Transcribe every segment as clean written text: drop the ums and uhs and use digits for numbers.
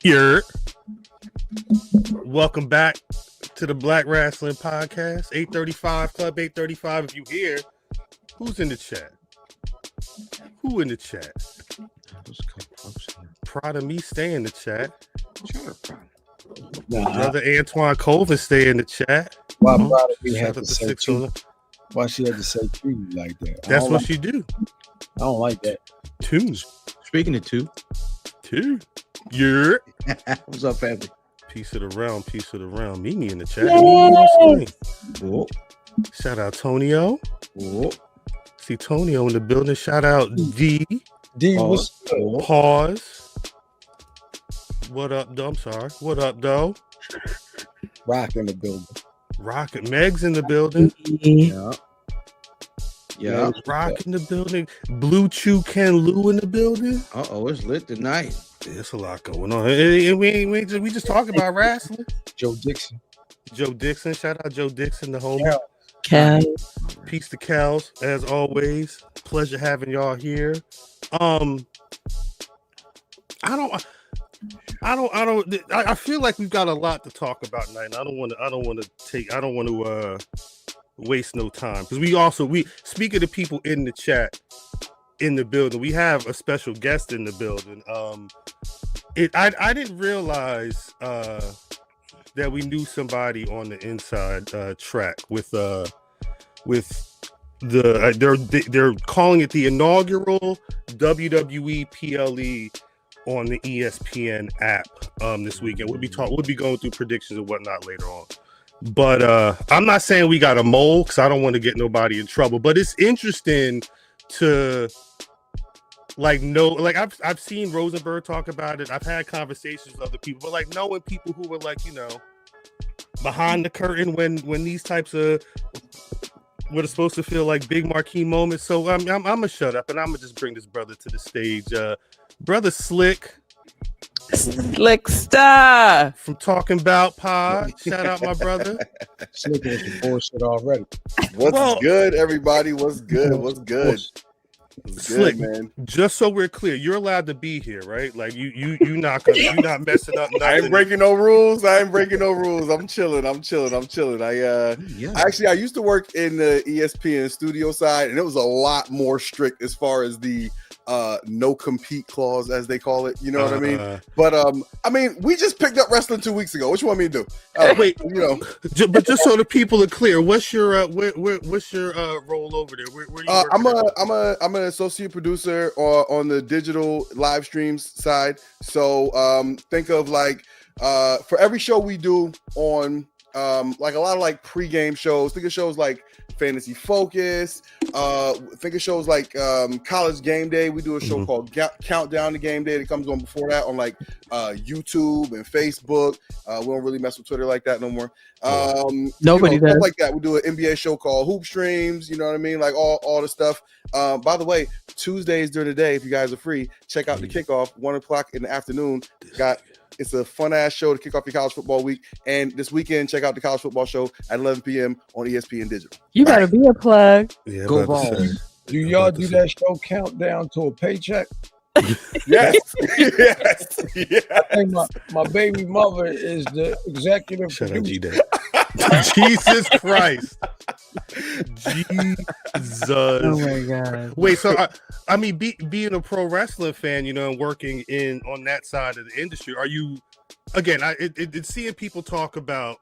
Here. Welcome back to the Black Rasslin Podcast. 835 Club 835. If you hear, who's in the chat? Who in the chat? Proud of me, stay in the chat. Brother Antoine Colvin, stay in the chat. Why proud of me have to say two? Why she had to say two like that? That's what she do. I don't like that. Two. Speaking of two. Yeah. What's up, family? Peace of the realm. Mimi in the chat. Whoa. Shout out Tonio. Whoa. See Tonio in the building. Shout out D. What's up? Pause. What up, though? I'm sorry. What up, though? Rock in the building. Rocket Meg's in the building. Yeah. Rock in the building. Blue Chew Ken Lou in the building. It's lit tonight. There's a lot going on. We just talk about wrestling. Joe Dixon. Shout out Joe Dixon, the home. Cal. Peace to Cals, as always. Pleasure having y'all here. I feel like we've got a lot to talk about tonight. I don't want to waste no time, because we speak of the people in the chat in the building. We have a special guest in the building. I didn't realize that we knew somebody on the inside track with they're calling it the inaugural WWE PLE on the ESPN app this weekend. We'll be going through predictions and whatnot later on. But I'm not saying we got a mole, because I don't want to get nobody in trouble. But it's interesting to I've seen Rosenberg talk about it. I've had conversations with other people, but knowing people who were behind the curtain when these types of what are supposed to feel like big marquee moments. So I'm gonna shut up and I'm gonna just bring this brother to the stage. Brother Slick Star from Talking About Pod. Shout out my brother. Slick was the bullshit already. What's good, everybody? What's good? Slick, man. Just so we're clear, you're allowed to be here, right? You're not messing up nothing. I ain't breaking no rules. I'm chilling. I used to work in the ESPN studio side, and it was a lot more strict as far as the no compete clause, as they call it. You know what I mean? But we just picked up wrestling 2 weeks ago. What you want me to do? Wait, but just so the people are clear, what's your what's your role over there? Where you I'm an associate producer on the digital live streams side. So think of for every show we do on a lot of pregame shows. Think of shows like Fantasy Focus. Think of shows like College Game Day. We do a show called Countdown to Game Day that comes on before that on YouTube and Facebook. We don't really mess with Twitter like that no more. Nobody does. Stuff like that. We do an NBA show called Hoop Streams. You know what I mean? All the stuff. By the way, Tuesdays during the day, if you guys are free, check out the kickoff 1:00 in the afternoon. It's a fun-ass show to kick off your college football week. And this weekend, check out the college football show at 11 p.m. on ESPN Digital. You better be a plug. Yeah, go on. Do y'all do that show Countdown to a Paycheck? Yes. I think my baby mother is the executive producer. Jesus Christ. Jesus. Oh my God. Wait, so being a pro wrestling fan, and working on that side of the industry, are you, again, it's seeing people talk about,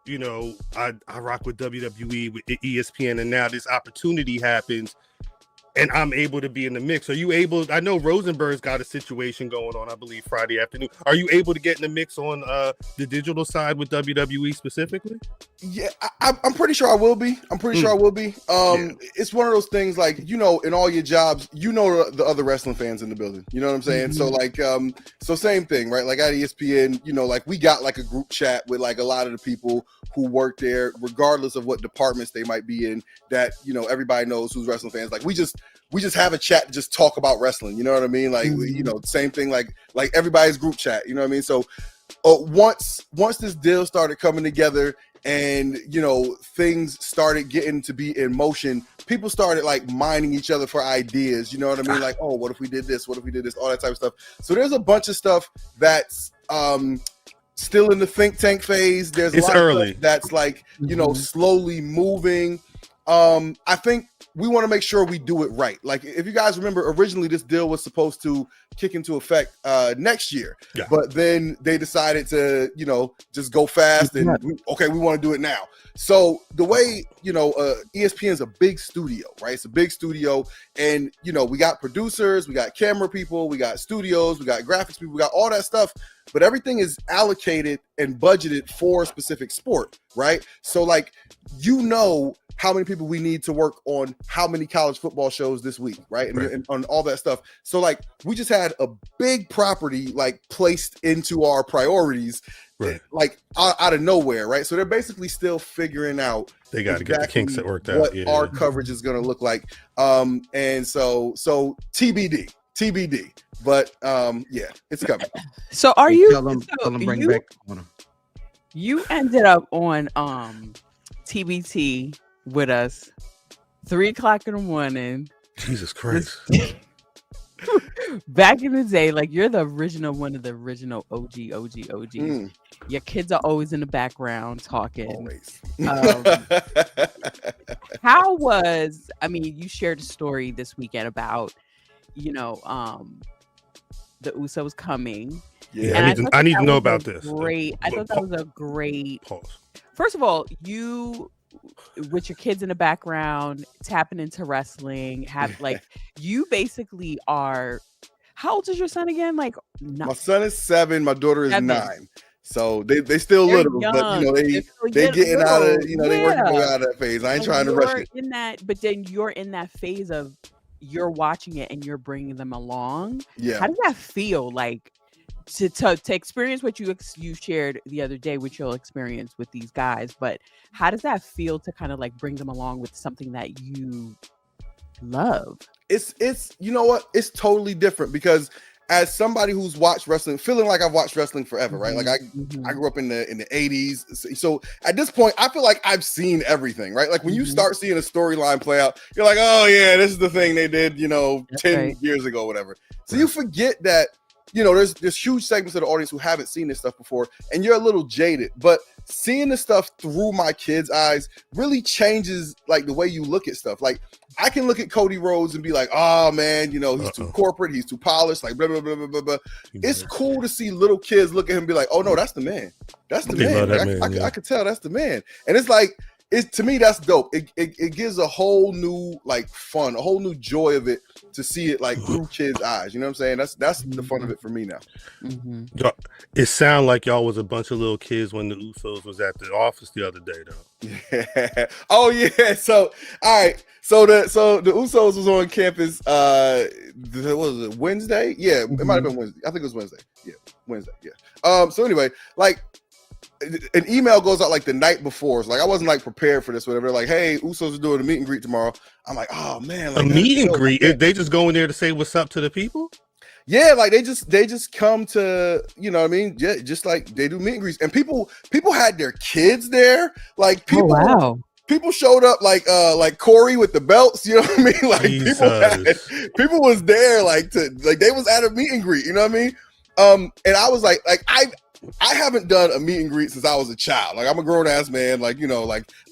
I rock with WWE, with ESPN, and now this opportunity happens and I'm able to be in the mix. Are you able, I know Rosenberg's got a situation going on, I believe, Friday afternoon. Are you able to get in the mix on the digital side with WWE specifically? Yeah, I'm pretty sure I will be. It's one of those things in all your jobs, the other wrestling fans in the building. You know what I'm saying? Mm-hmm. So same thing, right? At ESPN, we got a group chat with a lot of the people who work there, regardless of what departments they might be in, that, everybody knows who's wrestling fans. We just have a chat to just talk about wrestling. You know what I mean? Same thing, like everybody's group chat. You know what I mean? So once this deal started coming together and, things started getting to be in motion, people started mining each other for ideas. You know what I mean? What if we did this? What if we did this? All that type of stuff. So there's a bunch of stuff that's still in the think tank phase. There's It's a lot early. of stuff that's like, slowly moving. I think we want to make sure we do it right. Like, if you guys remember, originally this deal was supposed to kick into effect next year, but then they decided to, just go fast and we want to do it now. So the way, ESPN is a big studio, right? It's a big studio, and we got producers, we got camera people, we got studios, we got graphics people, we got all that stuff, but everything is allocated and budgeted for a specific sport, right? So like, how many people we need to work on how many college football shows this week, right? And on all that stuff. So like, we just had a big property like placed into our priorities, like out of nowhere, right? So they're basically still figuring out. They got to get the kinks worked out. What our coverage is going to look like, and so TBD. But it's coming. So are you? Tell them bring back on them. You ended up on TBT with us 3:00 in the morning. Jesus Christ. Back in the day, like, you're the original, one of the original OGs. Your kids are always in the background talking. Always. How was, you shared a story this weekend about, the Usos coming. Yeah, And I need to know about this. Great. I thought that was a great pause. First of all, you with your kids in the background, tapping into wrestling, you basically are. How old is your son again? Like, my son is 7, my daughter is 9. So they still little, young, but they getting out of they working out of that phase. I ain't trying to rush it. But then you're in that phase of you're watching it and you're bringing them along. Yeah. How does that feel like to experience what you shared the other day with your experience with these guys? But how does that feel to kind of like bring them along with something that you love? It's it's totally different, because as somebody who's watched wrestling, feeling like I've watched wrestling forever, right? Like I grew up in the 80s. So at this point, I feel like I've seen everything, right? Like when you start seeing a storyline play out, you're like, oh yeah, this is the thing they did, 10 years ago, whatever. So you forget that, there's huge segments of the audience who haven't seen this stuff before, and you're a little jaded, but seeing the stuff through my kids' eyes really changes like the way you look at stuff. Like, I can look at Cody Rhodes and be like, oh man, he's too corporate, he's too polished, like blah, blah, blah, blah, blah, blah. It's cool to see little kids look at him and be like, oh no, that's the man. That's the man. I could tell that's the man. And it's like, to me, that's dope. It gives a whole new like fun, a whole new joy of it to see it like through kids' eyes. You know what I'm saying? That's the fun of it for me now. It sounded like y'all was a bunch of little kids when the Usos was at the office the other day, though. Yeah. Oh yeah. So all right. So the Usos was on campus. Was it Wednesday? Yeah, it might have been Wednesday. I think it was Wednesday. Yeah, Wednesday. Yeah. So anyway, like, an email goes out like the night before. It's like I wasn't like prepared for this, whatever. Like, hey, Usos are doing a meet and greet tomorrow. I'm like, oh man, like, a meet and greet. They just go in there to say what's up to the people. Yeah, like they just come to, you know what I mean? Yeah, just like they do meet and greets, and people had their kids there. Like people, people showed up like Corey with the belts. You know what I mean? Like people was there like they was at a meet and greet. You know what I mean? And I was like I haven't done a meet and greet since I was a child. Like, I'm a grown ass man. Like,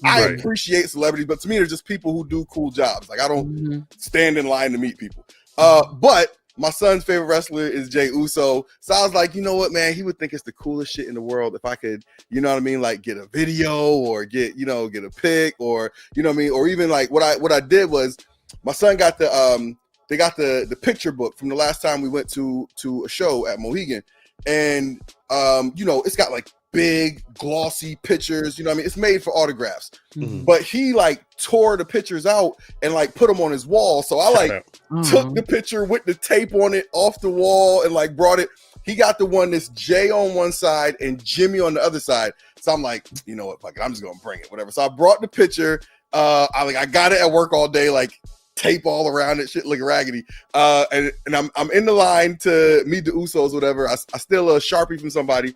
I appreciate celebrities, but to me, they're just people who do cool jobs. Like, I don't stand in line to meet people. But my son's favorite wrestler is Jey Uso. So I was like, you know what, man? He would think it's the coolest shit in the world if I could, you know what I mean? Like, get a video or get a pic, or, you know what I mean? Or even like what I did was my son got they got the picture book from the last time we went to a show at Mohegan. And it's got like big glossy pictures, you know what I mean? It's made for autographs. But he like tore the pictures out and like put them on his wall. So I like took the picture with the tape on it off the wall and like brought it. He got the one that's Jay on one side and Jimmy on the other side. So I'm like, you know what, fuck it, I'm just gonna bring it, whatever. So I brought the picture. I got it at work all day, like tape all around it, shit looking raggedy. And I'm in the line to meet the Usos, whatever. I steal a Sharpie from somebody.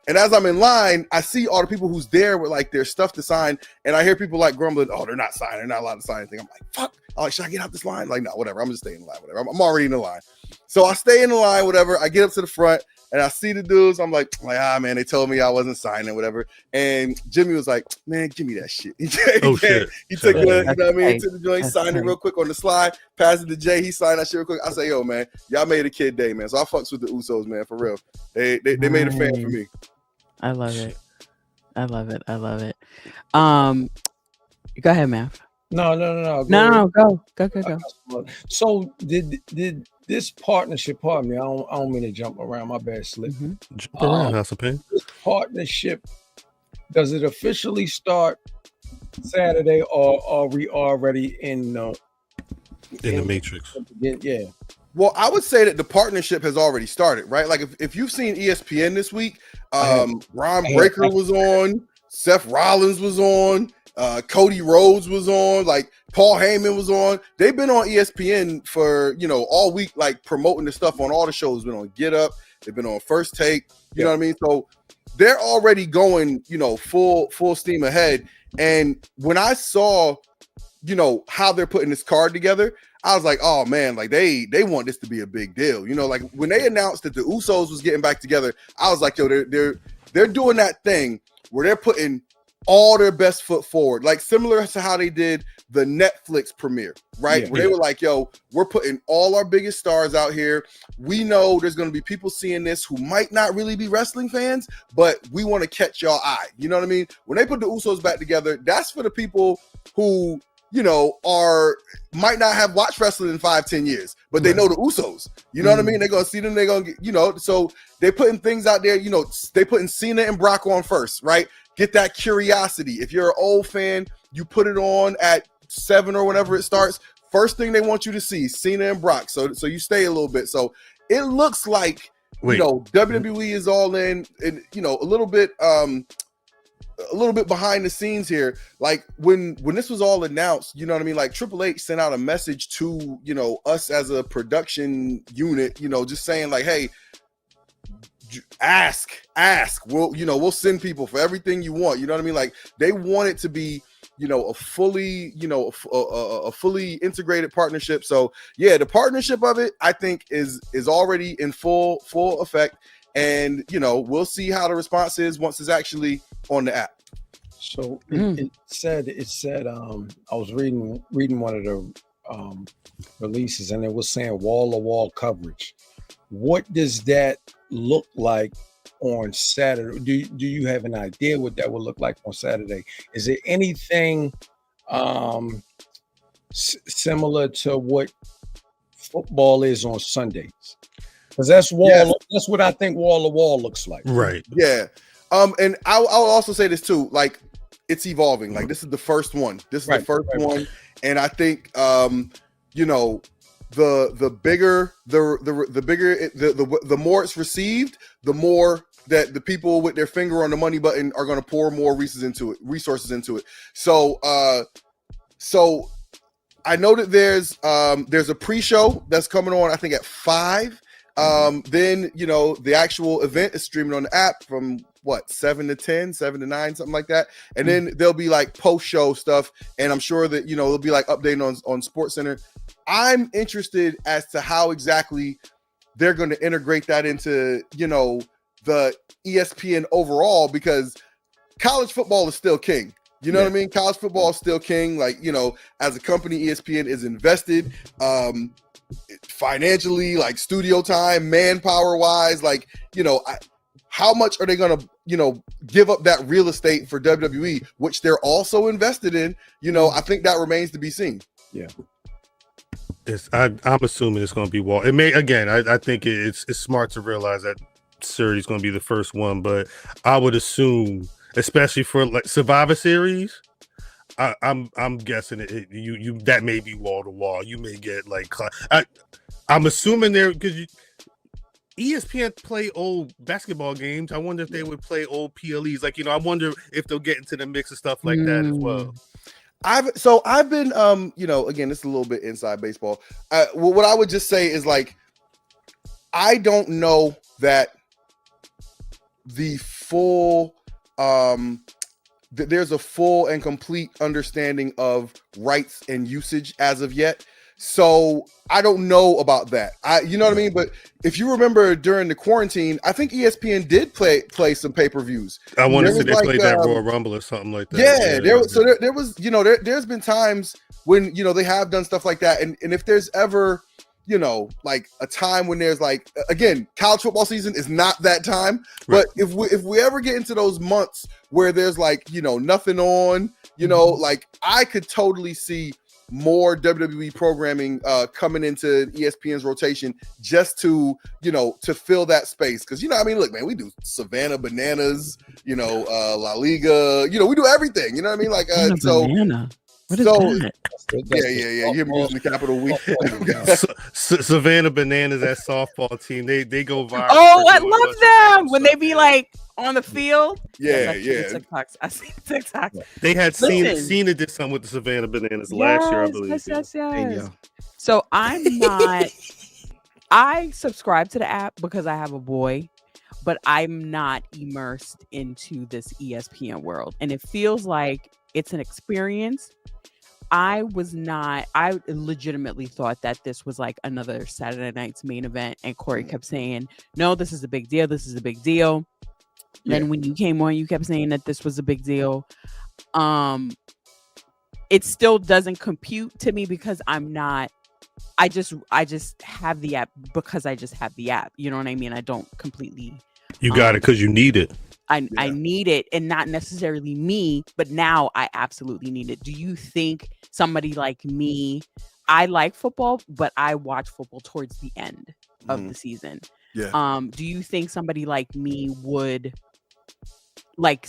And as I'm in line, I see all the people who's there with like their stuff to sign. And I hear people like grumbling, oh, they're not signing. They're not allowed to sign anything. I'm like, fuck. I'm like, should I get out this line? Like, no, whatever. I'm just staying in the line, whatever. I'm already in the line. So I stay in the line, whatever. I get up to the front and I see the dudes. I'm like, man, they told me I wasn't signing, whatever. And Jimmy was like, man, give me that shit. He took the, you know what I mean? He took the joint, signed it real quick on the slide, passed it to Jay. He signed that shit real quick. I say, yo, man, y'all made a kid day, man. So I fucks with the Usos, man, for real. They made a fan for me. I love it. I love it. I love it. Go ahead, Matt. No. Go. So did this partnership? Pardon me. I don't mean to jump around. My bad, slip. Jump around, House of Pain. This partnership, does it officially start Saturday, or are we already in the Matrix? Yeah. Well, I would say that the partnership has already started, right? Like if you've seen ESPN this week, Ron Breaker was on, Seth Rollins was on, Cody Rhodes was on, like Paul Heyman was on. They've been on ESPN for, all week, like promoting the stuff on all the shows. Been on Get Up, they've been on First Take, you know what I mean? So they're already going, full steam ahead. And when I saw, how they're putting this card together, I was like, oh man, like they want this to be a big deal. Like when they announced that the Usos was getting back together, I was like, yo, they're doing that thing where they're putting all their best foot forward, like similar to how they did the Netflix premiere, right? Where they were like, yo, we're putting all our biggest stars out here. We know there's going to be people seeing this who might not really be wrestling fans, but we want to catch y'all eye. You know what I mean? When they put the Usos back together, that's for the people who, might not have watched wrestling in 5-10 years, but they know the Usos. You know what I mean? They're going to see them. They're going to get, so they're putting things out there, they putting Cena and Brock on first, right? Get that curiosity. If you're an old fan, you put it on at 7 or whenever it starts. First thing they want you to see, Cena and Brock. So you stay a little bit. So it looks like, WWE is all in, and, a little bit behind the scenes here. Like when this was all announced, you know what I mean? Like Triple H sent out a message to, us as a production unit, just saying like, hey, ask. We'll send people for everything you want. You know what I mean? Like they want it to be, a fully, a fully integrated partnership. So yeah, the partnership of it, I think is already in full effect. And, we'll see how the response is once it's actually on the app. So it said, I was reading one of the releases, and it was saying wall-to-wall coverage. What does that look like on Saturday? Do you have an idea what that will look like on Saturday? Is it anything similar to what football is on Sundays? Because that's that's what I think wall to wall looks like. Right. Yeah. And I'll also say this too, like it's evolving. Like this is the first one. This is the first one. And I think the bigger the more it's received, the more that the people with their finger on the money button are going to pour more resources into it. So I know that there's a pre-show that's coming on, I think at 5. Then the actual event is streaming on the app from 7 to 10, 7 to 9, something like that. And then there'll be like post-show stuff, and I'm sure that it'll be like updating on SportsCenter. I'm interested as to how exactly they're going to integrate that into the ESPN overall, because college football is still king. You know what I mean? College football is still king. Like, as a company, ESPN is invested financially, like studio time, manpower wise, like, how much are they going to, give up that real estate for WWE, which they're also invested in? I think that remains to be seen. Yeah. I'm assuming it's going to be Wall. It may, again, I think it's smart to realize that Surrey's going to be the first one, but I would assume, especially for like Survivor Series, I'm guessing you that may be wall to wall. You may get like I'm assuming because ESPN play old basketball games. I wonder if they would play old PLEs. Like, I wonder if they'll get into the mix of stuff like that as well. I've been again, this is a little bit inside baseball. What I would just say is like, I don't know that the full there's a full and complete understanding of rights and usage as of yet. So I don't know about that. You know what I mean? But if you remember during the quarantine, I think ESPN did play some pay-per-views. I want to say they played that Royal Rumble or something like that. Yeah, there was, you know, there's been times when, you know, they have done stuff like that. And if there's ever, you know, like a time when there's like, again, college football season is not that time. But if we ever get into those months where there's like, you know, nothing on, you know, like I could totally see more WWE programming coming into ESPN's rotation just to, you know, to fill that space. Because, you know, I mean, look, man, we do Savannah Bananas, you know, La Liga, you know, we do everything. You know what I mean? Like, so. Banana. What is So, that? yeah. You hear me using the capital we. Savannah Bananas, that softball team, they go viral. Oh, I love them when they be like on the field. Yeah. TikToks. I see TikToks. They had Cena did something with the Savannah Bananas last year, I believe. Yes. So I'm not. I subscribe to the app because I have a boy, but I'm not immersed into this ESPN world, and it feels like it's an experience. I legitimately thought that this was like another Saturday night's main event, and Corey kept saying, no, this is a big deal. This is a big deal. Then when you came on, you kept saying that this was a big deal. It still doesn't compute to me because I'm not, I just have the app because I just have the app. You know what I mean? I don't completely. You got it because you need it. I need it, and not necessarily me, but now I absolutely need it. Do you think somebody like me, I like football, but I watch football towards the end of the season. Yeah. Do you think somebody like me would like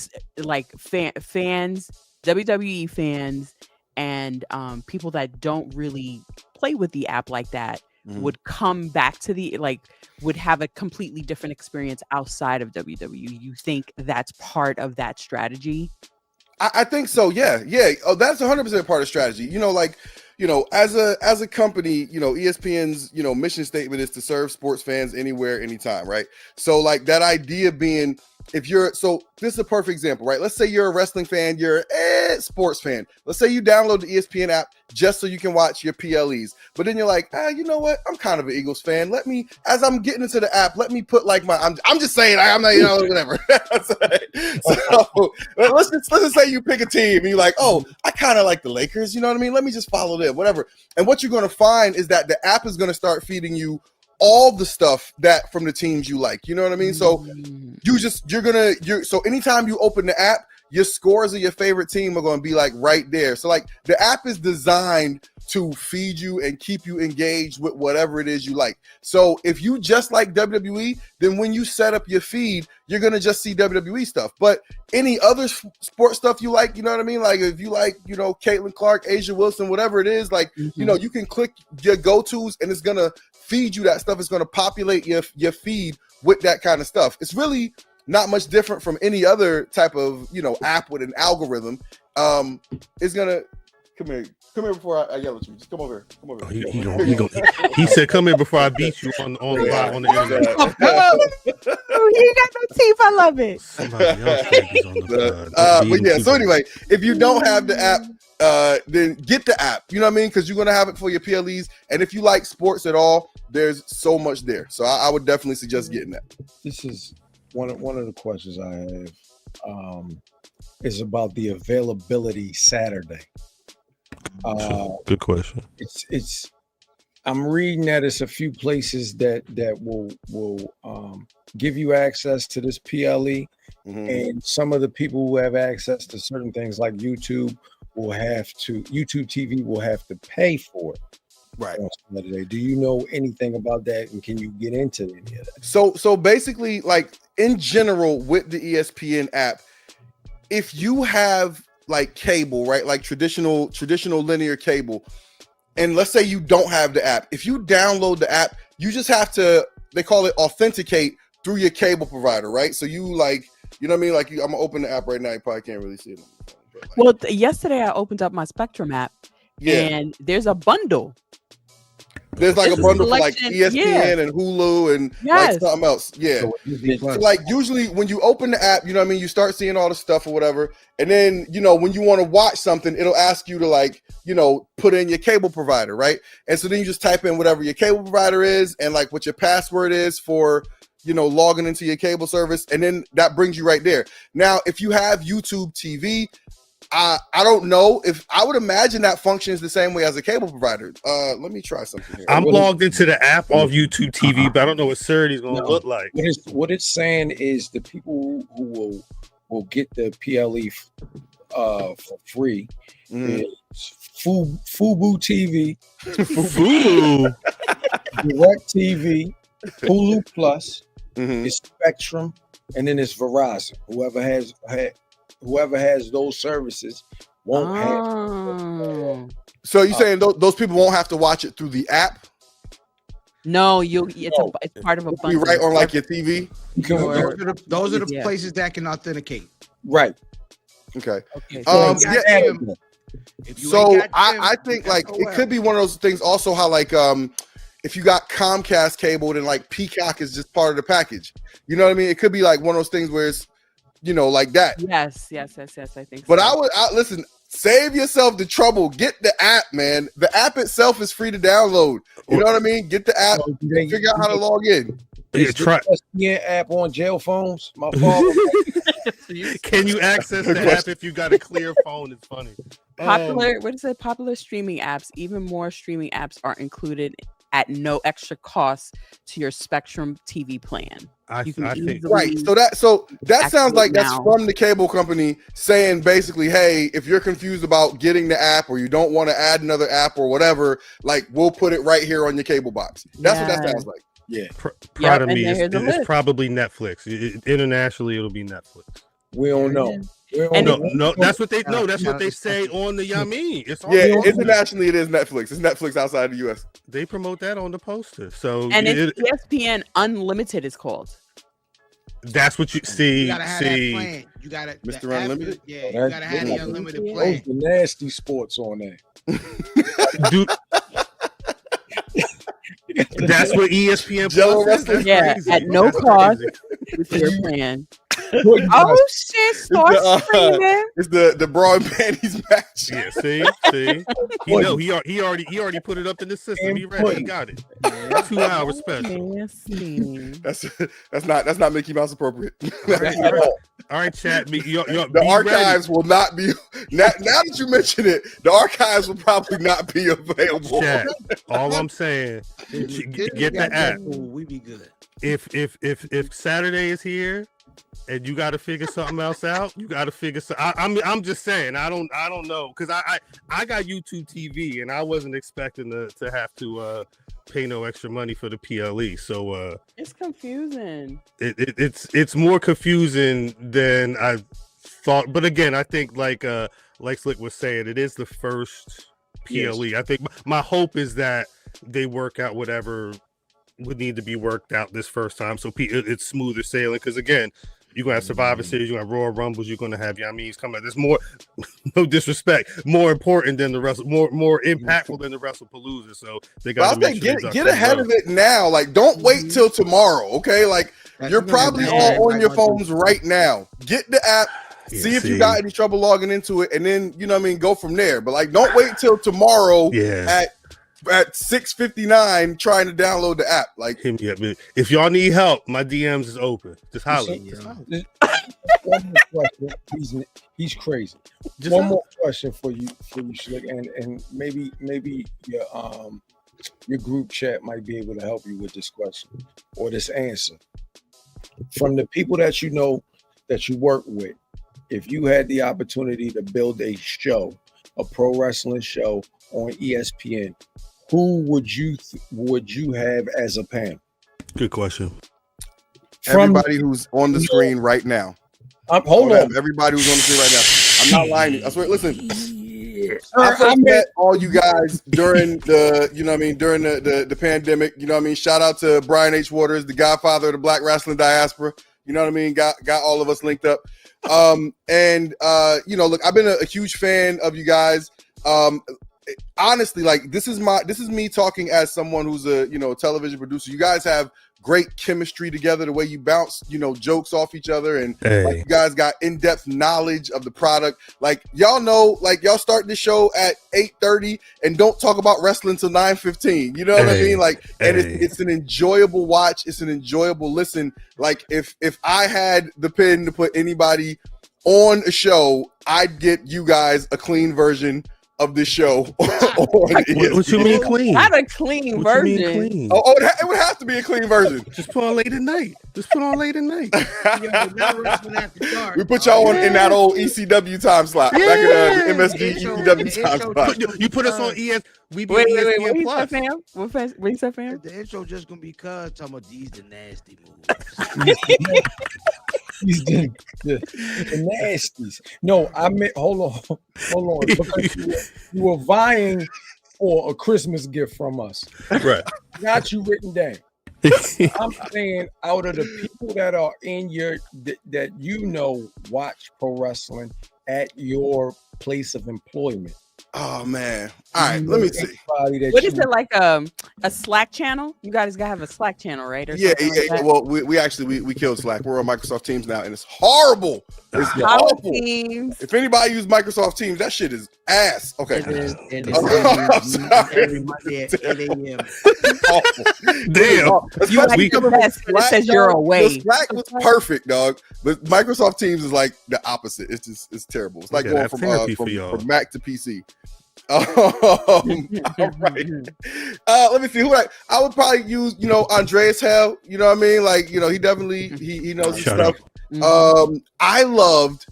fans, WWE fans, and people that don't really play with the app like that would come back to the would have a completely different experience outside of WWE? You think that's part of that strategy? I think so. Yeah. Oh, that's 100% part of strategy. You know, like, you know, as a company, you know, ESPN's, you know, mission statement is to serve sports fans anywhere, anytime, right? So like that idea being, so this is a perfect example, right? Let's say you're a wrestling fan, you're a sports fan. Let's say you download the ESPN app just so you can watch your PLEs. But then you're like, you know what? I'm kind of an Eagles fan. Let me, as I'm getting into the app, let me put like I'm just saying, I'm not, you know, whatever. So let's just say you pick a team and you're like, oh, I kind of like the Lakers. You know what I mean? Let me just follow them, whatever. And what you're going to find is that the app is going to start feeding you all the stuff that from the teams you like. You know what I mean? So so anytime you open the app, your scores of your favorite team are going to be like right there. So like the app is designed to feed you and keep you engaged with whatever it is you like. So if you just like WWE, then when you set up your feed, you're going to just see WWE stuff. But any other sports stuff you like, you know what I mean? Like if you like, you know, Caitlin Clark, Asia Wilson, whatever it is, like, you know, you can click your go-tos and it's going to feed you that stuff. It's going to populate your feed with that kind of stuff. It's really not much different from any other type of, you know, app with an algorithm. It's going to come here before I yell at you. Just come over here. He said, "Come here before I beat you on the internet." Oh, he got no teeth. I love it. Somebody else is on the but yeah. So anyway, if you don't have the app, then get the app. You know what I mean? Because you're gonna have it for your PLEs, and if you like sports at all, there's so much there. So I would definitely suggest getting that. This is one of the questions I have. Is about the availability Saturday. Good question. It's I'm reading that it's a few places that will give you access to this PLE, and some of the people who have access to certain things like YouTube TV will have to pay for it. Right. Do you know anything about that, and can you get into any of that? So basically, like in general with the ESPN app, if you have like cable, right, like traditional linear cable, and let's say you don't have the app, if you download the app, you just have to, they call it authenticate through your cable provider, right? So you like, you know what I mean? Like I'm gonna open the app right now. You probably can't really see it. Well, yesterday I opened up my Spectrum app, and there's a bundle. There's like It's a a bundle for like selection, ESPN and Hulu and like something else. Yeah. So Disney So Plus. like usually when you open the app, you know what I mean, you start seeing all the stuff or whatever. And then, you know, when you want to watch something, it'll ask you to like, you know, put in your cable provider, right? And so then you just type in whatever your cable provider is and like what your password is for, you know, logging into your cable service. And then that brings you right there. Now, if you have YouTube TV, I don't know if I would imagine that functions the same way as a cable provider. Let me try something here. I'm logged into the app off YouTube TV, but I don't know what Surity's going to look like. What it's saying is the people who will get the PLE for free is Fubu TV, Fubu, Direct TV, Hulu Plus, it's Spectrum, and then it's Verizon. Whoever has those services won't have. So you're saying those people won't have to watch it through the app? No, it's part of a bundle. Be right on like your TV. Those are the places that can authenticate. Right. Okay. So I think like it could be one of those things also how like if you got Comcast cable, then like Peacock is just part of the package. You know what I mean? It could be like one of those things where it's, you know, like that. Yes, I think but so. Listen, save yourself the trouble. Get the app, man. The app itself is free to download. You know what I mean? Get the app, figure out how to log in. Try ESPN app on jail phones. My father. Can you access the app if you got a clear phone? It's funny. Popular streaming apps, even more streaming apps are included at no extra cost to your Spectrum TV plan. I think right. So that sounds like that's from the cable company saying basically, hey, if you're confused about getting the app or you don't want to add another app or whatever, like we'll put it right here on your cable box. That's what that sounds like. Yeah. Proud of me. It's probably Netflix. Internationally, it'll be Netflix. We don't know. No, that's what they know. That's what they say on the Yami. Internationally, it is Netflix. It's Netflix outside the US. They promote that on the poster. So it's ESPN Unlimited is called. That's what you see. You gotta have that plan. You gotta Mr. Unlimited. Yeah, you gotta have the unlimited plan. Those the nasty sports on there. That's what ESPN Jello Plus is. Yeah, crazy. at no cost with your plan. Oh shit! Start screaming. It's the bra and panties match. Yeah, see. He already put it up in the system. He ready. He got it. 2 hours special. That's not Mickey Mouse appropriate. All right, chat. The archives will not be now that you mention it. The archives will probably not be available. Chat. All I'm saying, get the app. We be good. If Saturday is here and you got to figure something else out, you got to figure. I'm just saying. I don't know because I got YouTube TV and I wasn't expecting to have to pay no extra money for the PLE. So it's confusing. It's more confusing than I thought. But again, I think like Slick was saying, it is the first PLE. Yes. I think my hope is that they work out whatever would need to be worked out this first time, so it's smoother sailing. Because again, you're gonna have Survivor Series, you're gonna have Royal Rumbles, you're gonna have Yamis come out. There's more, no disrespect, more important than the more impactful than the WrestlePalooza. So they got to get ahead of it now. Like, don't wait till tomorrow. Okay, like you're probably all on your phones right now. Get the app. See if you got any trouble logging into it, and then you know what I mean, go from there. But like, don't wait till tomorrow at 6:59 trying to download the app. Like, if y'all need help, my DMs is open. Just holler. One more question. He's crazy. One more question for you, Slick, and maybe your group chat might be able to help you with this question or this answer. From the people that you know that you work with, if you had the opportunity to build a show, a pro wrestling show on ESPN, who would you have as a panel? Good question. Everybody who's on the screen right now. Hold on. Everybody who's on the screen right now. I'm not lying. I swear. Listen. I first met all you guys during the pandemic. You know what I mean? Shout out to Brian H. Waters, the godfather of the Black Rasslin diaspora. You know what I mean? Got all of us linked up. Look, I've been a huge fan of you guys. honestly, like this is me talking as someone who's a television producer. You guys have great chemistry together, the way you bounce jokes off each other, and like, you guys got in-depth knowledge of the product. Like y'all know, like y'all start the show at 8:30 and don't talk about wrestling till 9:15. You know what I mean? Like, and it's an enjoyable watch. It's an enjoyable listen. Like if I had the pen to put anybody on a show, I'd get you guys a clean version of this show. What you mean clean? Not a clean version. Clean? It would have to be a clean version. Just put on late at night. We put y'all on in that old ECW time slot. Back in the MSG ECW time slot. You put us on ES. Wait, ESPN what you said, fam? What you said, fam? The intro just gonna be talking about these the nasty moves. He's the nasties. No, I meant hold on. Because you were vying for a Christmas gift from us. Right. Got you written down. I'm saying out of the people that are in your that watch pro wrestling at your place of employment. Oh man! All right, let me see. What is it, like a Slack channel? You guys gotta have a Slack channel, right? Or Yeah. like Well, we actually killed Slack. We're on Microsoft Teams now, and it's horrible. It's awful. Teams. If anybody uses Microsoft Teams, that shit is ass. Okay. Every Monday at 8 a.m. Damn. You like the best, but it says you're away. Slack was perfect, dog. But Microsoft Teams is like the opposite. It's terrible. It's like going from Mac to PC. All right. Let me see who I would probably use. Andreas Hell. You know what I mean? Like he definitely he knows his stuff. I loved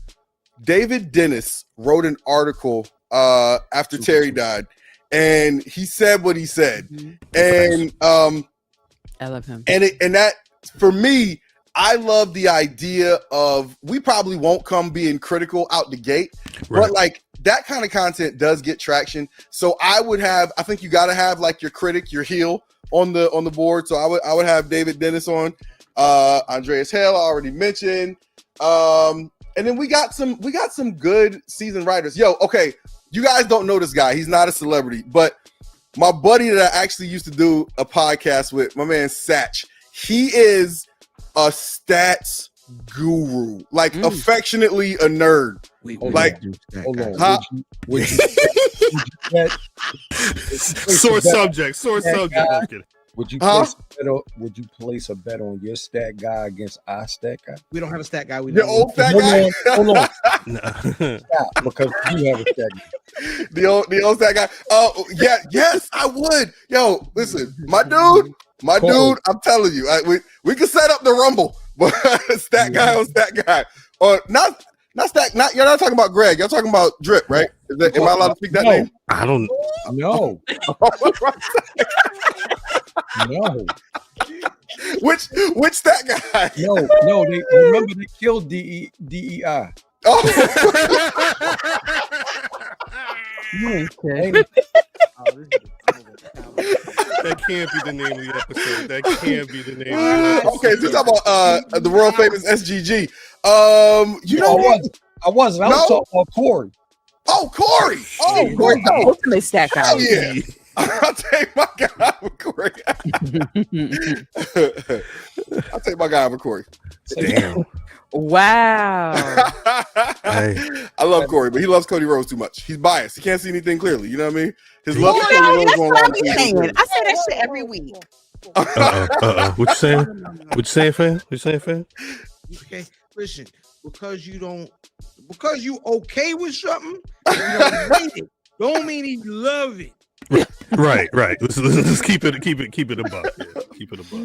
David Dennis wrote an article after Terry died, and he said what he said, and I love him. And that for me, I love the idea of we probably won't come being critical out the gate, but like that kind of content does get traction. So I think you got to have like your critic, your heel on the board. So I would have David Dennis on, Andreas Hale I already mentioned. And then we got some good seasoned writers. Okay. You guys don't know this guy. He's not a celebrity, but my buddy that I actually used to do a podcast with, my man Satch, he is a stats guru, like affectionately a nerd. Hold on. Huh? Would you Sore subject. Would you place a bet on your stat guy against our stat guy? We don't have a stat guy. Your old stat guy? Hold on. No. Stop, because you have a stat guy. The old stat guy. Oh yeah, yes, I would. Yo, listen, my dude, I'm telling you, we can set up the Rumble, but stat guy on stat guy, or not stat. You're not talking about Greg. You're talking about Drip, right? Am I allowed to speak that name? I don't. No. No. Which stat guy? No. They killed DEI. Oh. Okay. That can't be the name of the episode. That can't be the name of the episode. Okay, so you talking about the world famous SGG. You know what? I wasn't. I was talking about Corey. Oh, Corey. Oh, Corey's the ultimate stat guy. Hell yeah. I'll take my guy with Corey. I'll take my guy with Corey. Damn. Wow. Hey. I love Corey, but he loves Cody Rhodes too much. He's biased. He can't see anything clearly. You know what I mean? His love for Cody Rhodes That's going what I on. be saying. I say that shit every week. What you saying? What you saying, fam? What you saying, fam? Okay, listen. Because you okay with something, you don't hate it. Don't mean you love it. Right. Let's keep it a buck. Yeah, keep it a buck.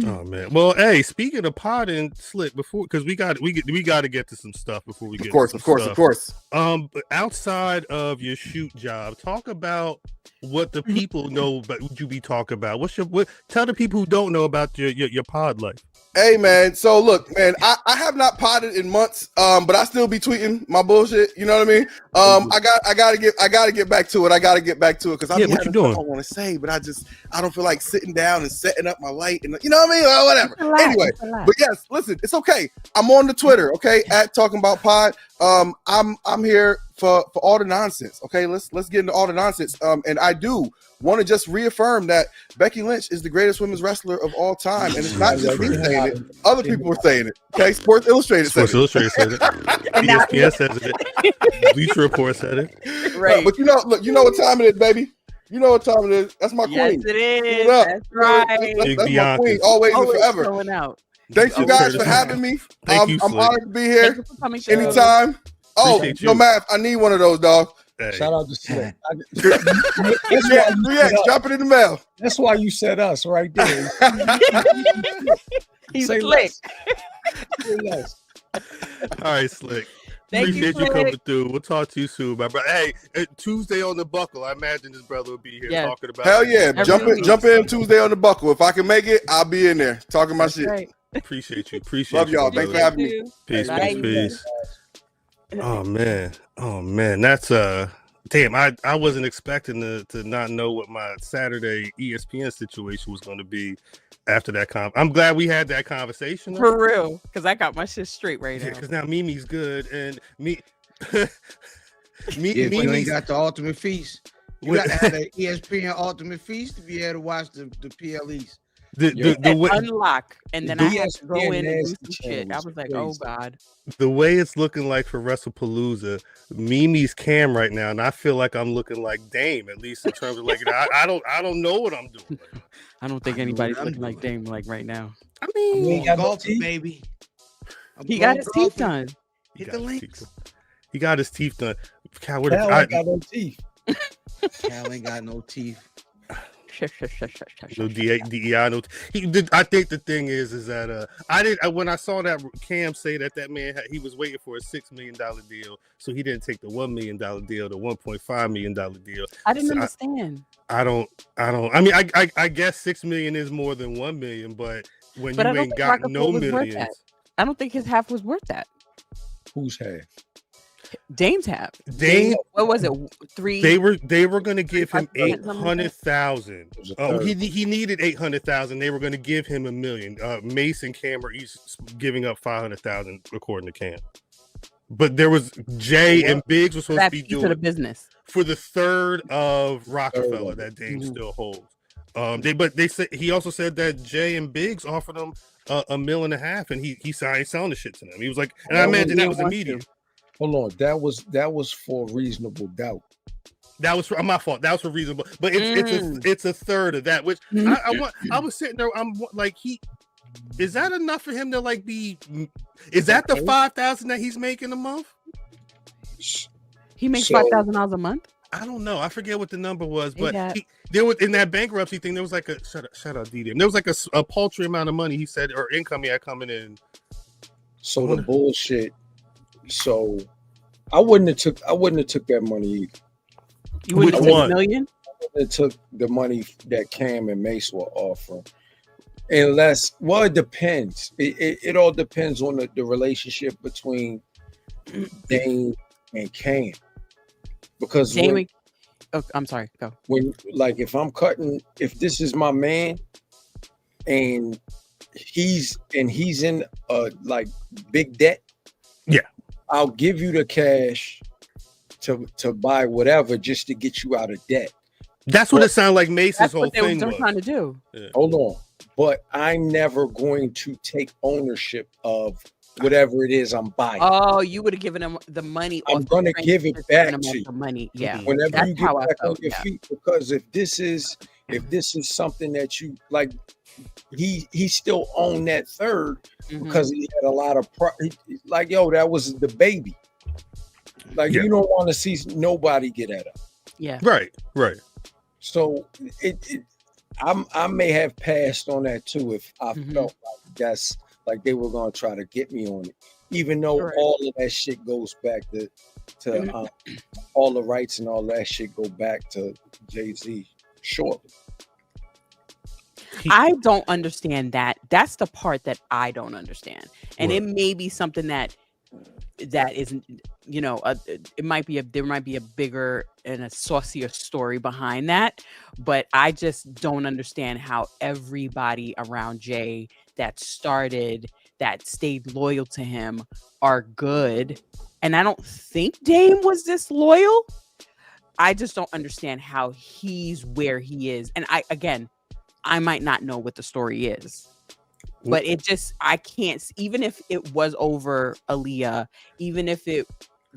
Oh man. Well, hey, speaking of pod and slick before, because we got to get to some stuff before we get. Of course. But outside of your shoot job, talk about what the people know about what you be talking about. Tell the people who don't know about your pod life. Hey man, so look, man, I have not potted in months, but I still be tweeting my bullshit. You know what I mean? I gotta get back to it. Because I Yeah, be what having you doing? stuff I want to say, but I don't feel like sitting down and setting up my light, and you know what I mean, or whatever. Anyway, but yes, listen, it's okay. I'm on the Twitter, okay, at Talking About Pod. I'm here for all the nonsense. Okay, let's get into all the nonsense. And I do want to just reaffirm that Becky Lynch is the greatest women's wrestler of all time, and it's not just me saying it; other people are saying it. Okay, Sports Illustrated said it. said it. ESPN says it. Bleacher Report said it. Right. But you know, look, you know what time it is, baby. You know what time it is. That's my Yes, queen. it is. Give it up. That's right. Big That's my Bianca. queen, always and Always forever. showing out. Thank you guys for Curtis. having me. Thank you, I'm Slick. honored to be Thank here you for coming through. anytime. Oh, Appreciate no you. math. I need one of those, dog. Hey. Shout out to Slick. Drop it in the mail. That's why you said us right there. He's Say slick. Say less. All right, Slick. Thank Appreciate you Slick. coming through. We'll talk to you soon, my brother. Hey, Tuesday on the Buckle. I imagine this brother will be here Yes. talking about. Hell yeah. Every Jump in Tuesday on the buckle. If I can make it, I'll be in there talking my That's shit. right. Appreciate you. Appreciate Love you. y'all. my Thanks for brother. having me. Peace, Bye. peace. Oh man. That's damn. I wasn't expecting to not know what my Saturday ESPN situation was going to be after that I'm glad we had that conversation though. For real, because I got my shit straight right Yeah, now. because now Mimi's good and me. Yeah, you ain't Mimi's got the ultimate feast. You What- got to have an ESPN ultimate feast to be able to watch the PLEs. the way Unlock, and then I had to go ESPN in and do nasty some shit. I channels was like, crazy. oh god. the way it's looking like for WrestlePalooza, Mimi's cam right now, and I feel like I'm looking like Dame, at least in terms of like I don't know what I'm doing. I don't think I know anybody's what I'm looking like Dame like right now. I You mean, ain't got no Golfing, teeth? baby. I'm He got going his teeth golfing. done. Hit got the his links. teeth done. He got his teeth done. Cal, what Cal ain't got no teeth. Cal ain't got no teeth. no DEI, no. He did. I think the thing is that I did when I saw that Cam say that man he was waiting for a $6 million deal, so he didn't take the $1 million deal, the $1.5 million deal. I didn't So understand. I don't. I mean, I guess $6 million is more than $1 million, but when But I you don't ain't think got Rockefeller no was worth millions, that. I don't think his half was worth that. Who's half? Dame's half. Dame. What was it? 3? They were going to give him 300 something like that? 800,000. It was a Oh, third. he needed 800,000. They were going to give him $1 million. Mace and Cam are each giving up 500,000 according to Cam. But there was Jay and Biggs were supposed That to be piece of the doing business. for the third of Rockefeller Third. that Dame Mhm. still holds. They said he also said that Jay and Biggs offered him $1.5 million, and he signed selling the shit to them. He was like, and I That was- imagine that was want immediate. to. Hold on. That was for reasonable doubt. That was my fault. That was for reasonable, but it's a third of that. Which I was sitting there. I'm like, is that enough for him to like be? Is that the 5,000 that he's making a month? He makes So- $5,000 a month. I don't know. I forget what the number was, but Yeah. there was in that bankruptcy thing. There was like a shout out DD. There was like a paltry amount of money he said or income he had coming in. So the bullshit. So I wouldn't have took that money either. You wouldn't Which take one? $1 million? It took the money that Cam and Mace were offering. Unless, well, it depends. It all depends on the relationship between Dame and Cam. Because Dame. Oh, I'm sorry. Go. when like if this is my man and he's in like big debt, Yeah. I'll give you the cash to buy whatever just to get you out of debt. That's what it sounded like. Mace's That's whole what thing they're was. trying to do. Hold on. But I'm never going to take ownership of whatever it is I'm buying. Oh, you would have given him the money. I'm off the gonna strength give it of back giving him to off you. the money. Yeah. Whenever That's you get how I back on felt, your yeah. feet, because if this is something that you like, he still owned that third Mhm. because he had a lot of like, yo, that was the baby. Like, Yeah. you don't want to see nobody get at him. Yeah. Right. So I may have passed on that too if I Mhm. felt like that's like they were gonna try to get me on it, even though Right. all of that shit goes back to all the rights and all that shit go back to Jay-Z shortly. I don't understand that. That's the part that I don't understand. And What? it may be something that is you know, there might be a bigger and a saucier story behind that, but I just don't understand how everybody around Jay that stayed loyal to him are good. And I don't think Dame was this loyal. I just don't understand how he's where he is. And I might not know what the story is, but I can't, even if it was over Aaliyah, even if it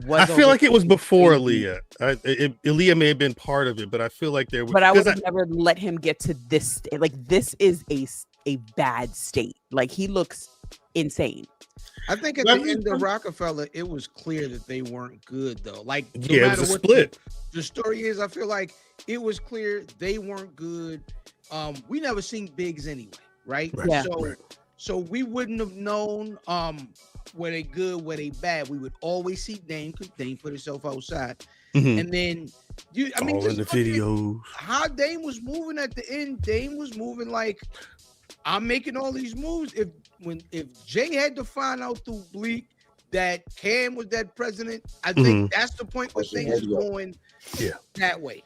was, I feel like it was before Aaliyah. Aaliyah may have been part of it, but I feel like there was. But I would never let him get to this state. Like, this is a bad state. Like, he looks insane. I think at the end of Rockefeller, it was clear that they weren't good, though. Like, no it matter was a what split. The story is, I feel like it was clear they weren't good. We never seen Biggs anyway, right? Yeah. So we wouldn't have known were they good, were they bad. We would always see Dame because Dame put himself outside. Mm-hmm. And then all in the videos. How Dame was moving at the end, Dame was moving like, I'm making all these moves. If Jay had to find out through Bleek that Cam was that president, I think that's the point where things going that way.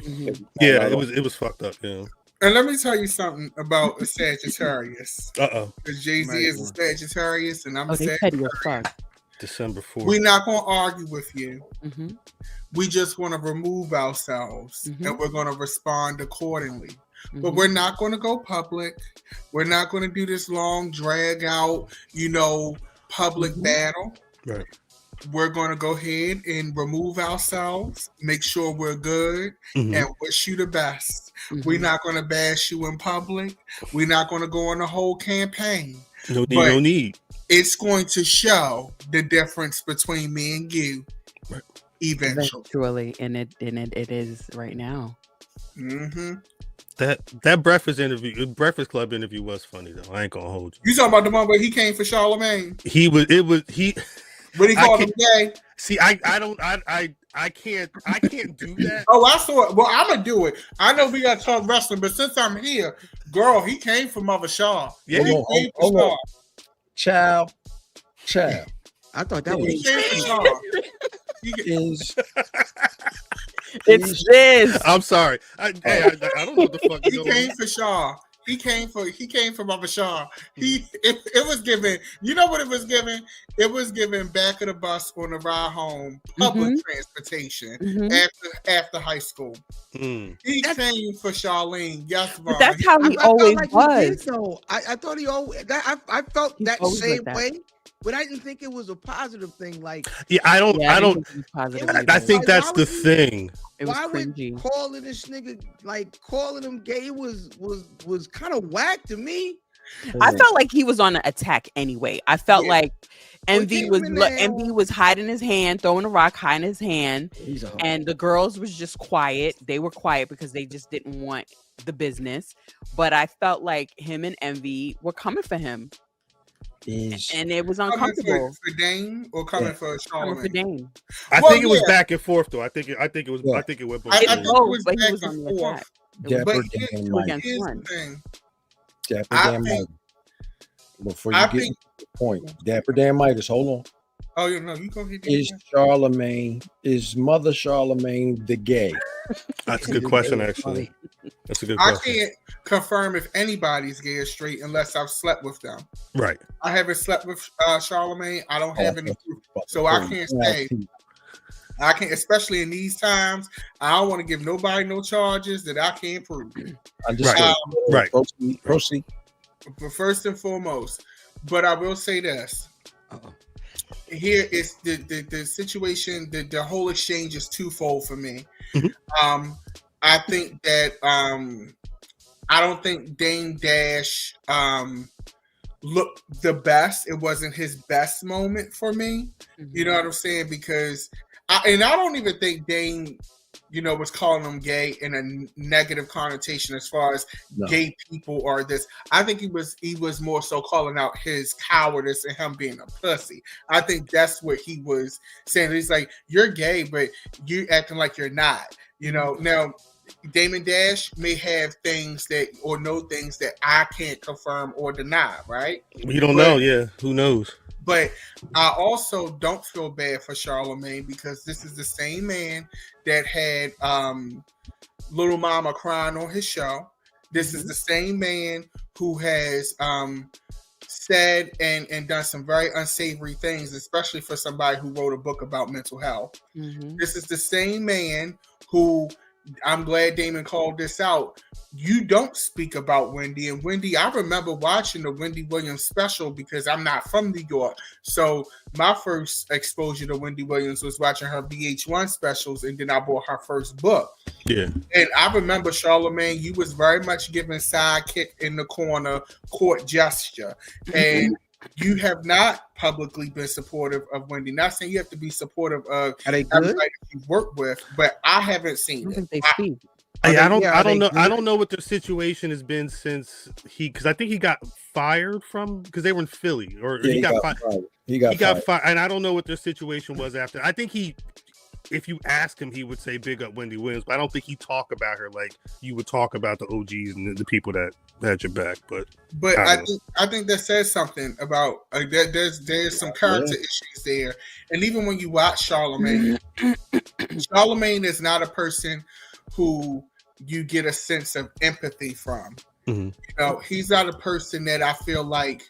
Mm-hmm. Yeah, it was fucked up. Yeah. And let me tell you something about a Sagittarius. Because Jay-Z is a Sagittarius, and I'm a Sagittarius. December 4th. We're not going to argue with you. Mm-hmm. We just want to remove ourselves, and we're going to respond accordingly. Mm-hmm. But we're not going to go public. We're not going to do this long, drag out, public battle. Right. We're going to go ahead and remove ourselves, make sure we're good, and wish you the best. We're not going to bash you in public. We're not going to go on the whole campaign. No need. It's going to show the difference between me and you eventually. And it is right now. Mm-hmm. That Breakfast Club interview was funny though. I ain't gonna hold you. You talking about the one where he came for Charlemagne? When he called him gay. See, I can't do that. Oh, I saw it. Well, I'm gonna do it. I know we got to talk wrestling, but since I'm here, girl, he came for Mother Shaw. Yeah, he came for Shaw. Child. I thought that was. He came for Shaw. It's this. I'm sorry. I don't know what the fuck. He came for Shaw. He came for Mama Shaw. It was given. You know what it was given? It was given back of the bus on the ride home, public transportation after high school. He came for Charlene. Yes, but that's how he always was. I thought he always. I felt that same way. But I didn't think it was a positive thing. Like, I don't. I think that's the thing. Why would calling this nigga, calling him gay was kind of whack to me. I felt like he was on an attack anyway. I felt like Envy was hiding his hand, throwing a rock, hiding his hand, and the girls was just quiet. They were quiet because they just didn't want the business. But I felt like him and Envy were coming for him. And it was uncomfortable. For Dame or coming for Charlemagne? Coming for Dame. I think it was back and forth though. I think it was. I think it went both. I think it was but back he was on and the forth. attack. Dapper But here's the thing. Dapper Dan Midas. Before you get to the point, Dapper Dan Midas, hold on. Oh, no, you go ahead. Is Mother Charlemagne the gay? That's a good question, actually. That's a good question. I can't confirm if anybody's gay or straight unless I've slept with them. Right. I haven't slept with Charlemagne. I don't have any proof, so I can't say. I can't, especially in these times. I don't want to give nobody no charges that I can't prove. Understood. Right. Proceed. But first and foremost, but I will say this. Here is the situation. The whole exchange is twofold for me. I think that I don't think Dame Dash looked the best. It wasn't his best moment for me. You know what I'm saying? Because I don't even think Dame, was calling him gay in a negative connotation as far as gay people or this. I think he was more so calling out his cowardice and him being a pussy. I think that's what he was saying. He's like, you're gay, but you acting like you're not. Now Damon Dash may have things that or know things that I can't confirm or deny, right? We don't know, yeah. Who knows? But I also don't feel bad for Charlemagne because this is the same man that had Little Mama crying on his show. This is the same man who has said and done some very unsavory things, especially for somebody who wrote a book about mental health. This is the same man who, I'm glad Damon called this out. You don't speak about Wendy. And Wendy, I remember watching the Wendy Williams special because I'm not from New York. So my first exposure to Wendy Williams was watching her VH1 specials, and then I bought her first book. Yeah. And I remember, Charlemagne, you was very much giving sidekick in the corner court gesture. And you have not publicly been supportive of Wendy. Not saying you have to be supportive of everybody that you work with, but I haven't seen it. They speak. I don't know what their situation has been since because I think he got fired from because they were in Philly or he got fired. He got fired, and I don't know what their situation was after. I think if you ask him, he would say big up Wendy Williams, but I don't think he talk about her like you would talk about the OGs and the people that had your back. But I think that says something about there's some character issues there, and even when you watch Charlemagne, Charlemagne is not a person who you get a sense of empathy from. You know, he's not a person that I feel like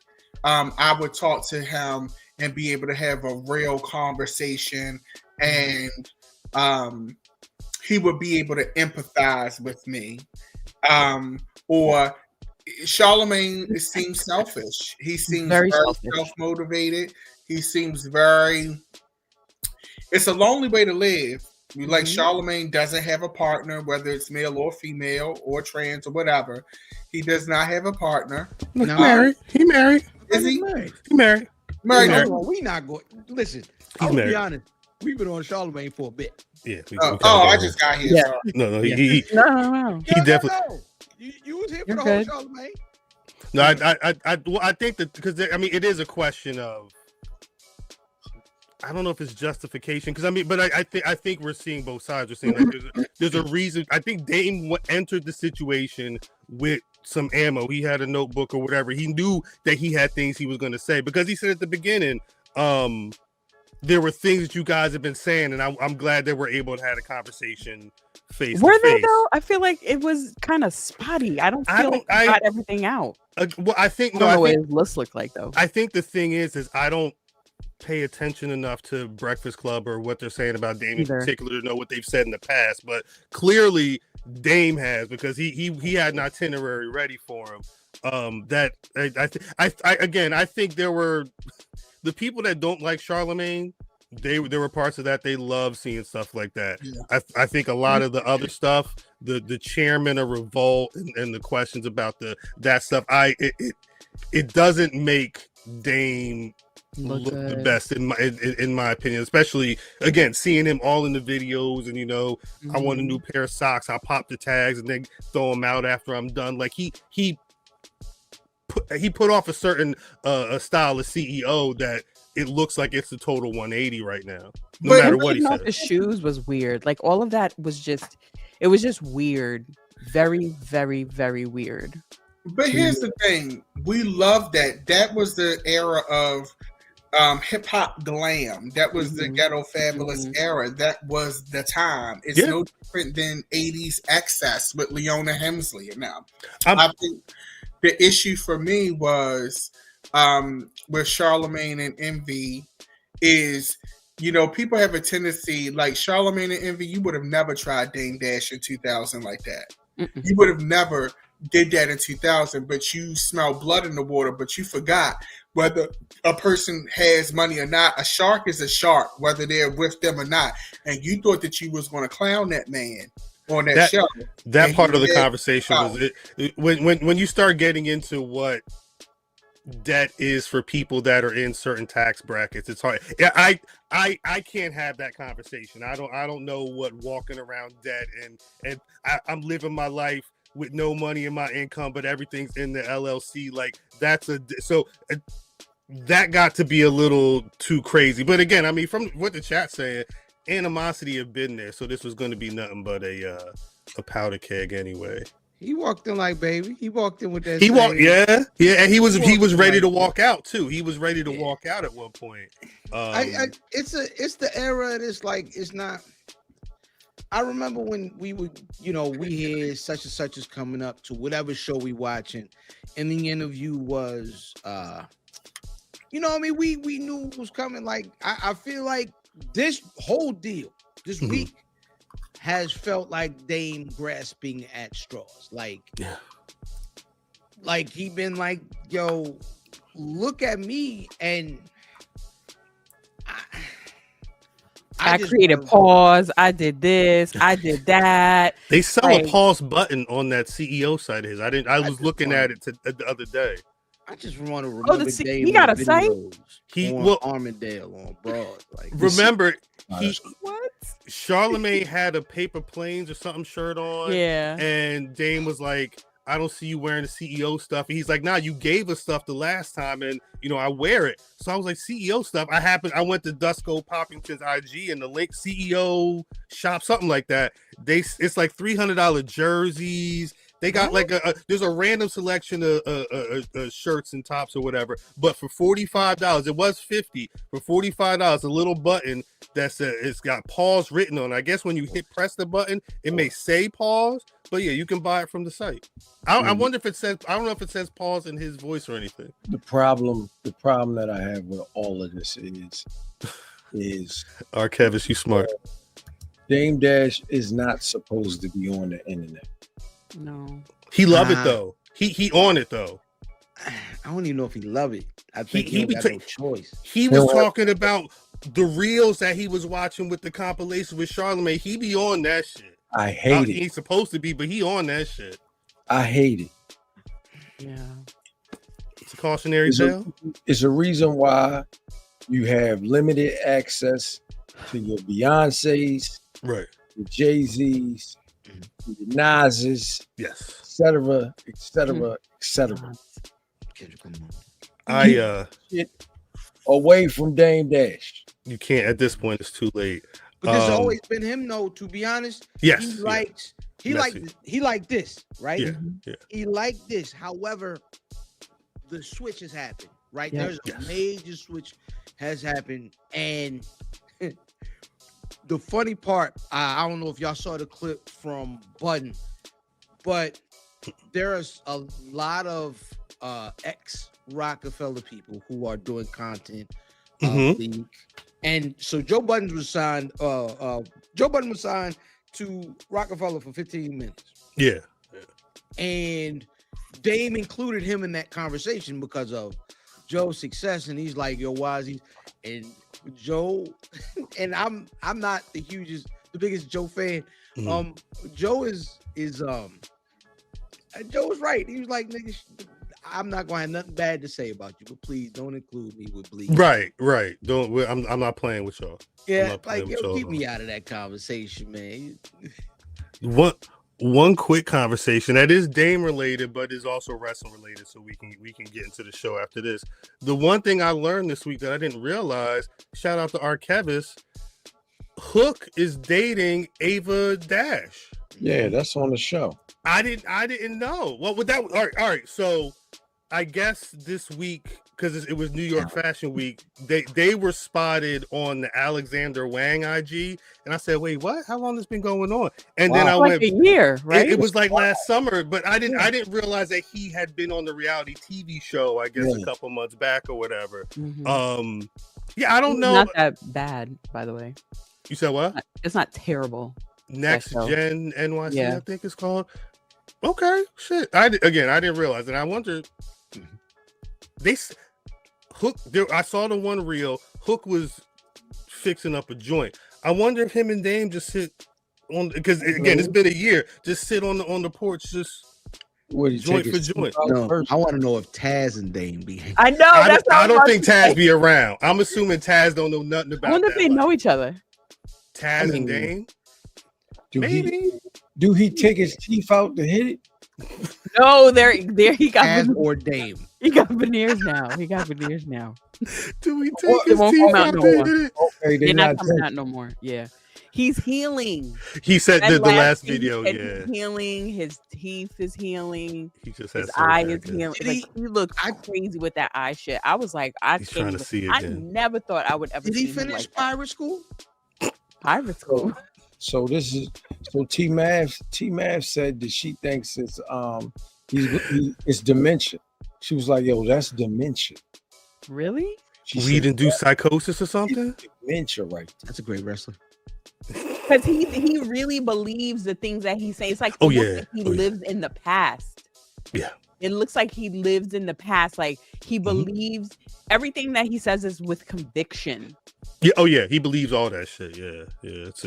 I would talk to him and be able to have a real conversation, and he would be able to empathize with me. Or Charlemagne seems selfish. He seems very self-motivated. He seems it's a lonely way to live. Like Charlemagne doesn't have a partner, whether it's male or female or trans or whatever. He does not have a partner. He married. Is he? He married. We not going. Listen, I'll be honest. We've been on Charlemagne for a bit. Yeah. I just got here. Yeah. Sorry. No. He definitely. No. You was here for the whole Charlemagne. No, I think that because it is a question of. I don't know if it's justification because I think we're seeing both sides. We're seeing like there's a reason. I think Dame entered the situation with some ammo. He had a notebook or whatever. He knew that he had things he was going to say because he said at the beginning, there were things that you guys have been saying, and I'm glad that we're able to have a conversation face to face. Were they though? I feel like it was kind of spotty. I don't feel like he got everything out. Well, I think I don't know what his list looked like though. I think the thing is I don't pay attention enough to Breakfast Club or what they're saying about Dame in particular to know what they've said in the past, but clearly Dame has because he had an itinerary ready for him. I think there were the people that don't like Charlemagne. There were parts of that they love seeing stuff like that. Yeah. I think a lot of the other stuff, the chairman of Revolt and the questions about that stuff, it doesn't make Dame look the best in my opinion, especially again seeing him all in the videos and I want a new pair of socks, I'll pop the tags and then throw them out after I'm done. Like he put off a certain a style of CEO that it looks like it's a total 180 right now. No matter what he said. The shoes was weird. Like all of that was just weird. Very, very, very weird. But here's the thing. We love that. That was the era of hip hop glam. That was the ghetto fabulous era. That was the time. It's no different than 80s excess with Leona Hemsley and now. I think the issue for me was with Charlemagne and Envy is, people have a tendency, like Charlemagne and Envy, you would have never tried Dame Dash in 2000 like that. You would have never did that in 2000, but you smell blood in the water, but you forgot whether a person has money or not. A shark is a shark, whether they're with them or not. And you thought that you was going to clown that man on that show. That part of the conversation was when you start getting into what debt is for people that are in certain tax brackets. It's hard. Yeah, I can't have that conversation. I don't know what walking around debt and I'm living my life with no money in my income, but everything's in the LLC. Like that got to be a little too crazy. But again, I mean, from what the chat's saying, animosity have been there, so this was going to be nothing but a powder keg anyway. He walked in like baby. He walked in with that. He walked, yeah, and he was ready like to walk out too. He was ready to walk out at one point. It's the era. It's like it's not. I remember when we would, we hear such and such is coming up to whatever show we watching, and the interview was, we knew it was coming. Like I feel like this whole deal this week has felt like Dame grasping at straws. Like he been like, yo, look at me, and I created pause. I did this. I did that. They sell a pause button on that CEO site of his. I was looking at it the other day. I just want to remember Dame. He got a site. Armadale on Broad. Like, remember, Charlemagne had a Paper Planes or something shirt on. Yeah, and Dame was like, I don't see you wearing the CEO stuff. And he's like, nah, you gave us stuff the last time, and I wear it. So I was like, CEO stuff. I went to Dusko Poppington's IG and the link CEO shop, something like that. It's like $300 jerseys. They got like there's a random selection of shirts and tops or whatever, but for $45, it was $50 for $45. A little button it's got pause written on. I guess when you press the button, it may say pause, but yeah, you can buy it from the site. I wonder if it says. I don't know if it says pause in his voice or anything. The problem that I have with all of this is Arkevis, you smart. Dame Dash is not supposed to be on the internet. No, he love it though. He on it though. I don't even know if he love it. I think he got no choice. He was talking about the reels that he was watching with the compilation with Charlemagne. He be on that shit. I hate it. He ain't supposed to be, but he on that shit. I hate it. Yeah, it's a cautionary tale. It's a reason why you have limited access to your Beyoncés, right? Your Jay-Z's, your Nas's, yes, etc., etc., etc. Get away from Dame Dash. You can't at this point. It's too late. But there's always been him, though. To be honest, yes, he liked this, right? Yeah. He liked this. However, the switch has happened, right? Yeah. There's a major switch has happened, and the funny part, I don't know if y'all saw the clip from Budden, but there's a lot of ex-Rockefeller people who are doing content. And so Joe Budden was signed. Joe Budden was signed to Rockefeller for 15 minutes. Yeah. And Dame included him in that conversation because of Joe's success, and he's like, "Yo, why is he?" And Joe, and I'm not the biggest Joe fan. Joe is Joe was right. He was like, "Nigga, I'm not gonna have nothing bad to say about you, but please don't include me with Bleek." Right. Don't. I'm not playing with y'all. Yeah, like keep me out of that conversation, man. One quick conversation that is Dame related, but is also wrestling related, so we can get into the show after this. The one thing I learned this week that I didn't realize, shout out to Arkevis, Hook is dating Ava Dash. Yeah, that's on the show. I didn't know. Well, with that, all right. So I guess this week, because it was New York Fashion Week, they were spotted on the Alexander Wang IG, and I said, "Wait, what? How long has this been going on?" And then I went a year, right? It was like last summer, but I didn't realize that he had been on the reality TV show. I guess a couple months back or whatever. Yeah, I don't know. Not that bad, by the way. You said what? It's not terrible. Next Gen NYC, I think it's called. Okay, shit. I didn't realize, and I wondered. Hook. I saw the one reel. Hook was fixing up a joint. I wonder if him and Dame just sit on, because again, it's been a year. Just sit on the porch, just joint for joint. No, I want to know if Taz and Dame be. I know. I don't think Taz be around. I'm assuming Taz don't know nothing about. I wonder if they know each other. Taz and Dame. Maybe. Do he take his teeth out to hit it? No, there he got Taz or Dame. He got veneers now. Do we take his teeth out to hit it? Okay, they're not coming out no more. Yeah. He's healing. He said That the last thing, he video, said yeah. he's healing. His teeth is healing. He just His has eye surgery, is I guess. healing. Did Like, he- he looks crazy with that eye shit. I was like, I He's can't trying to even. see I again. never thought I would ever Did see he him finish like that. pirate school? Pirate school. So T Mav said that she thinks it's it's dementia. She was like, yo, that's dementia. Really? She Weed said, induced psychosis or something? dementia, right? That's a great wrestler. Because he really believes the things that he's saying. It's like, Oh, it looks yeah. like he Oh, yeah. lives in the past. Yeah. It looks like he lives in the past. Like, he Mhm. believes everything that he says is with conviction. Yeah. Oh yeah. He believes all that shit. Yeah. Yeah. It's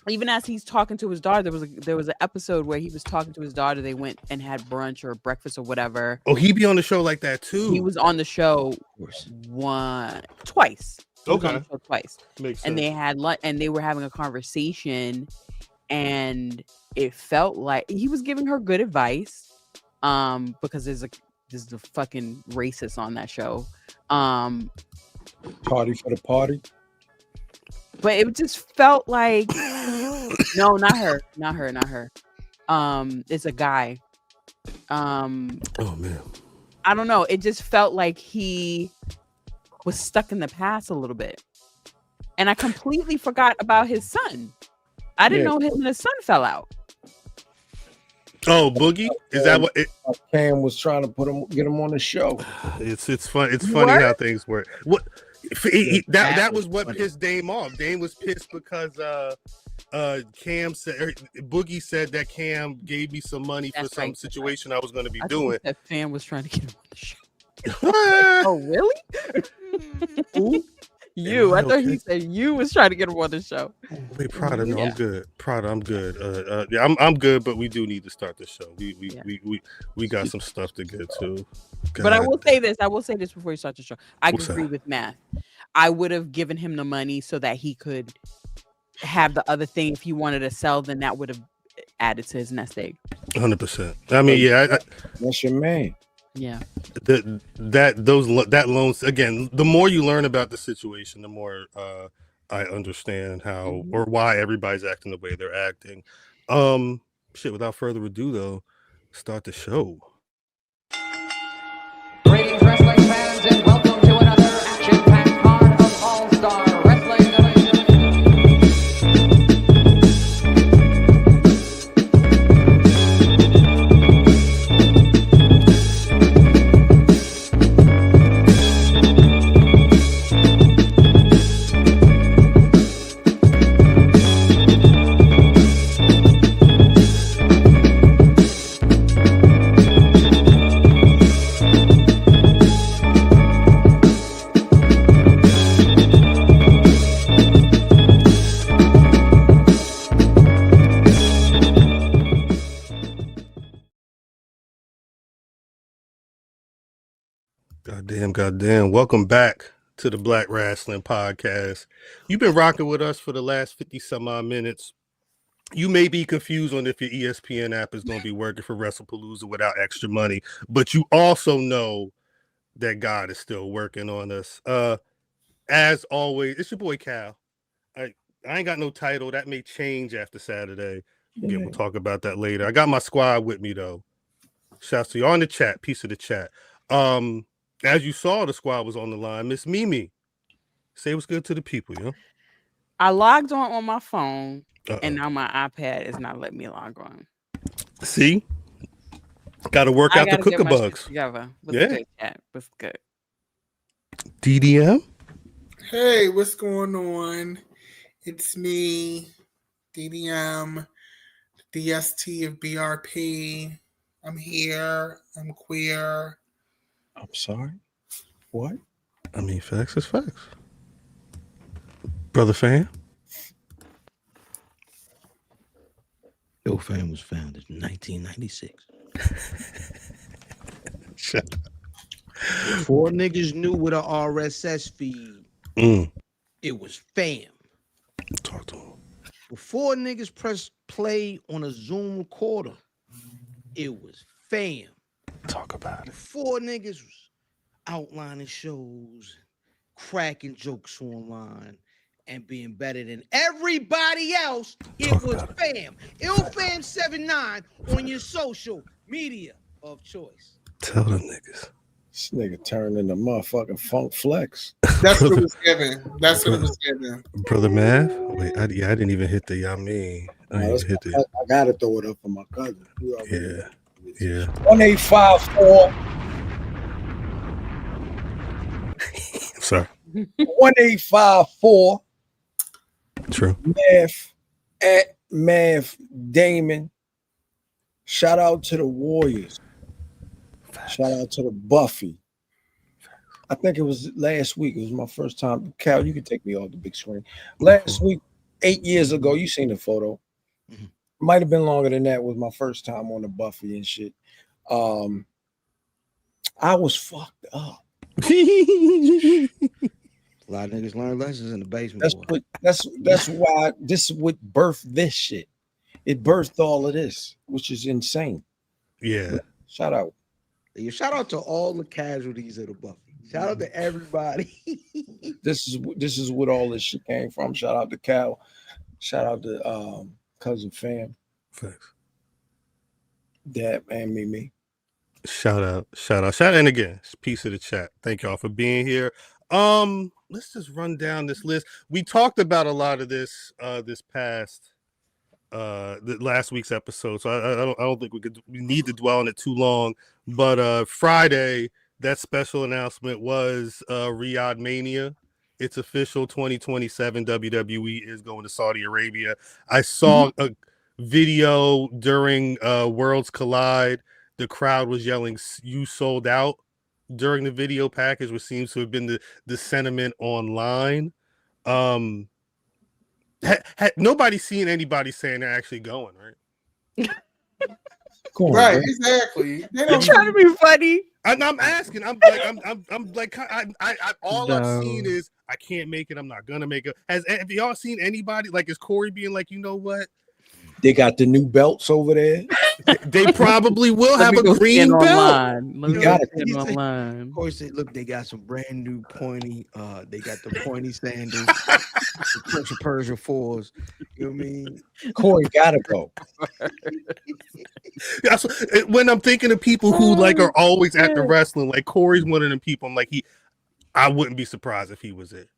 Even as he's talking to his daughter, there was an episode where he was talking to his daughter. They went and had brunch or breakfast or whatever. Oh, he be on the show like that too. He was on the show twice. He was on Okay. the show twice. Makes sense. And they had lunch and they were having a conversation, and it felt like he was giving her good advice. Because there's a fucking racist on that show. Party for the party. But it just felt like no, not her. It's a guy. Oh man. I don't know. It just felt like he was stuck in the past a little bit. And I completely forgot about his son. I didn't know him and his son fell out. Oh, Boogie? Is that what it, Cam was trying to get him on the show? it's fun. It's You funny were? how things work. What that that was was what funny. pissed Dame off. Dame was pissed because Cam said Boogie said that Cam gave me some money for That's some right. situation I was going to be I doing. think that fan was trying to get him on the show. What? Oh, really? Who? You. I I thought okay? he said you was trying to get him on the show. Wait, Prada, no, Yeah. I'm good. Prada, I'm good. Yeah, I'm good, but we do need to start the show. We got some stuff to get to. But I God. will say this. I will say this before you start the show. I What's agree that? with Matt. I would have given him the money so that he could have the other thing. If he wanted to sell, then that would have added to his nest egg. 100%. I mean, yeah, That's your man. Yeah. that loans again. The more you learn about the situation, the more I understand how or why everybody's acting the way they're acting. Shit. Without further ado, though, start the show. Greetings, wrestling fans, and welcome to another action-packed card of All-Star Wrestling. Goddamn. Welcome back to the Black Rasslin Podcast. You've been rocking with us for the last 50 some odd minutes. You may be confused on if your ESPN app is going to be working for WrestlePalooza without extra money, but you also know that God is still working on us. As always, it's your boy Cal. I ain't got no title. That may change after Saturday. Again, we'll talk about that later. I got my squad with me though. Shouts to you on the chat, piece of the chat. As you saw, the squad was on the line. Miss Mimi, say what's good to the people, yo. I logged on my phone, Uh-oh. and now my iPad is not letting me log on. See, got to work I out the gotta get cooker my shit bugs. together. What's Yeah. good, chat? What's good? DDM. Hey, what's going on? It's me, DDM, DST of BRP. I'm here. I'm queer. I'm sorry. What? I mean, facts is facts. Brother Fan. Yo Fam was founded in 1996. Shut up. Before niggas knew what a RSS feed, it was fam. Talk to him. Before niggas pressed play on a Zoom recorder, it was fam. Talk about it. Before niggas was outlining shows, cracking jokes online, and being better than everybody else, it was Fam. IllFam79 on your social media of choice. Tell them niggas. This nigga turned into motherfucking Funk Flex. That's what it was given. That's what it was given. Brother Mav? Wait, I didn't even hit the I mean. I didn't even hit the. I gotta throw it up for my cousin. Yeah. 1854. I'm sorry. 1854. True. Mav Damon. Shout out to the Warriors. Shout out to the Buffy. I think it was last week. It was my first time. Cal, you can take me off the big screen. Last week, 8 years ago, you seen the photo. Might have been longer than that. Was my first time on the Buffy and shit. I was fucked up. A lot of niggas learn lessons in the basement. That's why this would birth this shit. It birthed all of this, which is insane. Yeah. But shout out. Shout out to all the casualties of the Buffy. Shout out to everybody. This is what all this shit came from. Shout out to Cal. Shout out to cousin Fam. Thanks. Dad and me. Shout out. And again, piece of the chat. Thank y'all for being here. Let's just run down this list. We talked about a lot of this this past the last week's episode, so I don't think we need to dwell on it too long. But Friday, that special announcement was Riyadh Mania. It's official. 2027 WWE is going to Saudi Arabia. I saw a video during Worlds Collide. The crowd was yelling, "You sold out," during the video package, which seems to have been the sentiment online. Nobody's seen anybody saying they're actually going, right? Cool, Right, man. exactly. They You're don't trying to be funny. I'm asking. I'm like, all I've seen is I can't make it. I'm not gonna make it. Have y'all seen anybody? Like, is Corey being like, you know what? They got the new belts over there. They probably will have Let me a go green scan belt. online. Let me got go it. scan online. Of course, look, they got some brand new pointy. They got the pointy sandals, the Prince of Persia 4s. You know what I mean? Corey gotta go. Yeah, so, when I'm thinking of people who like are always at the wrestling, like Corey's one of them people. I'm like, I wouldn't be surprised if he was it.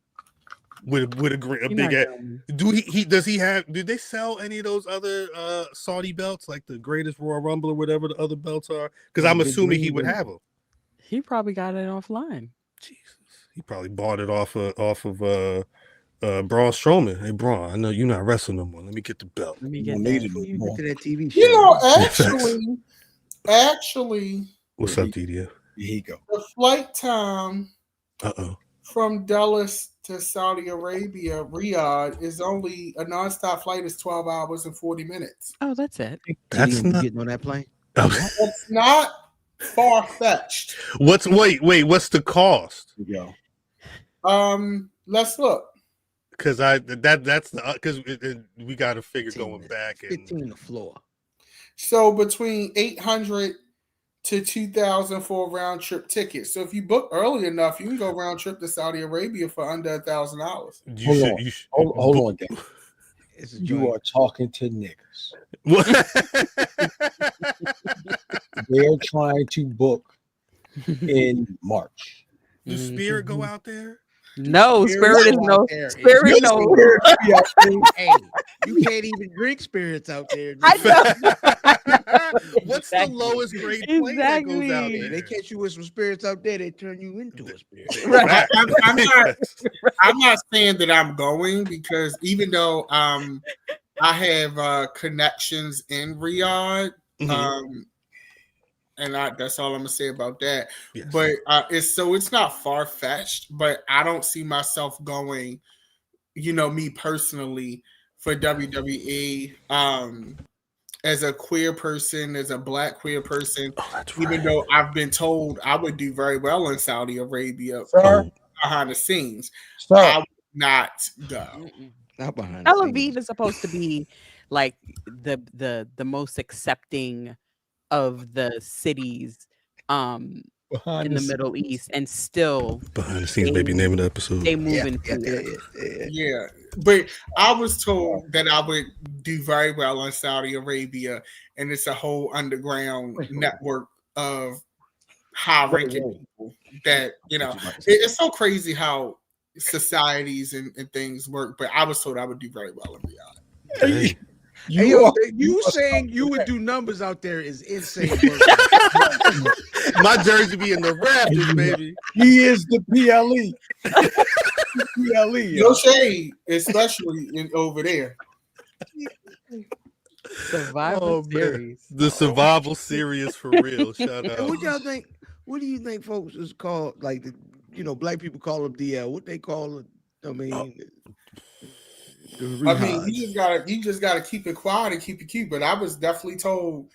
With a big ass. Did they sell any of those other Saudi belts, like the Greatest Royal Rumble or whatever the other belts are? Because I'm assuming he would have them. He probably got it offline. Jesus, he probably bought it off of Braun Strowman. Hey Braun, I know you're not wrestling no more. Let me get the belt. Let me You get don't need that. it no You more. get to that TV show. You know, actually, What's up, DDO? Here he go. the flight time Uh-oh. from Dallas to Saudi Arabia, Riyadh, is only a nonstop flight is 12 hours and 40 minutes. Oh, that's it. That's You not. getting on that plane. It's not far fetched. What's the cost? Here we go. Let's look. Because we got to figure going back and 15 the floor. So between 800 to 2,000 for a round trip ticket. So if you book early enough, you can go round trip to Saudi Arabia for under $1,000. Hold on, gang. It's a You joint. are talking to niggas. What? They're trying to book in March. Do Spirit go out there? No, Spirit is out no. there. Spirit no. Hey, you can't even drink spirits out there. I know. What's the lowest grade plane that goes out Exactly. there? They catch you with some spirits out there, they turn you into a spirit. Right. I'm not saying that I'm going, because even though I have connections in Riyadh, and that's all I'm gonna say about that. Yes. But it's not far fetched, but I don't see myself going. You know, me personally, for WWE, as a queer person, as a Black queer person, even though I've been told I would do very well in Saudi Arabia Sir, behind the scenes, sir. I would not go. Not behind Tel the scenes. Aviv is supposed to be like the most accepting of the cities Behind in the scenes. Middle East, and still Behind the scenes, maybe name of the episode. they moving forward. Yeah, but I was told that I would do very well in Saudi Arabia, and it's a whole underground network of high-ranking people that, you know, it's so crazy how societies and things work. But I was told I would do very well in Riyadh. Hey. Hey, yo, you saying you would do numbers out there is insane. Bro. My jersey be in the rafters, baby. He is the PLE. PLE. No shade, especially over there. Survival series. The survival series for real. Shout out. And what y'all think? What do you think, folks, is called like the, you know, black people call them DL? What they call it? I mean, you just gotta keep it quiet and keep it cute. But I was definitely told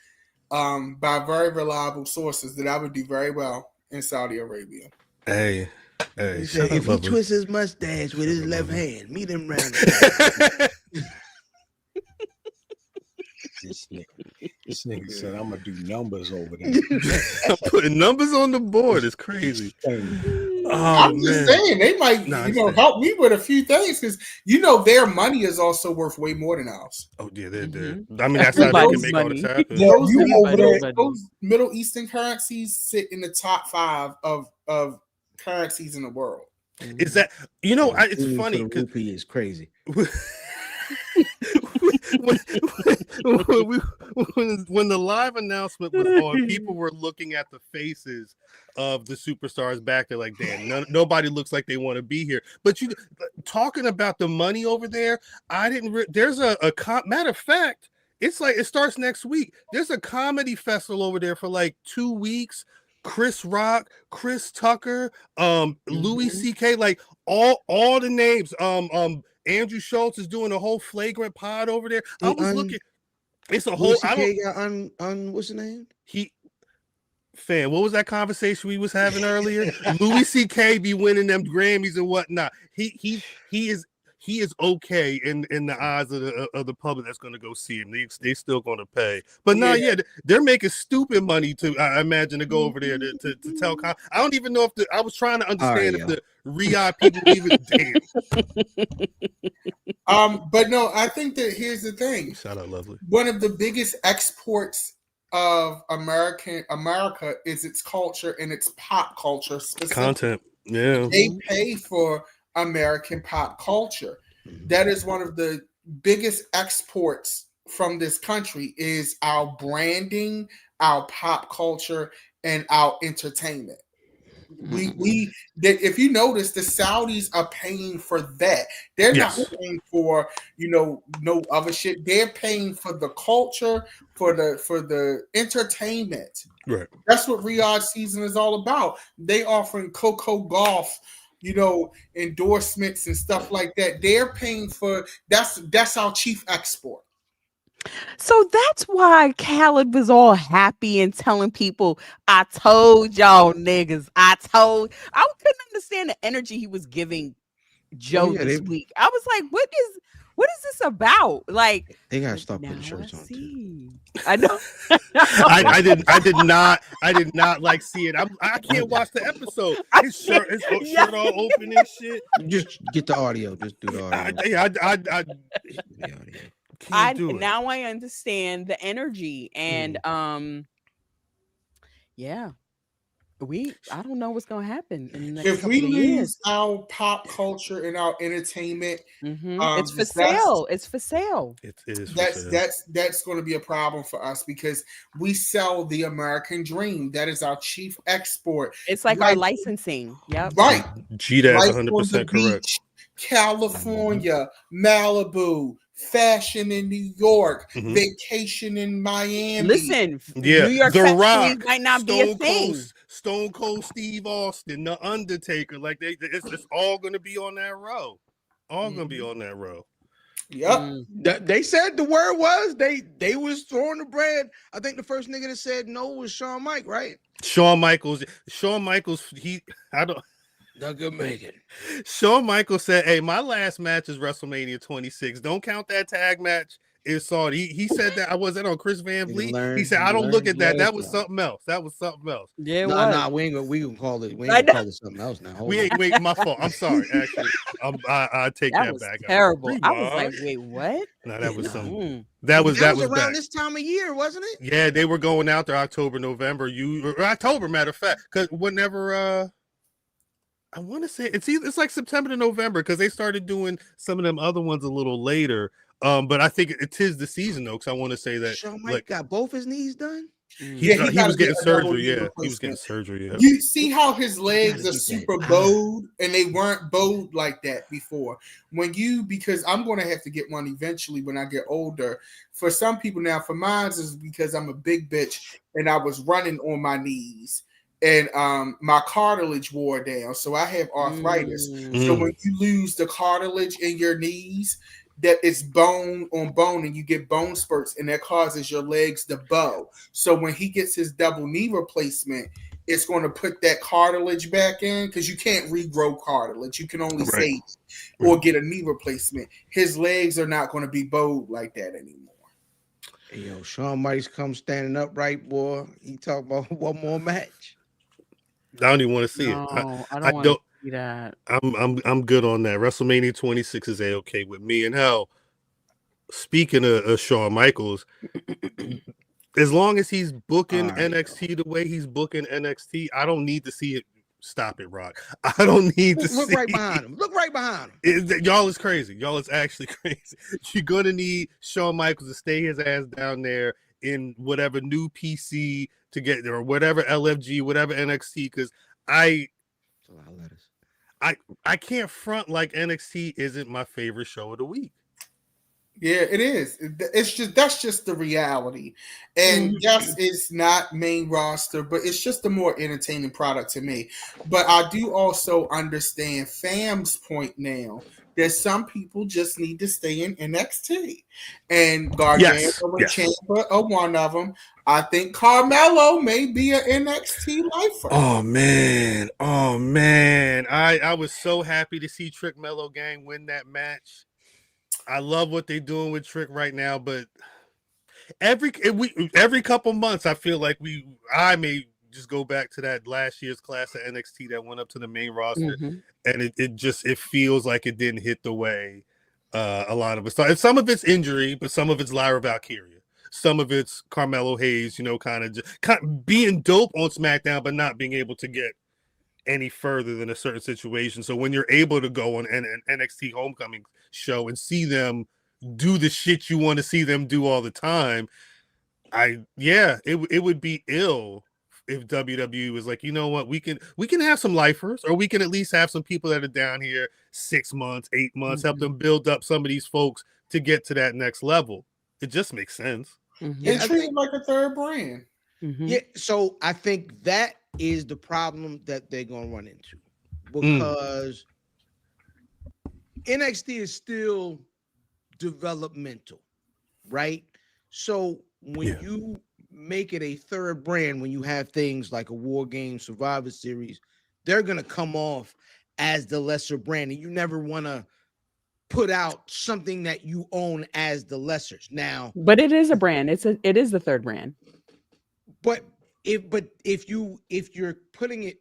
by very reliable sources that I would do very well in Saudi Arabia. Hey, he said, if he twists his mustache with his left hand, meet him round. This nigga said, I'm gonna do numbers over there. I'm putting numbers on the board. It's crazy. I'm just saying they might, help me with a few things because their money is also worth way more than ours. Oh yeah, they're. I mean, that's how they can make all this happen. Those Middle Eastern currencies sit in the top 5 of currencies in the world. Is that it's funny because rupee is crazy. when the live announcement was on, people were looking at the faces of the superstars back there like, damn, nobody looks like they want to be here. But you talking about the money over there, there's a matter of fact, it's like it starts next week. There's a comedy festival over there for like 2 weeks. Chris Rock, Chris Tucker, Louis C.K., like all the names. Andrew Schultz is doing a whole flagrant pod over there. I was looking. It's a whole. On what's the name? What was that conversation we was having earlier? Louis C.K. be winning them Grammys and whatnot. He is okay in the eyes of the public that's going to go see him. They still going to pay, but they're making stupid money to. I imagine to go over there to tell. I don't even know if I was trying to understand if the Riyadh people even damn. But no, I think that here's the thing. Shout out, Lovely. One of the biggest exports of America is its culture and its pop culture specifically. Content. Yeah, they pay for American pop culture. That is one of the biggest exports from this country is our branding, our pop culture, and our entertainment. If you notice, the Saudis are paying for that. They're not paying for no other shit. They're paying for the culture, for the entertainment. Right. That's what Riyadh season is all about. They offering Coco Golf, endorsements and stuff like that. They're paying for that's our chief export. So that's why Khaled was all happy and telling people, I told y'all niggas, I couldn't understand the energy he was giving Joe this week. I was like, what is this about? Like, they gotta stop putting shirts on too. I know. I did not like see it. I can't watch the episode. His shirt all open and shit. Just get the audio. Just do the audio. Now I understand the energy and I don't know what's gonna happen in the next if we lose years. Our pop culture and our entertainment. It's for sale. It's for sale. It is. That's going to be a problem for us because we sell the American dream. That is our chief export. It's like our licensing. Yep. Right. G-Dad's 100% correct. California, Malibu, fashion in New York, vacation in Miami. Listen, New York The Rock might not be a thing. Stone Cold Steve Austin, The Undertaker, like it's all going to be on that row. All going to be on that row. Yep. They said the word was they was throwing the bread. I think the first nigga that said no was Shawn Mike, right? Shawn Michaels, Doug Megan. Shawn Michaels said, hey, my last match is WrestleMania 26. Don't count that tag match is Saudi. He said that I wasn't on Chris Van You Vliet. learn- He said you I don't look learn at that. That was lesson. something else. That was something else. Yeah, Nah, we gonna call it. We I ain't gonna call it something else now. Hold We on. ain't wait. My fault. I'm sorry. Actually, I take that that was back. terrible. I was like, Rewind. wait, what? No, that was some. Mm. That was around bad. this time of year, wasn't it? Yeah, they were going out there October, November. Or October, matter of fact, because whenever I want to say it's like September to November because they started doing some of them other ones a little later. But I think it is the season though, because I want to say that Shawn Mike got both his knees done. he gotta was getting get a double surgery. knee Yeah, he was replacement. getting surgery. Yeah. You see how his legs gotta are get super that. bowed, and they weren't bowed like that before. Because I'm going to have to get one eventually when I get older. For some people now, for mine is because I'm a big bitch and I was running on my knees, and my cartilage wore down, so I have arthritis. So when you lose the cartilage in your knees, that it's bone on bone and you get bone spurts, and that causes your legs to bow. So when he gets his double knee replacement, it's going to put that cartilage back in, because you can't regrow cartilage. You can only save or get a knee replacement. His legs are not going to be bowed like that anymore. Hey, yo, Shawn Michaels come standing upright, boy. He talk about one more match. I don't even want to see it. I don't want to see that. I'm good on that. WrestleMania 26 is a-okay with me. And hell, speaking of Shawn Michaels, as long as he's booking NXT the way he's booking NXT, I don't need to see it. Stop it, Rod. I don't need to Look see right behind him. Look right behind him. Y'all is crazy. Y'all is actually crazy. You're going to need Shawn Michaels to stay his ass down there in whatever new PC to get there, or whatever LFG, whatever NXT, because I can't front like NXT isn't my favorite show of the week. Yeah, it is. That's just the reality. And yes, it's not main roster, but it's just a more entertaining product to me. But I do also understand Fam's point now that some people just need to stay in NXT. And Gargano and Ciampa are one of them. I think Carmelo may be an NXT lifer. Oh man. I was so happy to see Trick Mello Gang win that match. I love what they're doing with Trick right now, but every couple months I feel like I may just go back to that last year's class of NXT that went up to the main roster, and it feels like it didn't hit the way a lot of us thought. Some of it's injury, but some of it's Lyra Valkyria. Some of it's Carmelo Hayes, kind of being dope on SmackDown, but not being able to get any further than a certain situation. So when you're able to go on an NXT Homecoming show and see them do the shit you want to see them do all the time, it would be ill if WWE was like, you know what, we can have some lifers, or we can at least have some people that are down here 6 months, 8 months, help them build up some of these folks to get to that next level. It just makes sense. And treat it like a third brand. Yeah, so I think that is the problem that they're gonna run into, because NXT is still developmental, right? So when you make it a third brand, when you have things like a War Games, Survivor Series, they're gonna come off as the lesser brand, and you never want to put out something that you own as the lessers. Now, but it is a brand. It is the third brand. But if you're putting it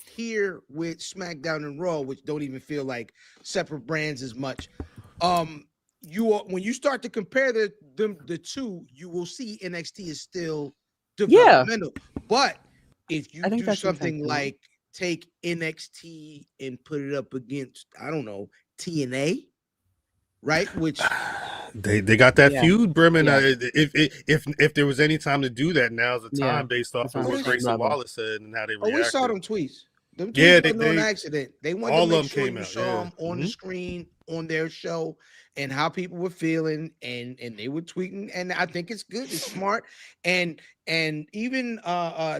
here with SmackDown and Raw, which don't even feel like separate brands as much, when you start to compare the two, you will see NXT is still developmental. But if you do something like take NXT and put it up against, I don't know, TNA, right? Which they got that feud brimming. If there was any time to do that, now's the time, based off of what Grayson Waller said and how they reacted. We saw them tweets. Them tweets wasn't on accident. They wanted all to of make them sure came you out, saw them on the screen on their show and how people were feeling, and they were tweeting. And I think it's good. It's smart. And even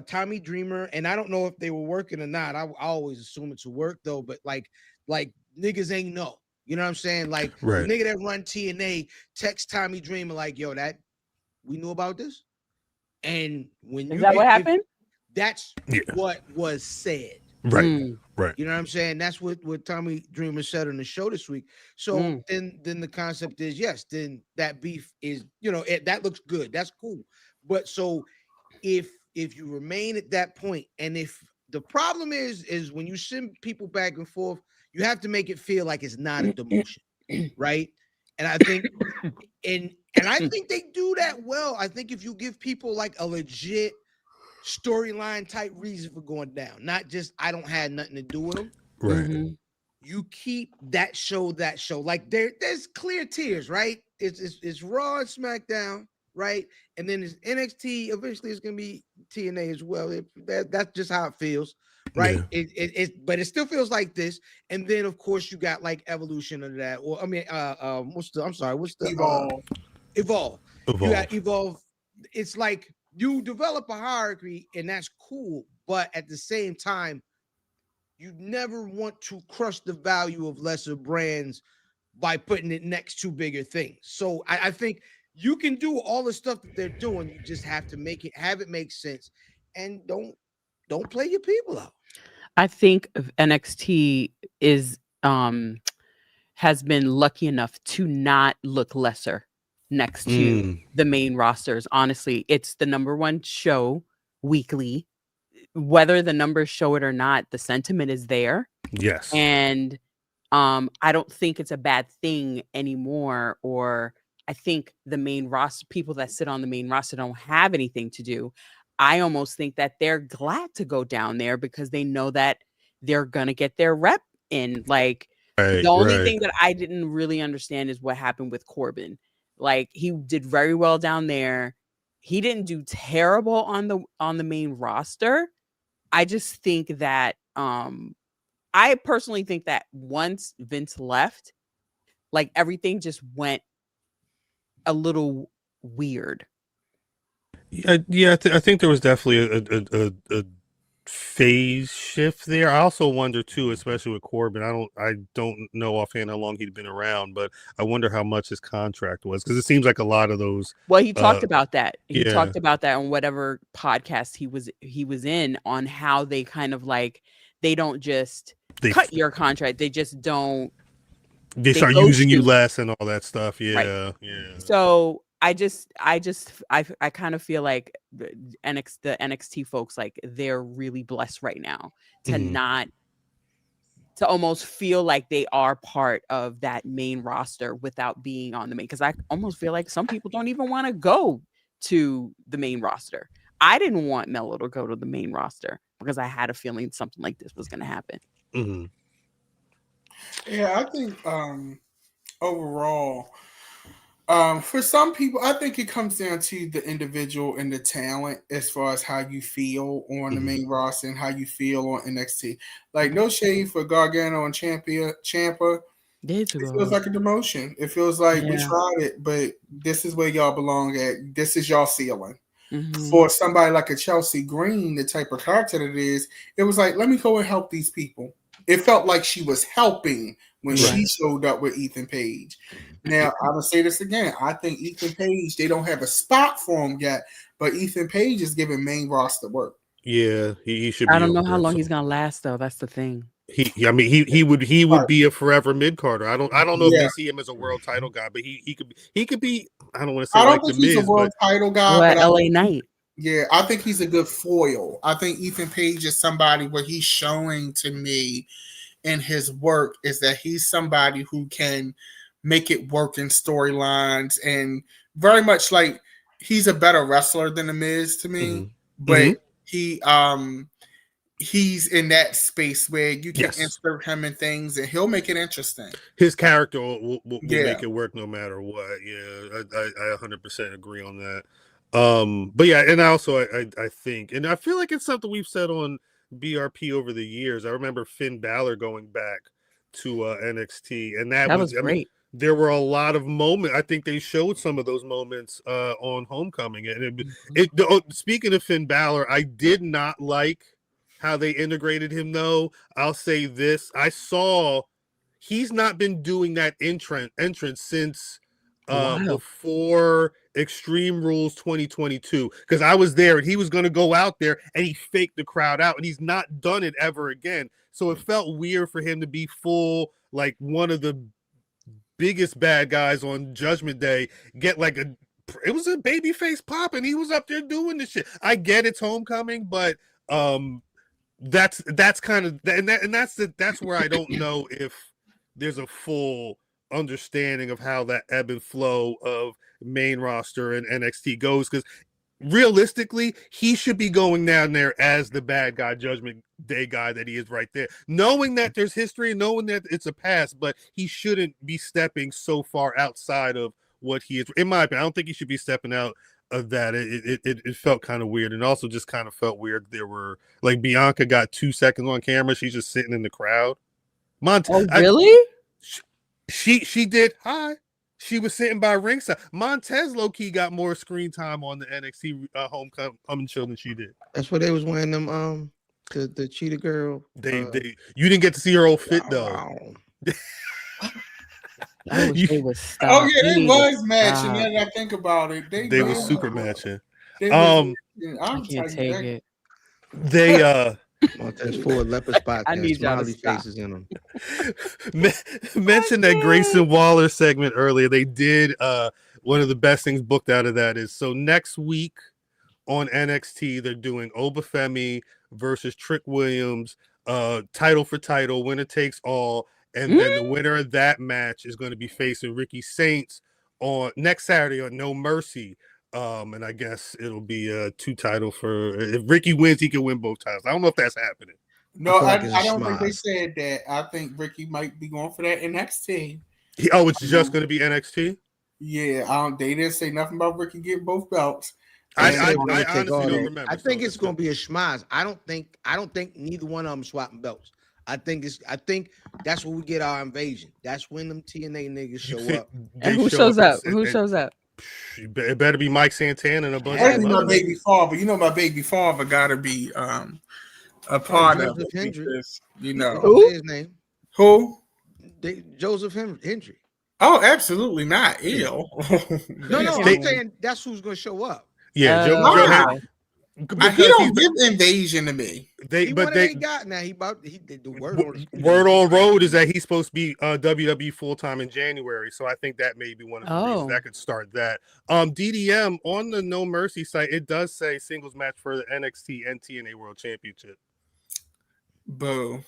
Tommy Dreamer, and I don't know if they were working or not. I always assume it's a work though, but like niggas ain't know. You know what I'm saying? Like the nigga that run TNA text Tommy Dreamer like, yo, that we knew about this. And when is that what happened? That's what was said. Right. Right. You know what I'm saying? That's what Tommy Dreamer said on the show this week. So then the concept is, yes, then that beef is, that looks good. That's cool. But so if you remain at that point, and if the problem is when you send people back and forth, you have to make it feel like it's not a demotion, right? And I think and I think they do that well. I think if you give people like a legit storyline type reason for going down, not just I don't have nothing to do with them. Right. You keep that show. Like there's clear tiers, right? It's Raw and SmackDown, right? And then it's NXT. Eventually, it's gonna be TNA as well. That's just how it feels, right? Yeah. But it still feels like this. And then of course you got like Evolution of that, or I mean, what's the Evolve? You got Evolve. It's like you develop a hierarchy, and that's cool. But at the same time, you never want to crush the value of lesser brands by putting it next to bigger things. So I think you can do all the stuff that they're doing. You just have to have it make sense, and don't play your people out. I think NXT is has been lucky enough to not look lesser next to the main rosters. Honestly, it's the number one show weekly. Whether the numbers show it or not, the sentiment is there. Yes. And I don't think it's a bad thing anymore. Or I think the main roster, people that sit on the main roster don't have anything to do. I almost think that they're glad to go down there because they know that they're going to get their rep in. Like the only thing that I didn't really understand is what happened with Corbin. Like he did very well down there. He didn't do terrible on the main roster. I just think that I personally think that once Vince left, like everything just went a little weird. Yeah, I think there was definitely a phase shift there. I also wonder too, especially with Corbin. I don't know offhand how long he'd been around, but I wonder how much his contract was, because it seems like a lot of those. Well, he talked about that. He talked about that on whatever podcast he was in, on how they kind of like they don't just cut your contract. They just don't. They start using you less and all that stuff. Yeah, yeah. So I kind of feel like the NXT folks, like they're really blessed right now to to almost feel like they are part of that main roster without being on the main. Because I almost feel like some people don't even want to go to the main roster. I didn't want Melo to go to the main roster because I had a feeling something like this was going to happen. Yeah, I think overall, for some people, I think it comes down to the individual and the talent as far as how you feel on the main roster and how you feel on NXT. Like, no shade for Gargano and Ciampa. It feels like a demotion. It feels like we tried it, but this is where y'all belong at. This is y'all ceiling. For somebody like a Chelsea Green, the type of character that it is, it was like, let me go and help these people. It felt like she was helping when she showed up with Ethan Page. Now, I'm going to say this again. I think Ethan Page, they don't have a spot for him yet, but Ethan Page is giving main roster work. Yeah, he should be. I don't know how long he's going to last, though. That's the thing. He would be a forever mid-carder. I don't know if they see him as a world title guy, but he could be. I don't want to say I don't like think the he's Miz, a world title guy. But LA Knight. Yeah, I think he's a good foil. I think Ethan Page is somebody where he's showing to me in his work is that he's somebody who can make it work in storylines, and very much like he's a better wrestler than the Miz to me, but he's in that space where you can insert him in things and he'll make it interesting. His character will make it work no matter what. Yeah, I 100% agree on that. But yeah, and also I think, and I feel like it's something we've said on BRP over the years. I remember Finn Balor going back to NXT, and that was great. I mean, there were a lot of moments. I think they showed some of those moments on Homecoming, and speaking of Finn Balor, I did not like how they integrated him. Though I'll say this: I saw he's not been doing that entrance since before Extreme Rules 2022 because I was there and he was going to go out there and he faked the crowd out and he's not done it ever again. So it felt weird for him to be full, like one of the biggest bad guys on Judgment Day, get like it was a baby face pop and he was up there doing this shit. I get it's Homecoming, but that's kind of that's where I don't know if there's a full understanding of how that ebb and flow of main roster and NXT goes, because realistically he should be going down there as the bad guy, Judgment Day guy that he is right there, knowing that there's history, knowing that it's a past, but he shouldn't be stepping so far outside of what he is. In my opinion, I don't think he should be stepping out of that. It felt kind of weird, and also just kind of felt weird. There were like Bianca got 2 seconds on camera. She's just sitting in the crowd. Really? She did. Hi. She was sitting by ringside. Montez low-key got more screen time on the NXT Homecoming show than she did. That's what they was wearing them the Cheetah Girl. You didn't get to see her old fit though. I wish they would stop. Oh yeah, they was matching. Now that I think about it, they were super matching. I can't take it. They Montez Ford leopard spot. I need y'all to smiley stop. faces in them. mentioned that Grayson Waller segment earlier. They did one of the best things booked out of that is, so next week on NXT they're doing Obafemi versus Trick Williams, title for title, winner takes all, and then the winner of that match is going to be facing Ricky Saints on next Saturday on No Mercy. And I guess it'll be a 2 title for, if Ricky wins, he can win both titles. I don't know if that's happening. No, I it's don't think they schmoz. said that. I think Ricky might be going for that NXT. It's just going to be NXT? Yeah, they didn't say nothing about Ricky getting both belts. I Gonna take honestly all don't that. remember. I think it's going to be a schmoz. I don't think neither one of them swapping belts. I think that's where we get our invasion. That's when them TNA niggas show up. And who shows up? Who shows up? It better be Mike Santana and a bunch That'd of be my other baby father. You know, my baby father got to be a part of Joseph it. Hendry. Because, you know What's his name? who? Joseph Hendry. Oh, absolutely not. Ill. No, I'm saying that's who's going to show up. Yeah, Joe wow. He don't give invasion to me. He got now. He did the word on the street. Word on road is that he's supposed to be WWE full time in January, so I think that may be one of the reasons that could start that. DDM on the No Mercy site, it does say singles match for the NXT and TNA World Championship. Boo.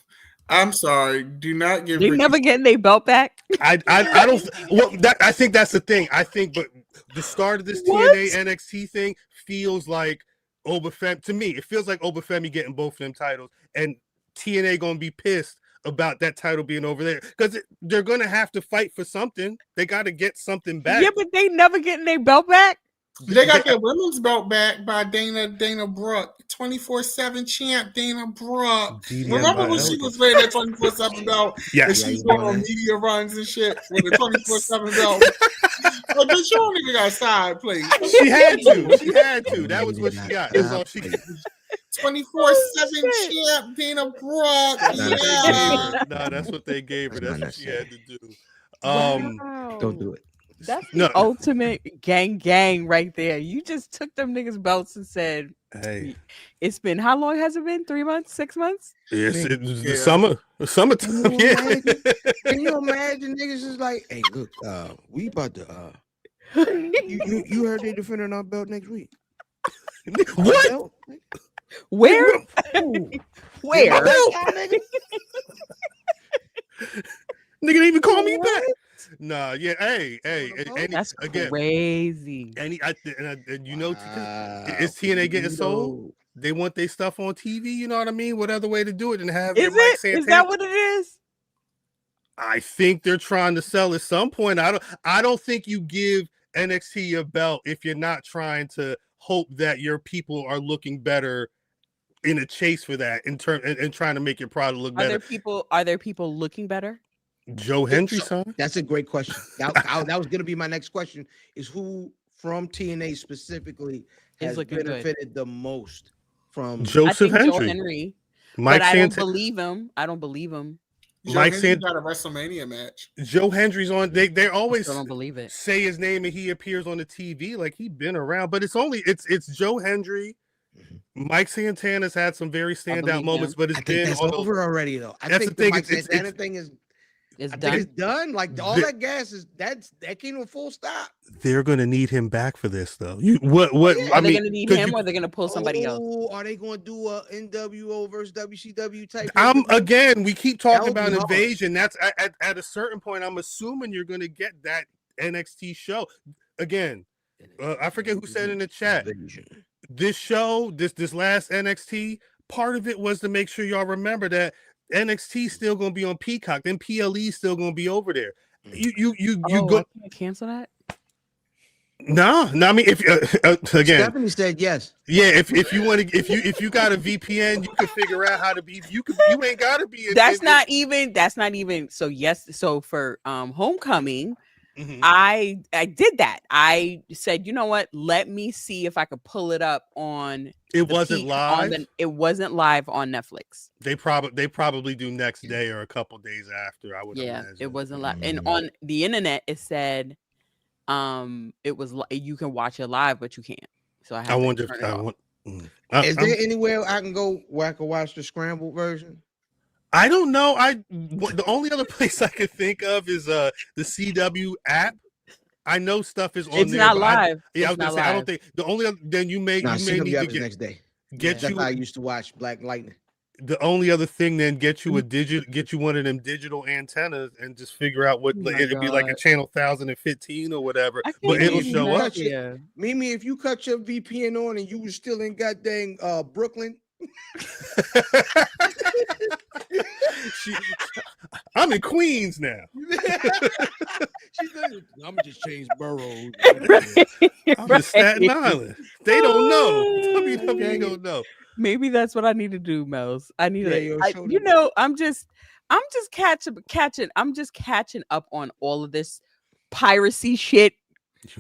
I'm sorry. Do not give. They never getting their belt back. I don't. Well, I think that's the thing. I think, but the start of this TNA NXT thing feels like Obafemi. To me, it feels like Obafemi getting both of them titles, and TNA gonna be pissed about that title being over there because they're gonna have to fight for something. They got to get something back. Yeah, but they never getting their belt back. They got their women's belt back by Dana Brooke, 24/7 champ Dana Brooke. Remember when she was wearing that 24/7 belt? Yes. And she was going on media runs and shit with the 24/7 belt. But bitch, you don't even got side plates. She had to. That was what she got. That's all she got. 24/7 champ Dana Brooke. Yeah. No, that's what they gave her. That's what she had to do. Wow. Don't do it. That's the ultimate gang right there. You just took them niggas' belts and said, "Hey, it's been how long has it been? 3 months? 6 months? Yes, it was the summertime. Yeah. Can you imagine niggas is like, hey, look, we about to you heard they defending our belt next week. What? Belt? Where? Where? Nigga didn't even call me back. Nah, yeah, hey, that's crazy. And you know, is TNA getting sold? They want their stuff on TV. You know what I mean? What other way to do it than have Is Mike Santana? Is that what it is? I think they're trying to sell at some point. I don't think you give NXT a belt if you're not trying to hope that your people are looking better in a chase for that and trying to make your product look better. Are there people looking better? Joe Hendry, son. That's a great question. That was going to be my next question: is who from TNA specifically has benefited the most from Joseph Hendry? Joe Henry. Mike but I Santana. don't believe him. Mike Hendry Sant- got a WrestleMania match. Joe Hendry's on. They always Still don't believe it. say his name and he appears on the TV like he's been around. But it's Joe Hendry. Mike Santana's had some very standout moments, but it's I think been that's on over already, though. I That's think the thing, Mike it's- Santana thing is It's I think done. it's done. Like all that gas is that came to a full stop. They're going to need him back for this, though. What? Are I they mean, gonna need 'cause him you- or they're gonna pull somebody else? Oh, are they going to do a NWO versus WCW type? Again, we keep talking would be about hard. invasion. That's at a certain point. I'm assuming you're going to get that NXT show again. I forget who said in the chat. This show, this last NXT, part of it was to make sure y'all remember that NXT still going to be on Peacock. Then PLE still going to be over there. You go. I can't cancel that. No. I mean, if again, Stephanie said yes. yeah. If you want to, if you got a VPN, you can figure out how to be. You ain't got to be. That's not even. So yes. So for Homecoming, Mhm. I did that. I said, you know what? Let me see if I could pull it up on. It the wasn't peak live. it wasn't live on Netflix. They probably do next day or a couple days after. I would Yeah, imagine. it wasn't live. And on the internet, it said, it was you can watch it live, but you can't. So I have I to wonder turn if it I off. want. Is there anywhere I can go where I can watch the scrambled version? I don't know. The only other place I could think of is the CW app. I know stuff is on It's there. not but live. I was It's gonna not say I don't live. think the only other then you may Nah, you may CW need to app is get next day. get That's you how I used to watch Black Lightning. the only other thing then get you one of them digital antennas and just figure out what Oh my it'd be like a God. channel 1015 or whatever, I but can't it'll even show up. imagine. Yeah. Mimi, if you cut your VPN on and you was still in goddamn Brooklyn, I'm in Queens now. she said, "I'm gonna just change boroughs." I'm in Staten Right. Island. They don't know. Oh, WWE dang don't it. know. Maybe that's what I need to do, Mels. I need Yeah, to. yo, I, show you them. know, I'm just catching. I'm just catching up on all of this piracy shit.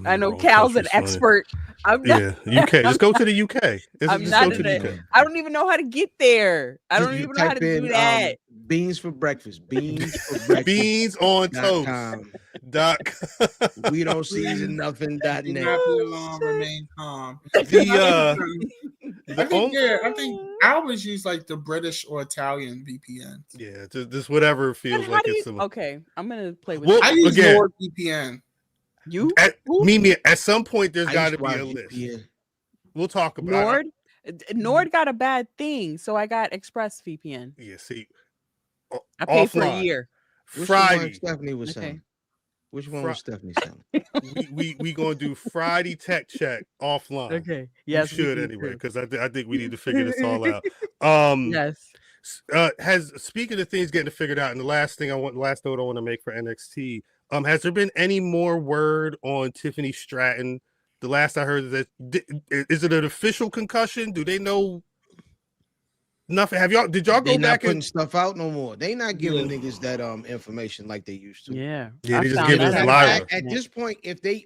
I know Wrong Cal's an country, son. expert. I'm not. Yeah, UK. Just go to the UK. I'm Just not go to in the it. UK. I don't even know how to get there. I don't You even know how to type do in, that. beans for breakfast. Beans for breakfast. Beans on toast. .com. Doc. We don't season nothing. Do .net. not be alarmed. Remain calm. The I think I always use like the British or Italian VPN. yeah, just whatever it But feels how like do it's you? similar. Okay, I'm gonna play with Well, I you. use Again. NordVPN. You Mimi, at some point there's I got used to be watch a list. VPN. We'll talk about it. Nord got a bad thing, so I got Express VPN. Yeah, see, I paid for a offline. year. Which one Friday. Stephanie was Okay. selling? Which one Fri- was Stephanie selling? we gonna do Friday tech check offline. Okay. We Yes, should do anyway, too. because I think we need to figure this all out. Yes. Speaking of things getting figured out, and the last note I want to make for NXT, has there been any more word on Tiffany Stratton? The last I heard is is it an official concussion? Do they know nothing? Did y'all They go not back putting and stuff out no more. They not giving niggas that information like they used to. Yeah. Yeah, I they just found give that us out. Lyra. At this point,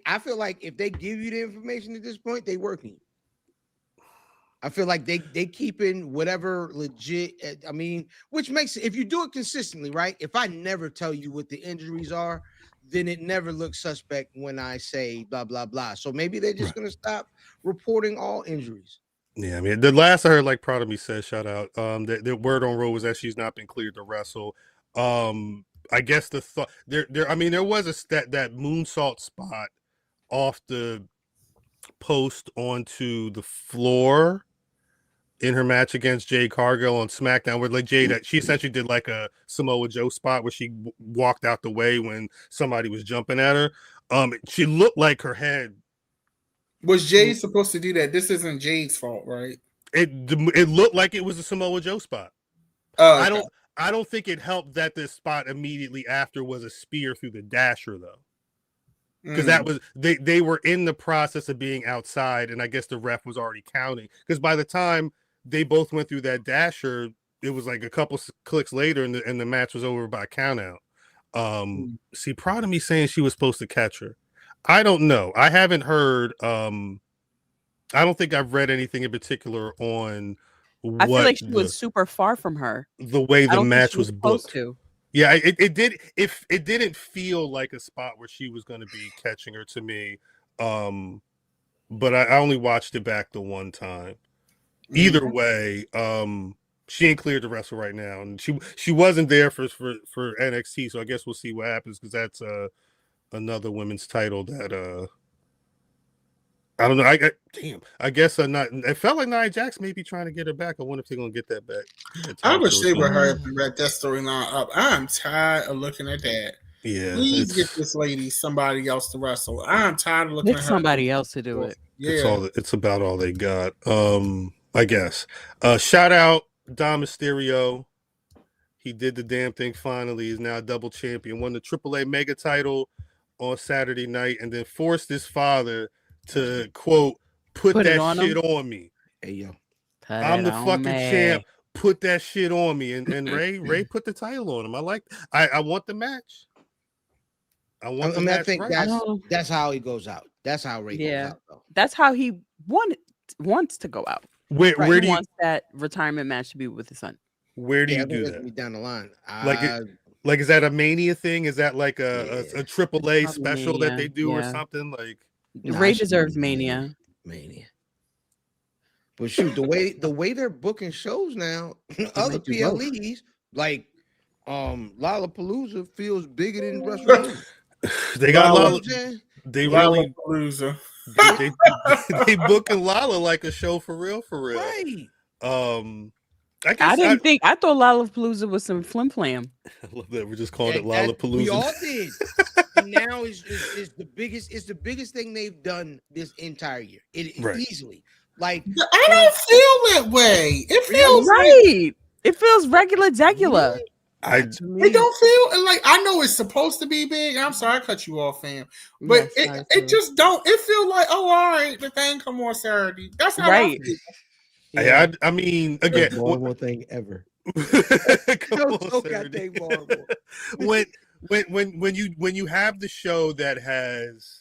I feel like if they give you the information at this point, they working. I feel like they keeping whatever legit. I mean, which makes if you do it consistently, right? If I never tell you what the injuries are, then it never looks suspect when I say blah blah blah. So maybe they're just gonna stop reporting all injuries. Yeah, I mean, the last I heard, like Proud of Me said, shout out. The word on road was that she's not been cleared to wrestle. I guess the thought there. I mean, there was that moonsault spot off the post onto the floor in her match against Jade Cargill on SmackDown, where like Jade, she essentially did like a Samoa Joe spot where she walked out the way when somebody was jumping at her. She looked like her head. Was Jade supposed to do that? This isn't Jade's fault, right? It looked like it was a Samoa Joe spot. Oh, okay. I don't think it helped that this spot immediately after was a spear through the dasher though. Because that was they were in the process of being outside, and I guess the ref was already counting. Because by the time they both went through that dasher, it was like a couple clicks later, and the match was over by count out. See, Proud of Me saying she was supposed to catch her. I don't know. I haven't heard. I don't think I've read anything in particular on. I feel like she was super far from her. The way I the don't think match she was supposed booked. to. Yeah, it did. If it didn't feel like a spot where she was going to be catching her to me, but I only watched it back the one time. Either way, she ain't cleared to wrestle right now, and she wasn't there for NXT. So I guess we'll see what happens because that's another women's title that I don't know. I guess not. It felt like Nia Jax may be trying to get her back. I wonder if they're gonna get that back. I would stay with her if we wrap that storyline up. I'm tired of looking at that. Yeah, please get this lady somebody else to wrestle. I'm tired of looking at her. Somebody else to do it. Yeah, it's about all they got. I guess. Shout out Dom Mysterio. He did the damn thing finally. He's now a double champion. Won the AAA mega title on Saturday night, and then forced his father to quote put that shit on me. Hey yo, I'm the fucking champ. Put that shit on me. And Ray put the title on him. I want the match. I think that's how he goes out. That's how Ray goes out, though. That's how he wants to go out. Where do you want that retirement match to be with his son? Where do you do that? Down the line. Like is that a Mania thing? Is that like a AAA special that they do or something? Like Ray deserves Mania. But shoot, the way they're booking shows now, other PLEs like Lollapalooza feels bigger than WrestleMania. They got they really they booking Lala like a show for real. Right. I thought Lollapalooza was some flim flam. I love that we're just calling it Lollapalooza. We all did. And now is the biggest thing they've done this entire year. Easily. Like I don't feel that way. It feels right. It feels regular. It don't feel like I know it's supposed to be big. I'm sorry I cut you off, fam. But it just don't. It feel like all right, the thing come on Saturday. That's how I feel. Yeah. I mean, again, horrible thing ever. When you have the show that has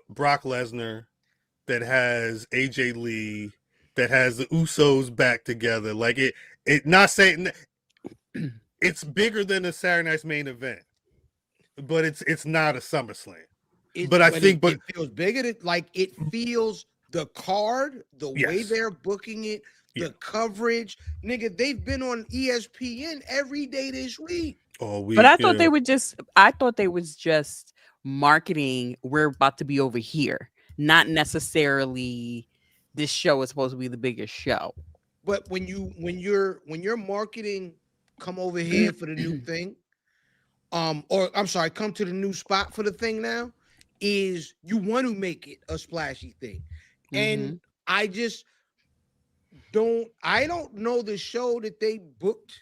Brock Lesnar, that has AJ Lee, that has the Usos back together, like it not saying it's bigger than a Saturday Night's main event, but it's not a SummerSlam. It feels bigger. It feels. The card, the way they're booking it, the coverage, nigga, they've been on ESPN every day this week. But I thought they was just marketing. We're about to be over here, not necessarily this show is supposed to be the biggest show. But when you're marketing, come over here for the new thing, or I'm sorry, come to the new spot for the thing now, is you want to make it a splashy thing. And I don't know the show that they booked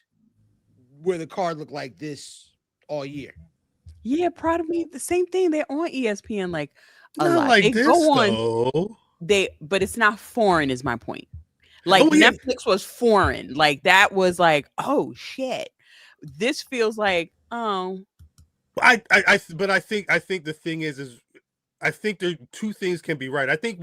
where the card looked like this all year. Yeah, proud of me. The same thing. They're on ESPN like a not lot. Like they this, go on. Though. But it's not foreign. Is my point. Like Netflix was foreign. Like that was like, oh shit. This feels like But I think the thing is I think there two things can be right. I think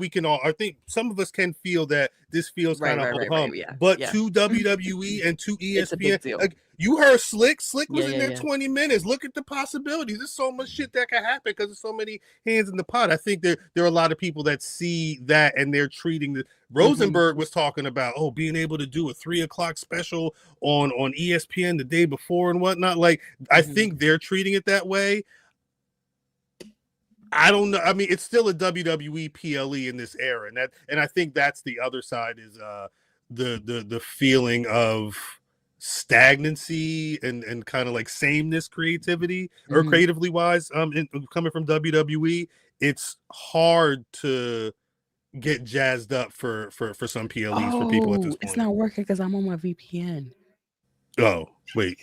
some of us can feel that this feels kind of hum. But to WWE and to ESPN, like you heard Slick was in there 20 minutes. Look at the possibilities. There's so much shit that can happen because there's so many hands in the pot. I think there are a lot of people that see that and they're treating the Rosenberg was talking about being able to do a 3:00 special on ESPN the day before and whatnot. Like I think they're treating it that way. I don't know. I mean, it's still a WWE PLE in this era, and I think that's the other side is the feeling of stagnancy and kind of like sameness, creativity or creatively wise. Coming from WWE, it's hard to get jazzed up for some PLEs for people at this point. It's not working because I'm on my VPN. Oh wait.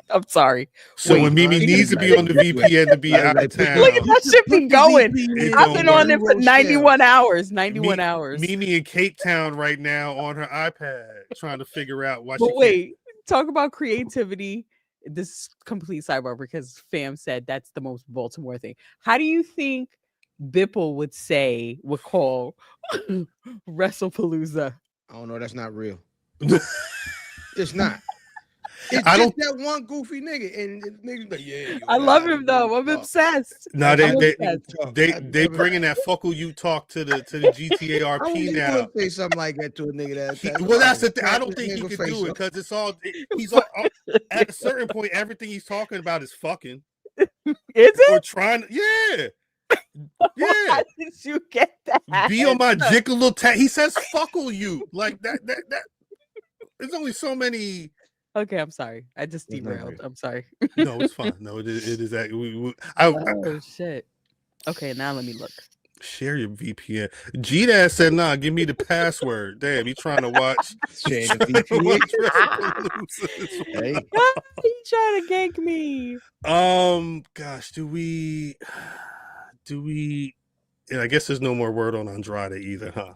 I'm sorry. So when Mimi needs to be on the VPN to be out of town. Look at that shit be going. I've been on it for 91 hours. 91 hours. Mimi in Cape Town right now on her iPad trying to figure out why talk about creativity. This is complete sidebar because fam said that's the most Baltimore thing. How do you think Bipple would call WrestlePalooza? I don't know. That's not real. It's not. It's I just don't. that one goofy nigga, and niggas like, yeah. I love him though. I'm obsessed. No, I'm obsessed. they bringing that fuckle you talk to the GTARP I wouldn't now. say something like that to a nigga that. Well, that's the thing. I don't think he could do it because it's all. He's all at a certain point. Everything he's talking about is fucking. Is it? Or trying. Yeah. Yeah. How did you get that? Be on my jiggler tag. He says fuckle you like that. There's only so many. Okay, I'm sorry. I just There's no derailed. reason. I'm sorry. No, it's fine. No, it is that. Oh shit. Okay, now let me look. Share your VPN. G-Dad said, "Nah, give me the password." Damn, he trying to watch. Share trying the to VPN. watch WrestlePalooza. Hey, You trying to gank me? Gosh, do we? And I guess there's no more word on Andrade either, huh?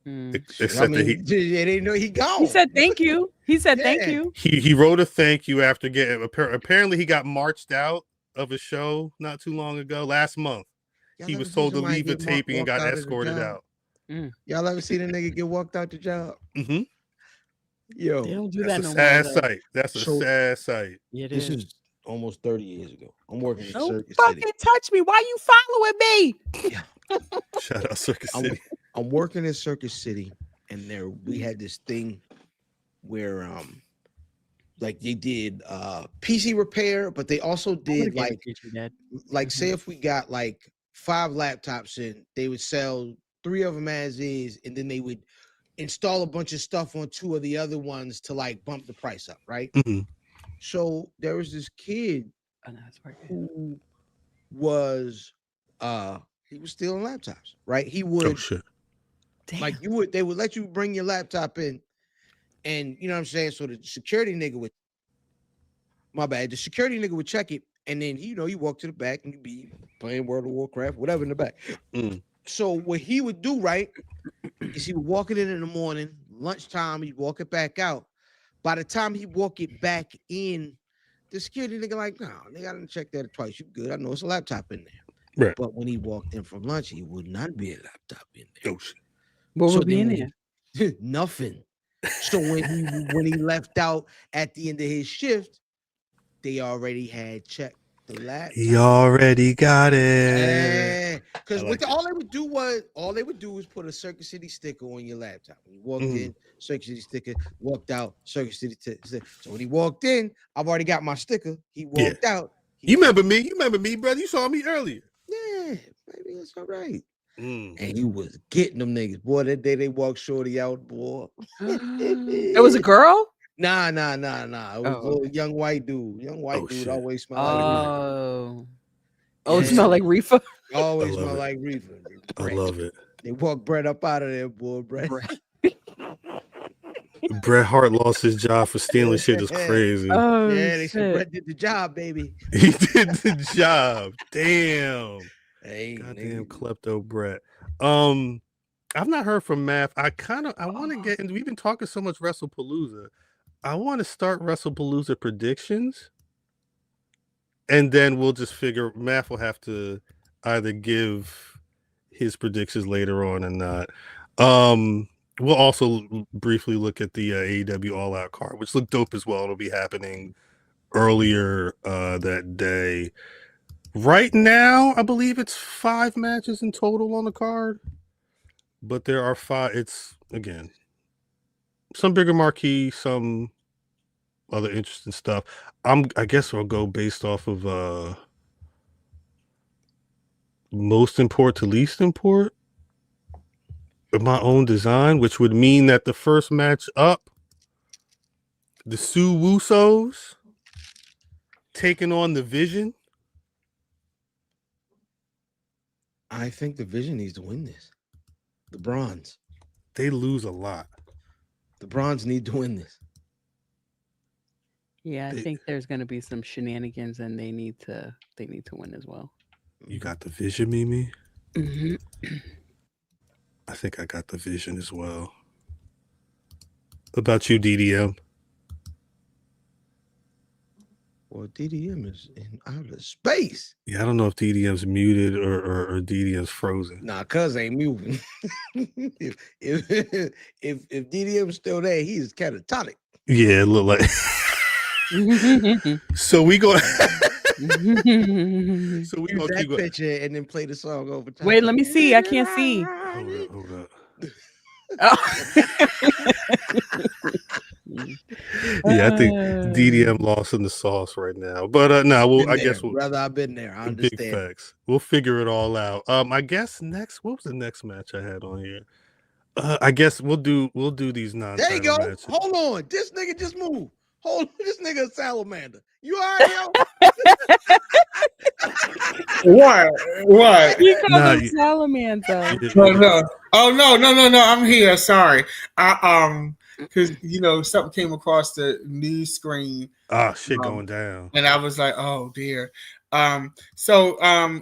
Except that they didn't know he gone. He said thank you. He said thank Yeah. you. he wrote a thank you after getting. Apparently, he got marched out of a show not too long ago, last month. Y'all He ever was see told to somebody leave the get taping and walked got out of the escorted job? out. Y'all ever seen a nigga get walked out the job? Mm-hmm. Yo, They don't do That's that a no sad more. sight. That's a So- sad sight. It this is. is almost 30 years ago. I'm working in Don't Circuit fucking City. touch me. Why you following me? Shout out Circus I'm, City. I'm working in Circuit City, and there we had this thing where like they did PC repair, but they also did like say if we got like 5 laptops in, they would sell 3 of them as is, and then they would install a bunch of stuff on 2 of the other ones to like bump the price up, right? Mhm. So there was this kid Oh, no, it's working. who was he was stealing laptops, right? He Oh would shit. Damn. like they would let you bring your laptop in, and you know what I'm saying. So the security nigga would, my bad, the security nigga would check it, and then you walk to the back and you be playing World of Warcraft, whatever in the back. Mm. So what he would do, right, is he would walk it in the morning, lunchtime, he'd walk it back out. By the time he walk it back in, the security nigga like, no, nigga, I didn't check that twice. You good? I know it's a laptop in there. Right. But when he walked in from lunch, he would not be a laptop in there. Oh shit. What So would be in then there? Nothing. So when he left out at the end of his shift, they already had checked the laptop. He already got it. Because I like it. all they would do was put a Circuit City sticker on your laptop. When you walked in, Circuit City sticker, walked out, Circuit City sticker. So when he walked in, I've already got my sticker. He walked out. You remember me? You remember me, brother? You saw me earlier. Yeah, baby, it's all right. Mm. And you was getting them niggas. Boy, that day they walked Shorty out, boy. It was a girl? Nah. It was a little young white dude. Young white dude shit. always smell like reefer. Oh, it Yeah. smelled like reefer. Always I love smell it. like reefer. I love it. They walked Brett up out of there, boy. Brett. Bret Hart lost his job for stealing shit. Is crazy. Oh, Yeah, they said shit. Brett did the job, baby. He did the job. Damn. Hey, Goddamn nigga. klepto Brett. I've not heard from Math. I want to get into. We've been talking so much WrestlePalooza. I want to start WrestlePalooza predictions, and then we'll just figure. Math will have to either give his predictions later on or not. We'll also briefly look at the AEW All Out card, which looked dope as well. It'll be happening earlier that day. Right now, I believe it's 5 matches in total on the card, but there are 5. It's again some bigger marquee, some other interesting stuff. I guess I'll go based off of most import to least import of my own design, which would mean that the first match up, the Sue Wusos taking on the Vision. I think the Vision needs to win this. The Bronze. They lose a lot. The Bronze need to win this. Yeah, I think there's going to be some shenanigans, and they need to win as well. You got the Vision, Mimi? Mm-hmm. I think I got the Vision as well. What about you, DDM? Well, DDM is in outer space. Yeah, I don't know if DDM's muted or DDM's frozen. Nah, cuz ain't moving. if DDM's still there, he is catatonic. Yeah, it looked like So we go. So we Use gonna that keep going. picture and then play the song over time. Wait, let me see. I can't see. Hold up. Oh. Yeah, I think DDM lost in the sauce right now. But no, well, I guess we'll brother, I've been there. I big understand. facts. We'll figure it all out. I guess next. What was the next match I had on here? I guess we'll do these There you go. matches. Hold on. This nigga just moved. Hold on. This nigga a salamander. You all right, yo? What? You called Nah, him salamander. No. Oh no. I'm here. Sorry. Because something came across the news screen. Oh shit, going down. And I was like, oh dear. So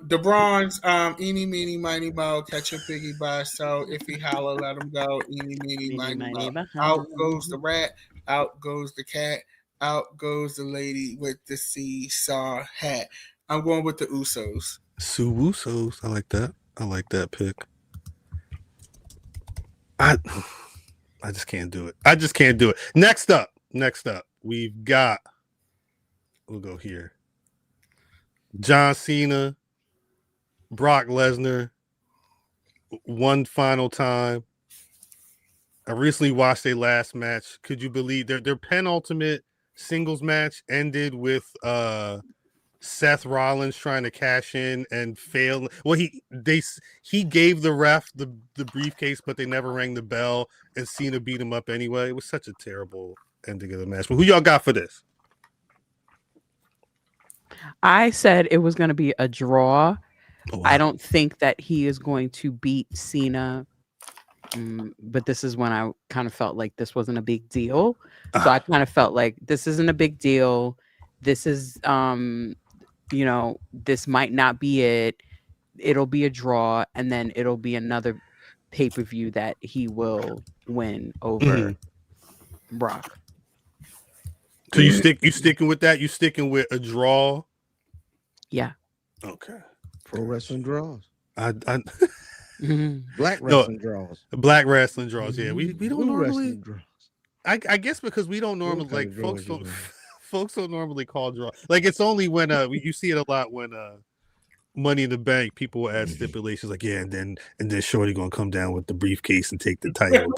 the bronze, eeny, meeny, miny, mo, catch a piggy by so if he holler, let him go. Eeny, meeny, miny, mo. Out goes the rat, out goes the cat, out goes the lady with the seesaw hat. I'm going with the Usos. Sue Usos. I like that. I like that pick. I just can't do it. I just can't do it. Next up, we've got. We'll go here. John Cena, Brock Lesnar, one final time. I recently watched their last match. Could you believe their penultimate singles match ended with Seth Rollins trying to cash in and fail? Well, he gave the ref the briefcase, but they never rang the bell, and Cena beat him up anyway. It was such a terrible ending of the match. But who y'all got for this? I said it was going to be a draw. Oh, wow. I don't think that he is going to beat Cena. But this is when I kind of felt like this wasn't a big deal. So I kind of felt like this isn't a big deal. This is, this might not be it. It'll be a draw, and then it'll be another pay-per-view that he will win over Brock. So you sticking with that? You sticking with a draw? Yeah. Okay. Pro wrestling draws. Black wrestling draws. Black wrestling draws. Yeah, we don't normally. Draws. I guess because we don't normally What kind like of folks draws don't you folks don't normally call draw. Like it's only when you see it a lot when Money in the Bank, people will add stipulations like, yeah, and then Shorty gonna come down with the briefcase and take the title.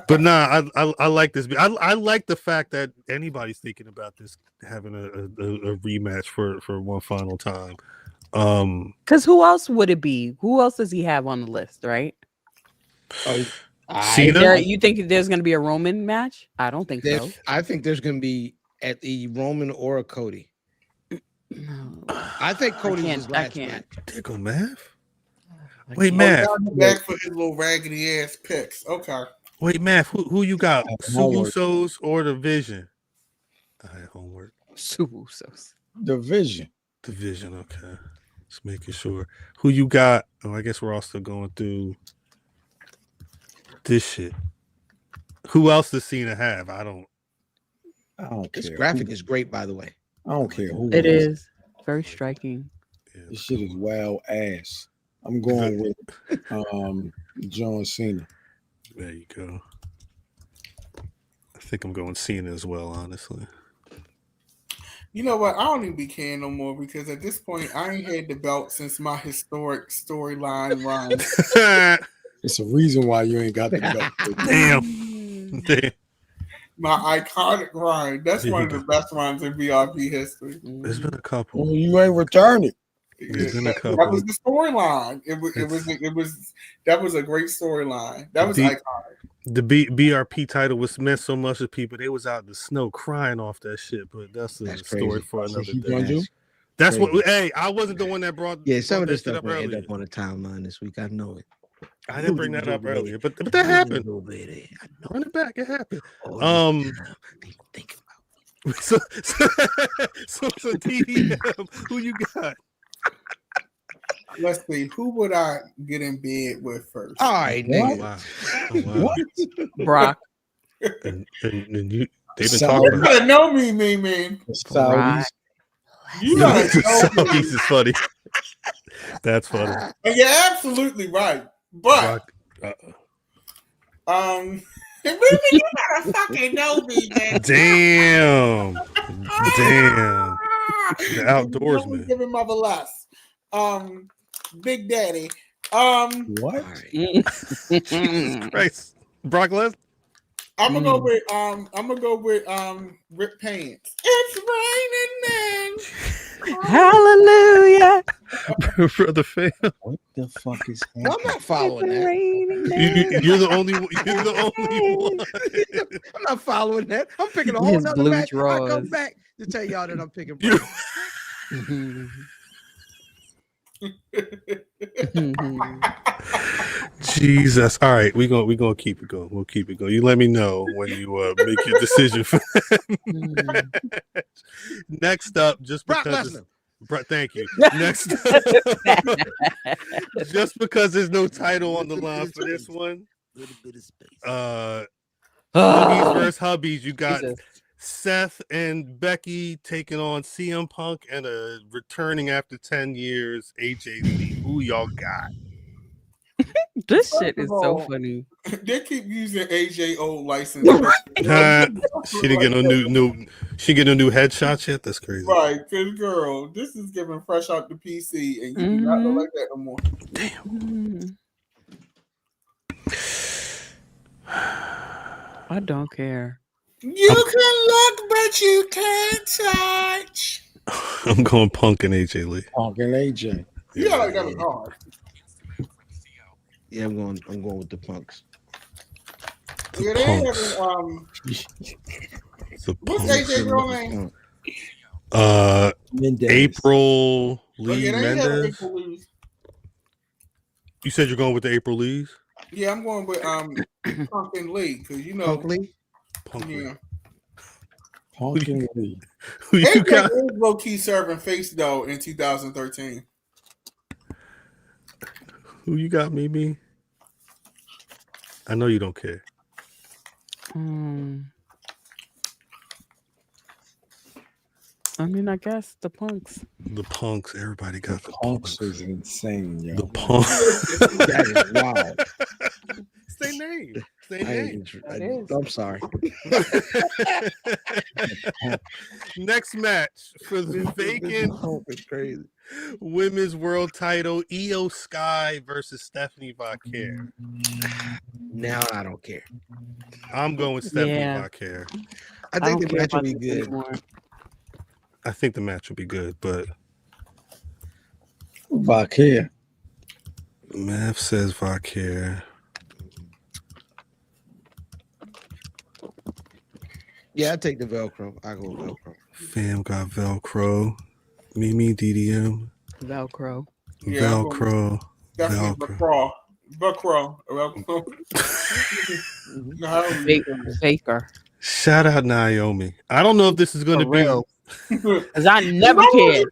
But nah, I like this. I like the fact that anybody's thinking about this having a rematch for one final time. Because who else would it be? Who else does he have on the list, right? Cena? You think there's going to be a Roman match? I don't think so. I think there's going to be at the Roman or a Cody. No. I think Cody's his last match. There go Math. Wait, Math. Back for his little raggedy ass picks. Okay. Wait, Math. Who you got? Sue Usos or the Vision? I had homework. Sue Usos. Division. Okay. Just making sure. Who you got? Oh, I guess we're all still going through this shit. Who else does Cena have? I don't care. This graphic is great, by the way. I don't care who it is. Very striking. This shit is wild ass. I'm going with John Cena. There you go. I think I'm going Cena as well, honestly. You know what? I don't even be caring no more because at this point, I ain't had the belt since my historic storyline run. It's a reason why you ain't got the belt. Damn. My iconic run. That's one of the best runs in VIP history. There's been a couple. Well, you ain't returning. There's been a couple. That was the storyline. That was a great storyline. That was iconic. The BRP title was meant so much to people. They was out in the snow crying off that shit, but that's a story for another day. That's what. Hey, I wasn't the one that brought. Yeah, some of this stuff up will earlier. end up on the timeline this week. I know it. I didn't bring that up earlier, but that happened. Run it back. It happened. Think So TDM, who you got? Let's see. Who would I get in bed with first? All right, nigga. Wow. Oh, wow. Brock. And you, they've been So- talking You about gotta know me, man. Saudis. You gotta know me. This is funny. That's funny. And you're absolutely right. But Brock, Really, you gotta fucking know me, man. Damn. Damn. The outdoorsman. Give him mother less. Big Daddy. What? Jesus Christ. Brock Lesnar. I'm gonna go with Rip Pants. It's raining men. Hallelujah. Brother Phil. What the fuck is I'm happening? not following that. You're the only one. You're the only one. I'm not following that. I'm picking a His whole nother blue match. I come drawers. back to tell y'all that I'm picking. You- Jesus. All right, we're gonna keep it going. We'll keep it going. You let me know when you make your decision for Next up, just Brock because Lesnar. thank you. Next up, just because there's no title on the line for this one. Hubbies versus Hubbies. You got Jesus. Seth and Becky taking on CM Punk and returning after 10 years, AJ Lee. Who y'all got? This First shit of is all, so funny. They keep using AJ old license. She didn't get no new she get no new headshots yet. That's crazy. Right, good girl. This is giving fresh out the PC, and you do not look like that no more. Mm. I don't care. You can look, but you can't touch. I'm going Punk and AJ Lee. Punk and AJ. You got like that was hard. Yeah, I'm going with the Punks. Yeah, they ain't Punks. having, The what's Punks. AJ girl name? Mendez. April Oh, Lee yeah, they ain't having Mendez. April Lee's. You said you're going with the April Lees? Yeah, I'm going with Punk and Lee because you know. Punk Lee. Punk Lee. Yeah, Punk and Lee. Who you AJ got? is low key serving face though in 2013. Who you got, Mimi? I know you don't care. I mean, I guess the Punks. The Punks. Everybody got the Punks Punks. is insane, yo. The Punks. That is wild. Say name. Say name. I'm sorry. Next match for the vacant It's crazy. women's world title, Io Sky versus Stephanie Vaquer. Now I don't care. I'm going with Stephanie Yeah. Vaquer. I I think don't the care match will about be this good. anymore. I think the match will be good, but Vaquer. Math says Vaquer. Yeah, I take the Velcro. I go with Velcro. Fam got Velcro. Mimi DDM. Velcro. Yeah, I'm Velcro. Definitely Velcro. Velcro. Baker. Shout out Naomi. I don't know if this is going to For be real. Because I never cared.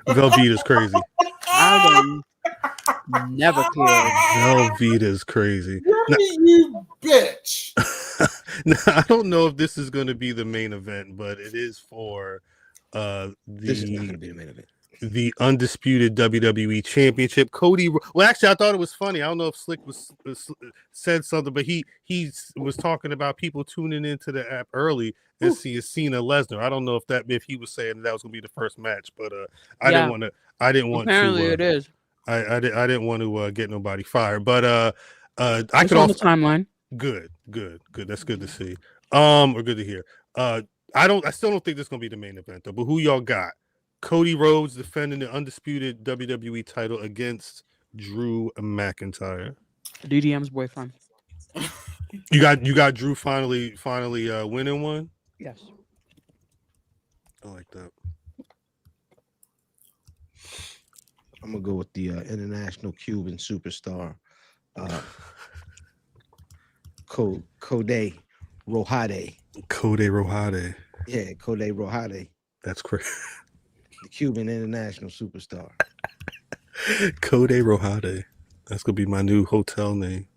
Velveeta's crazy. I never cared. Velveeta's crazy. You bitch. Now, I don't know if this is going to be the main event, but it is for This is not going to be the main event. the undisputed WWE Championship. Cody. Well, actually, I thought it was funny. I don't know if Slick said something, but he was talking about people tuning into the app early and seeing Cena Lesnar. I don't know if he was saying that was going to be the first match, but I didn't want to. Apparently, it is. I didn't want to get nobody fired, but I It's could on also the timeline. good. That's good to see. Or good to hear. I still don't think this is gonna be the main event though. But who y'all got? Cody Rhodes defending the undisputed WWE title against Drew McIntyre. DDM's boyfriend. You got Drew finally winning one. Yes. I like that. I'm going to go with the international Cuban superstar, Code Rojade. Cody Rojade. Yeah, Code Rojade, That's crazy. the Cuban international superstar. Cody Rojade. That's gonna be my new hotel name.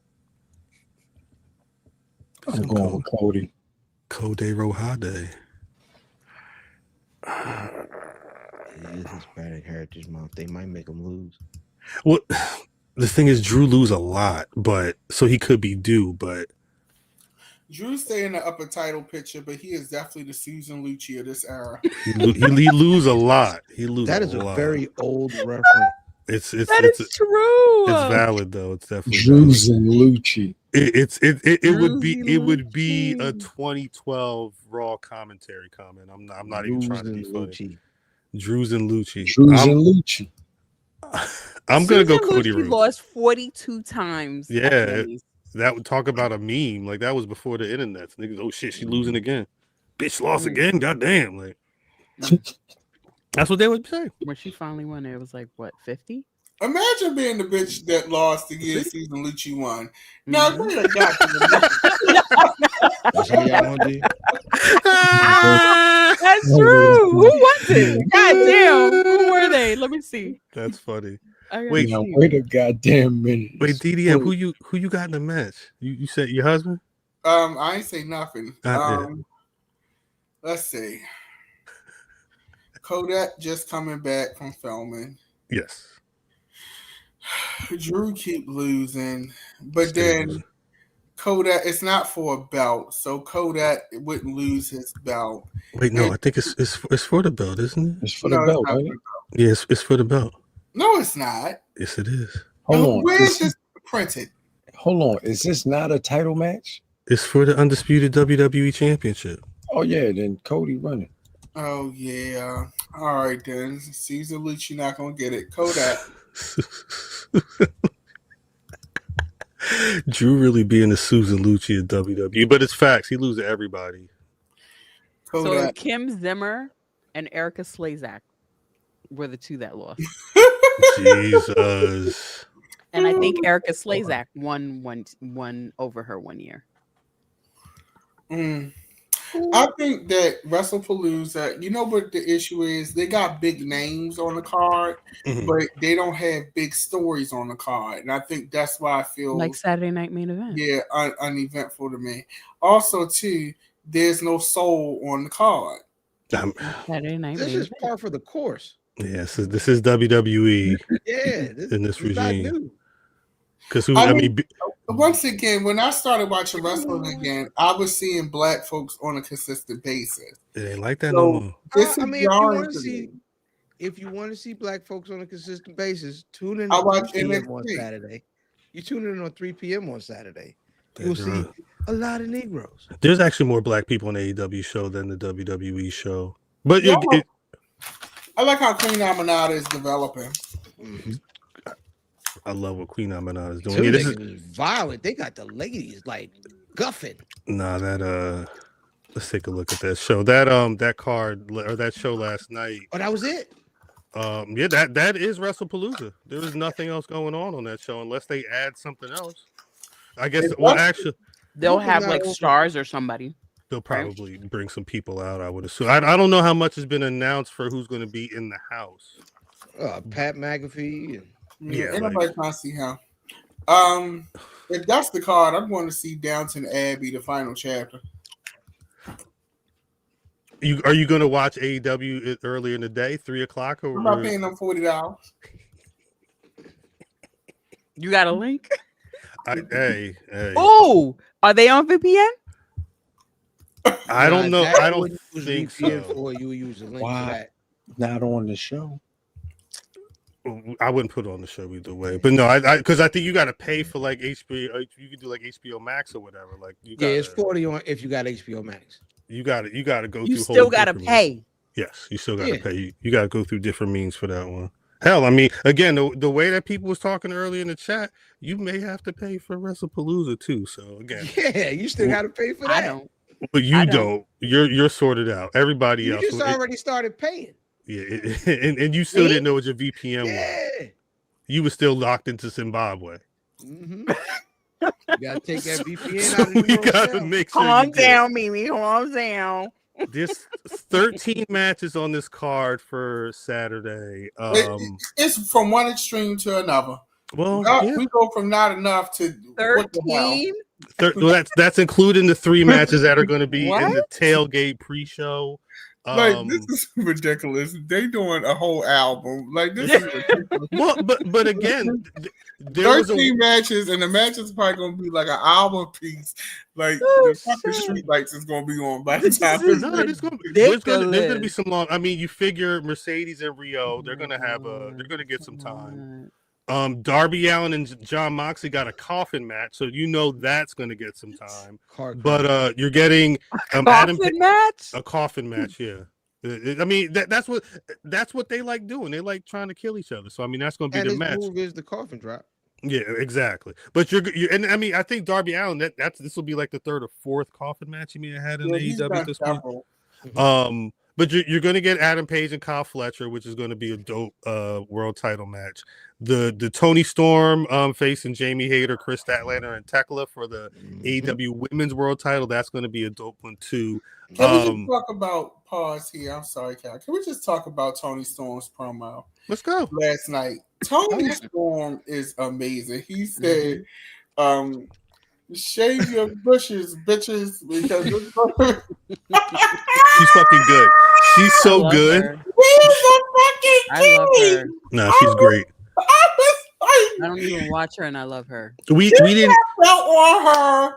I'm going with Cody. Cody Rojade. It is Hispanic Heritage Month. They might make him lose. Well, the thing is, Drew lose a lot, but so he could be due. But Drew stay in the upper title picture, but he is definitely the Susan Lucci of this era. He lose a lot. He lose. That is a lot. very old reference. It's That is true. It's valid though. It's definitely Drews and Lucci. It would be a 2012 Raw commentary comment. I'm not even trying to be funny. Drews and Lucci. I'm gonna go Cody Rhodes. Lost 42 times. Yeah, that would talk about a meme. Like that was before the internet. Niggas, oh shit, she losing again. Bitch lost again. Goddamn. Like that's what they would say. When she finally won, it was like what 50. Imagine being the bitch that lost the year Susan Lucci won. No, they got That's how y'all gonna do. That's true. Who was it? Goddamn. Who were they? Let me see. That's funny. Wait a goddamn minute. Wait, DDM, who you got in the match? You said your husband? I ain't say nothing. Let's see. Kodak just coming back from filming. Yes. Drew keep losing, but then Kodak, it's not for a belt, so Kodak wouldn't lose his belt. Wait, no, I think it's for the belt, isn't it? It's for the belt, right? Yes, it's for the belt. No, it's not. Yes, it is. Hold on. Where is this printed? Hold on. Is this not a title match? It's for the undisputed WWE Championship. Oh yeah, then Cody running. Oh yeah. All right then. Caesar Lucci not gonna get it. Kodak. Drew really being the Susan Lucci of WWE, but it's facts. He loses to everybody. Kodak. So Kim Zimmer and Erica Slezak were the two that lost. Jesus. And I think Erica Slezak won over her 1 year. I think that WrestlePalooza, you know what the issue is? They got big names on the card, but they don't have big stories on the card. And I think that's why I feel like Saturday Night Main Event. Yeah, uneventful to me. Also, too, there's no soul on the card. Saturday Night This Main is Event. par for the course. Yes, this is WWE Yeah, in this regime. Because once again, when I started watching wrestling again, I was seeing black folks on a consistent basis. It ain't like that no more. I mean, if you want to see black folks on a consistent basis, tune in. I watch 3 p.m. NXT on Saturday. You tune in on 3 p.m. on Saturday. You'll That's see right. a lot of Negroes. There's actually more black people on the AEW show than the WWE show. But I like how Queen Aminata is developing. I love what Queen Aminata is doing. Two Yeah, this niggas is violent. They got the ladies like guffing. Nah, let's take a look at that show. That card or that show last night. Oh, that was it. Yeah, that is WrestlePalooza. There is nothing else going on that show unless they add something else. I guess. Well, actually, they'll have like stars or somebody. They'll probably bring some people out. I would assume. I don't know how much has been announced for who's going to be in the house. Pat McAfee. Yeah, everybody trying to see him. If that's the card, I'm going to see Downton Abbey, the final chapter. Are you going to watch AEW early in the day, 3:00? Or I'm not paying them $40. You got a link? Hey. Oh, are they on VPN? I don't know. I don't think VPN so. for you use a link for Why that. not on the show? I wouldn't put it on the show either way, but no, because I think you got to pay for like HBO. You can do like HBO Max or whatever. Like It's 40 on if you got HBO Max. You got to go through. You still got to pay. Yes, you still got to pay. You got to go through different means for that one. Hell, I mean, again, the way that people was talking earlier in the chat, you may have to pay for WrestlePalooza too. So again, yeah, you still got to pay for that. I don't. But you don't. You're sorted out. Everybody else. You just already started paying. Yeah, and you still didn't know what your VPN was. You were still locked into Zimbabwe. Mm-hmm. You gotta take that VPN out of we gotta make sure. Calm down, Mimi. Calm down. This 13 matches on this card for Saturday. It's from one extreme to another. Well, we go from not enough to 13. Well, that's including the 3 matches that are going to be in the tailgate pre-show. Like this is ridiculous. They doing a whole album. Like this is ridiculous. Well, but again, there 13 matches, and the match is probably gonna be like an album piece. Like the fucking street lights is gonna be on by the time. There's gonna be some long. I mean, you figure Mercedes and Rio, they're gonna get some time. Darby Allin and John Moxley got a coffin match, so you know that's going to get some time. But you're getting a coffin match, yeah. I mean that's what they like doing. They like trying to kill each other. So I mean that's going to be the match. Move is the coffin drop. Yeah, exactly. But you're and I mean I think Darby Allin this will be like the third or fourth coffin match he may have had in AEW this week. But you're going to get Adam Page and Kyle Fletcher, which is going to be a dope world title match. The Tony Storm facing Jamie Hayter, Chris Statlander, and Tekla for the AEW Women's World Title. That's going to be a dope one too. Can we just talk about pause here? I'm sorry, Cal. Can we just talk about Tony Storm's promo? Let's go. Last night, Tony Storm is amazing. He said, "Shave your bushes, bitches," because she's fucking good. She's so good. She's a fucking king. I love her. No, she's great. I don't even watch her, and I love her. We didn't felt on her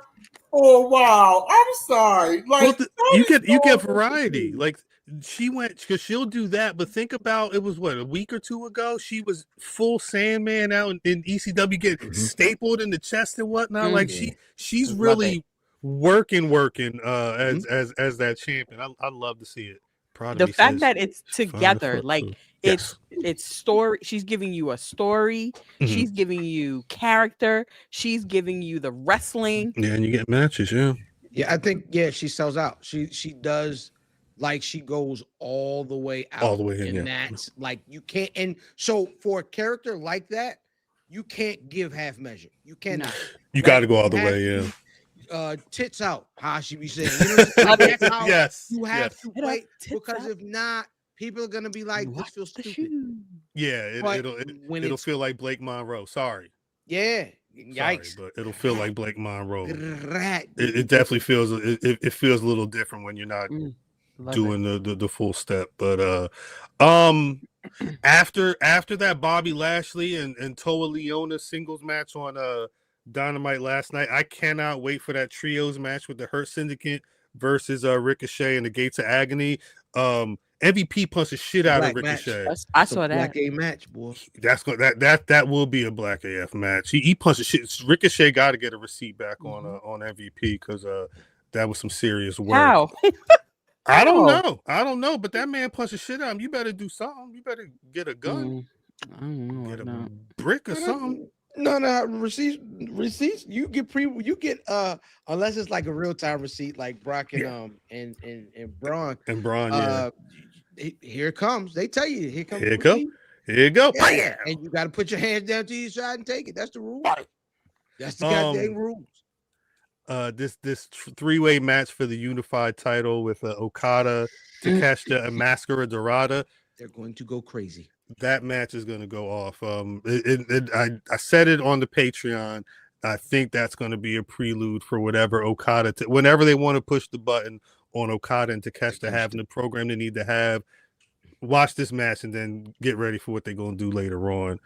for a while. I'm sorry. Like you get variety. Like she went because she'll do that. But think about it was a week or two ago. She was full Sandman out in ECW, getting stapled in the chest and whatnot. Like she's really working as that champion. I love to see it. The fact that it's together, like it's story. She's giving you a story. She's giving you character. She's giving you the wrestling. Yeah, and you get matches. Yeah, I think she sells out. She does. Like she goes all the way out. All the way in. And that's like you can't. And so for a character like that, you can't give half measure. You cannot. You got to go all the way. Yeah. Tits out, how she be saying. You know, that's how you have to fight because if not, people are gonna be like, "This feels stupid." Yeah, it'll feel like Blake Monroe. Sorry. Yeah, yikes. Sorry, but it'll feel like Blake Monroe. It definitely feels it feels a little different when you're not doing the full step. But after that Bobby Lashley and Toa Leona singles match on Dynamite last night, I cannot wait for that trios match with the Hurt Syndicate versus Ricochet and the Gates of Agony. MVP punched the shit out of Ricochet. I saw that Black A match, boy. That's going that will be a Black AF match. He punched the shit. Ricochet got to get a receipt back on MVP because that was some serious work. How? I don't know, but that man punched the shit out of him. You better do something. You better get a gun, I don't know, get a brick or something. No, receipts. You get unless it's like a real time receipt, like Brock and Braun. And Braun, here it comes. They tell you, here comes. Here it go. Here you go. Yeah. And you got to put your hands down to your side and take it. That's the rule. That's the goddamn rules. This three-way match for the unified title with Okada, Takeshita, and Mascara Dorada. They're going to go crazy. That match is going to go off. I said it on the Patreon. I think that's going to be a prelude for whatever Okada, whenever they want to push the button on Okada and Takeshita having the program they need to have. Watch this match and then get ready for what they're going to do later on.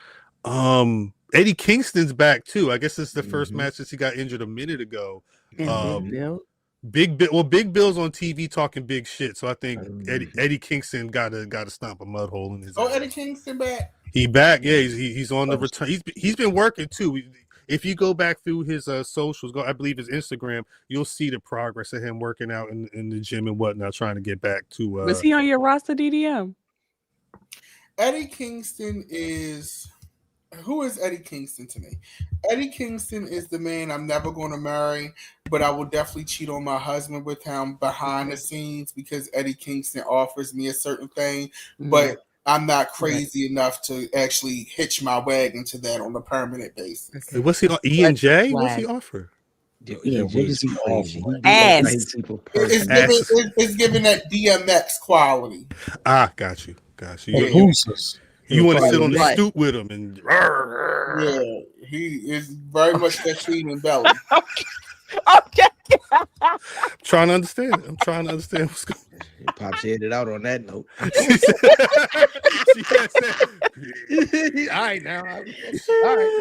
Eddie Kingston's back too. I guess it's the first match since he got injured a minute ago. Big Bill's on TV talking big shit, so I think Eddie Kingston got to stomp a mud hole in his. Oh, Eddie Kingston back. He back, yeah. He's on the return. He's been working too. If you go back through his socials, I believe his Instagram, you'll see the progress of him working out in the gym and whatnot, trying to get back to. Was he on your roster, DDM? Eddie Kingston is. Who is Eddie Kingston to me? Eddie Kingston is the man I'm never going to marry, but I will definitely cheat on my husband with him behind the scenes because Eddie Kingston offers me a certain thing, but I'm not crazy enough to actually hitch my wagon to that on a permanent basis. Okay. What's he on? E&J? What's he offer? Yeah, what is he offer? Ass. It's giving that DMX quality. Got you. You want to sit on the stoop with him and yeah, he is very much that cheating belly. Okay. Trying to understand. I'm trying to understand what's going on. Pops headed out on that note. All right, now. All right,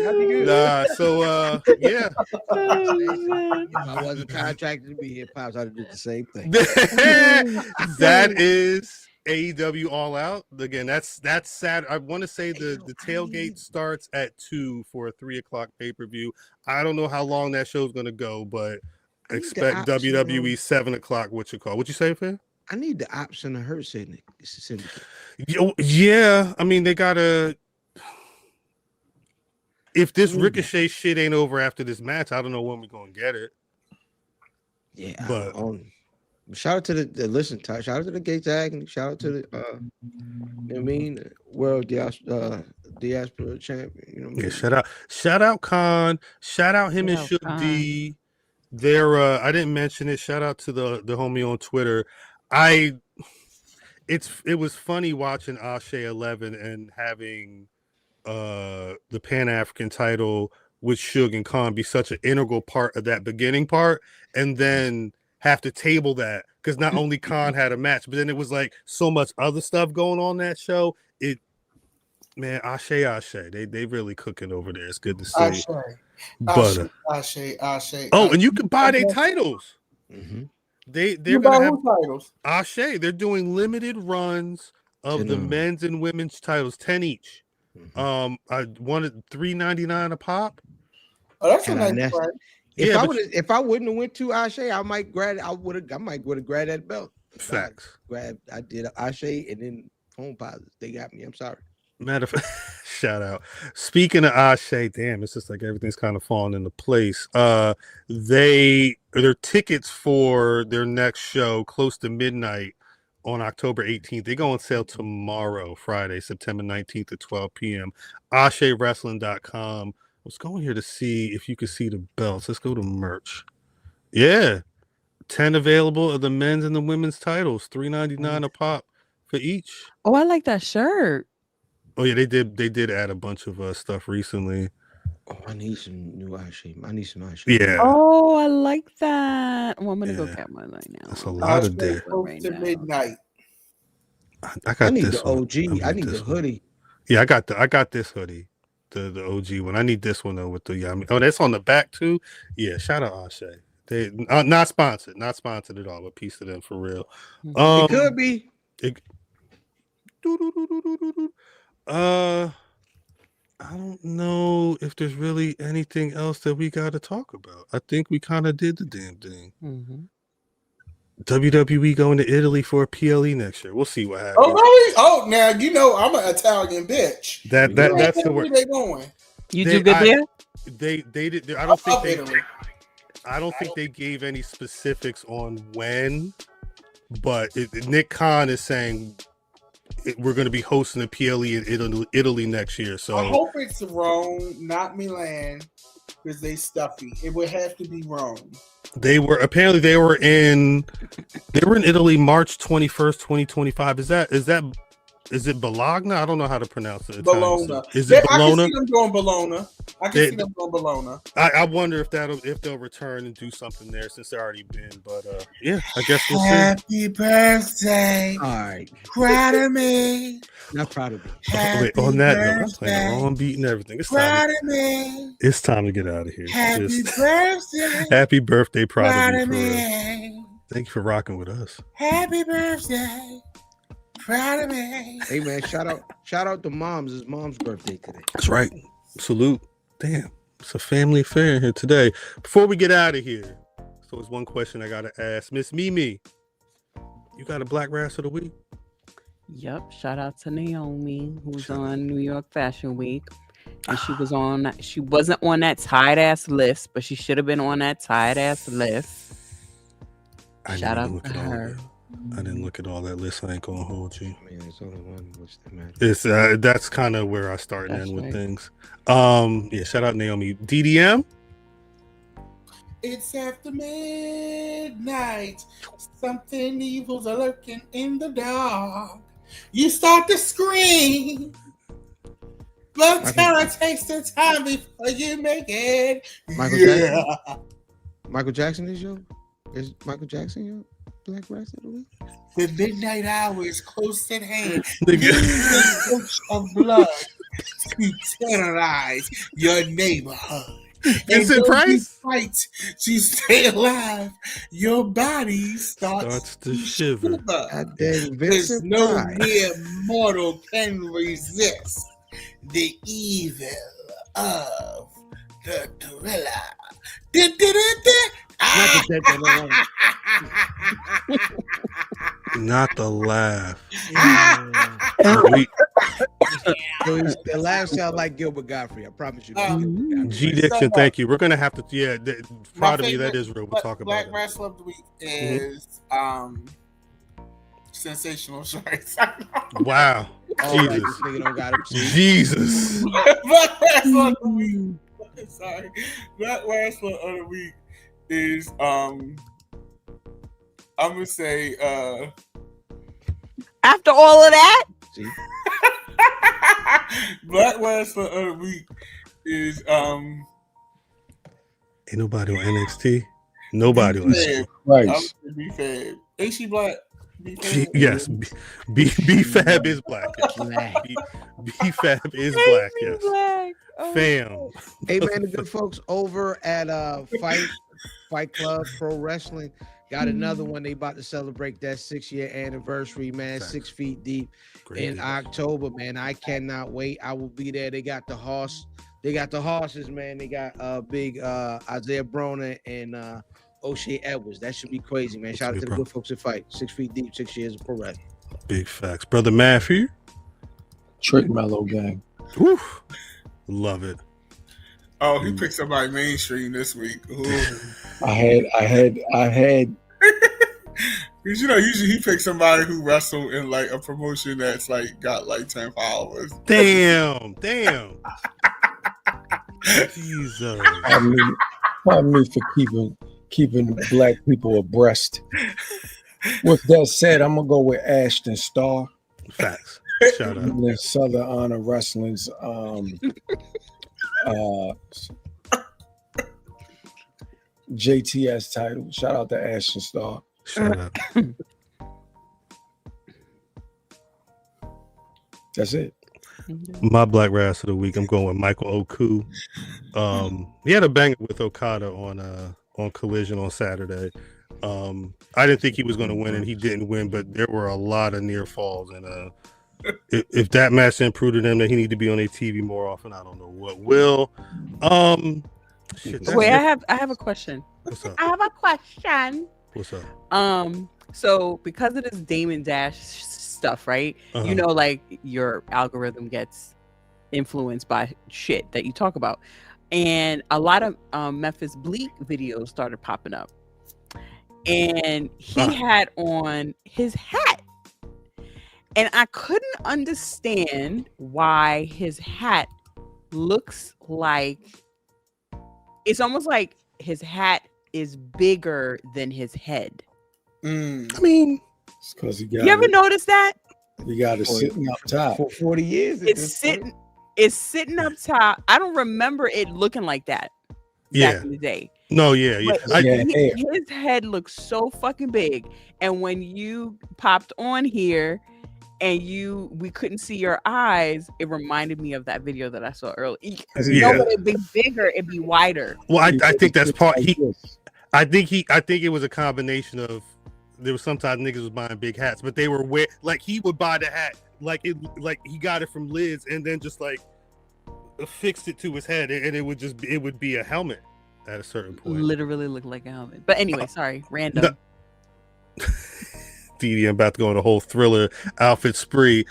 that'd be good. Nah, so yeah. If I wasn't contracted to be here, Pops, I'd have did the same thing. That is AEW All Out. Again, that's sad. I want to say the tailgate starts at 2 for a 3:00 pay-per-view. I don't know how long that show's gonna go, but expect WWE 7:00. What you say, Finn? I need the option of her syndicate. Yeah, I mean they gotta. If this Ricochet shit ain't over after this match, I don't know when we're gonna get it. Yeah, but shout out to the shout out to the Gay Tag, shout out to the World Diaspora Champion. You know what I mean? Shout out Khan, shout out him and Shook D. They're I didn't mention it. Shout out to the homie on Twitter. It was funny watching Ashe 11 and having the Pan-African title with Suge and Khan be such an integral part of that beginning part, and then have to table that because not only Khan had a match, but then it was like so much other stuff going on that show. Ashe, they really cooking over there. It's good to see. Ashe. Oh, and you can buy their titles. Mm-hmm. They're gonna have titles. Ashe, they're doing limited runs of the men's and women's titles, 10 each. I wanted $3.99 a pop. Oh, that's a nice price. If I wouldn't have went to Ashe, I might would have grabbed that belt. Facts. I did Ashe and then phone positives. They got me. I'm sorry. Matter of fact, shout out. Speaking of Ashe, damn, it's just like everything's kind of falling into place. Their tickets for their next show close to midnight on October 18th. They go on sale tomorrow, Friday, September 19th at 12 p.m. AsheWrestling.com. I was going here to see if you could see the belts. Let's go to merch. Yeah. 10 available of the men's and the women's titles, $3.99 a pop for each. Oh, I like that shirt. Oh yeah, they did add a bunch of stuff recently. Oh, I need some new Ashe. I need some Ashe. Yeah. Oh, I like that. Well, I'm gonna go get mine right now. That's a lot of there. Midnight. I need this the OG. I need the hoodie. Yeah, I got this hoodie. The OG one. I need this one though with the Oh, that's on the back too. Yeah, shout out Ashe. They not sponsored at all, but piece of them for real. It could be. I don't know if there's really anything else that we got to talk about. I think we kind of did the damn thing. Mm-hmm. WWE going to Italy for a PLE next year. We'll see what happens. Oh really? Oh, now you know I'm an Italian bitch. That's the word. They going? You do good there? They did. I don't think they gave any specifics on when, but Nick Khan is saying we're going to be hosting a PLE in Italy next year. So I hope it's Rome, not Milan, because they stuffy. It would have to be Rome. They were in Italy March 21st, 2025. Is it Bologna? I don't know how to pronounce it. Bologna. Is it Bologna? I can see them going Bologna. I wonder if they'll return and do something there since they've already been. But yeah, I guess we'll see. Happy birthday. All right. Proud of me. Not proud of me. Wait, on that note, I'm playing the wrong beat and everything. It's time to get out of here. Happy birthday. Happy birthday, proud of me. Thank you for rocking with us. Happy birthday. Proud of me. Hey man, shout out to moms. It's mom's birthday today. That's right. Salute. Damn, it's a family affair here today. Before we get out of here, so there's one question I gotta ask. Miss Mimi, you got a Black Rass of the Week? Yep. Shout out to Naomi, who's on New York Fashion Week. And she wasn't on that tight ass list, but she should have been on that tight ass list. Shout out to her. I didn't look at all that list. I ain't gonna hold you. I mean, there's only one. What's the matter? It's that's kind of where I start and end with things. Yeah. Shout out Naomi. DDM. It's after midnight. Something evil's lurking in the dark. You start to scream, but terror takes the time before you make it. Michael Jackson is you? Is Michael Jackson your Black Rasslin of the week? The midnight hour is close at hand. Nigga. Use a touch of blood to terrorize your neighborhood. Vincent Price Fight to stay alive. Your body starts to shiver. God dang, Because Vincent no Price. mere mortal can resist the evil of the gorilla. Not the laugh. The last sound like Gilbert Godfrey. I promise you. G Dixon, thank you. We're gonna have to. Yeah, proud of me. That favorite is real. We'll talk Black about it. Rasslin of the week is sensational choice. Wow. Oh, like, this nigga don't got him. Jesus. Black Rasslin of the week. Sorry, Black Rasslin of the week is I'm gonna say After all of that, Black Rasslin of the week is Ain't nobody on NXT. Nobody on NXT. Right. B-Fab. Ain't she black? B-Fab? Yes. B-Fab is black. B-Fab is black, yes. Black. Oh, Fam. Hey man, the good folks over at Fight Club Pro Wrestling got another one. They about to celebrate that 6-year anniversary, man. 6 feet deep in October, man. I cannot wait. I will be there. They got the horse. They got the horses, man. They got big Isaiah Broner and O'Shea Edwards. That should be crazy, man. Shout out to the good folks at Fight. 6 feet deep, 6 years of pro wrestling. Big facts. Brother Matthew. Trick Mellow Gang. Whew. Love it. Oh, he picked somebody mainstream this week. I had Because usually he picks somebody who wrestled in like a promotion that's like got like 10 followers. Damn. Jesus. pardon me for keeping black people abreast. With that said, I'm gonna go with Ashton Starr. Facts. Shout out. The Southern Honor Wrestling's JTS title. Shout out to Ashton Starr. Shout out. That's it. My Black Rass of the week. I'm going with Michael Oku. He had a banger with Okada on Collision on Saturday. I didn't think he was going to win, and he didn't win. But there were a lot of near falls, and if that match didn't prove to them that he need to be on a TV more often, I don't know what will. wait, I have a question. What's up? I have a question. What's up? So because of this Damon Dash stuff, right? Uh-huh. You know, like your algorithm gets influenced by shit that you talk about, and a lot of Memphis Bleek videos started popping up, and he had on his hat, and I couldn't understand why his hat looks like it's almost like his hat is bigger than his head. I mean, it's because he got. You ever notice that? You got it sitting up top for 40 years. It's sitting up top. I don't remember it looking like that back in the day. No, yeah. His head looks so fucking big, and when you popped on here and we couldn't see your eyes, it reminded me of that video that I saw earlier. Yeah. No, it'd be bigger, it'd be wider. Well, I think that's part. I think it was a combination of. There was sometimes niggas was buying big hats, but they were like he would buy the hat like he got it from Liz and then just like fixed it to his head, and it would be a helmet at a certain point. Literally looked like a helmet. But anyway, sorry, random. Didi, I'm about to go on a whole Thriller outfit spree.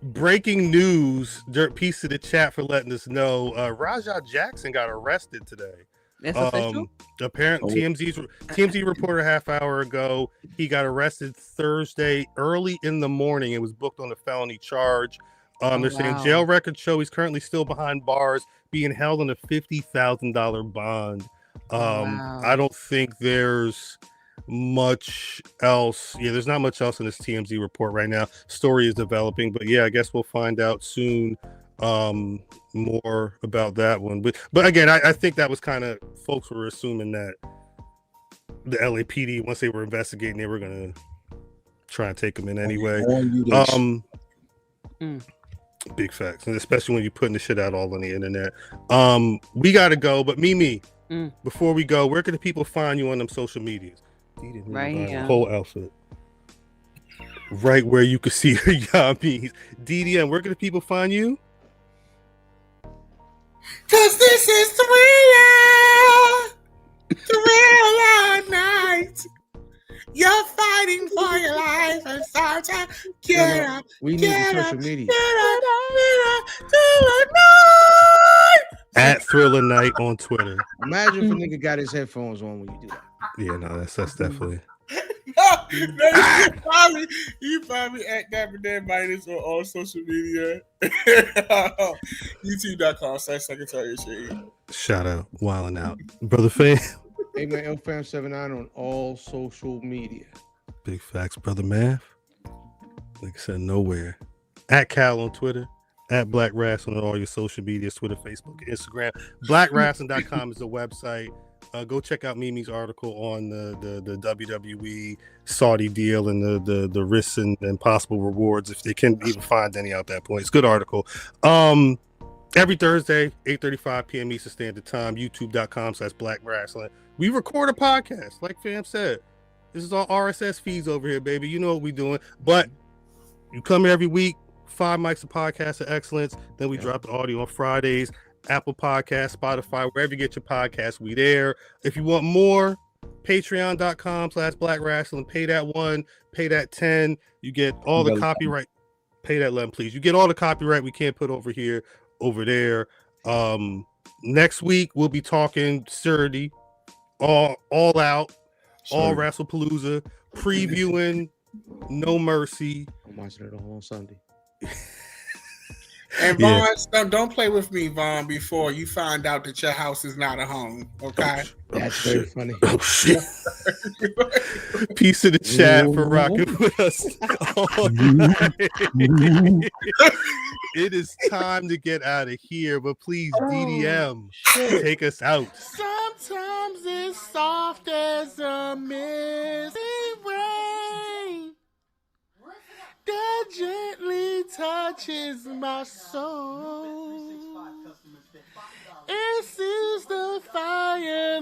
Breaking news, piece to the chat for letting us know. Rajah Jackson got arrested today. That's official? Apparently, TMZ reported a half hour ago he got arrested Thursday early in the morning. It was booked on a felony charge. They're saying jail records show he's currently still behind bars, being held on a $50,000 bond. I don't think there's much else. Yeah, there's not much else in this TMZ report right now. Story is developing, but yeah, I guess we'll find out soon. More about that one, but again, I think that was kind of folks were assuming that the LAPD, once they were investigating, they were gonna try and take him in anyway. Big facts, and especially when you're putting the shit out all on the internet. We gotta go, but Mimi, before we go, where can the people find you on them social medias? Right here. Whole outfit. Right where you can see her yummies. DDM, where can the people find you? Cause this is thriller night. You're fighting for your life, and sometimes get up. We need the social media. At Thriller Night on Twitter. Imagine if a nigga got his headphones on when you do that. Yeah, no, that's definitely. You probably at Dapper Dan Minus on all social media. YouTube.com/Secretary of Shade. Shout out, wilding out, brother fan. Hey man, LFam79 on all social media. Big facts, brother Math. Like I said, nowhere. At Cal on Twitter. At Black Rasslin on all your social media, Twitter, Facebook, Instagram. BlackRasslin.com is the website. Go check out Mimi's article on the WWE Saudi deal and the risks and possible rewards, if they can even find any out that point. It's a good article. Every Thursday, 8:35 p.m. Eastern Standard Time, youtube.com/Black Rasslin. We record a podcast, like fam said. This is all RSS feeds over here, baby. You know what we're doing. But you come here every week, 5 mics of podcast of excellence. Then we drop the audio on Fridays. Apple Podcasts, Spotify, wherever you get your podcasts, we there. If you want more, patreon.com/Black Rasslin. Pay that $1, pay that $10. You get all the copyright. Pay that $11, please. You get all the copyright we can't put over here, over there. Next week we'll be talking Surdy, all out, all WrestlePalooza, previewing No Mercy. I'm watching it all on Sunday. And Vaughn, don't play with me, Vaughn, before you find out that your house is not a home. Okay, that's very funny. Oh shit! Peace in the chat for rocking with us all night. It is time to get out of here, but please, DDM, take us out. Sometimes it's soft as a misty rain that gently touches my soul. It sees the fire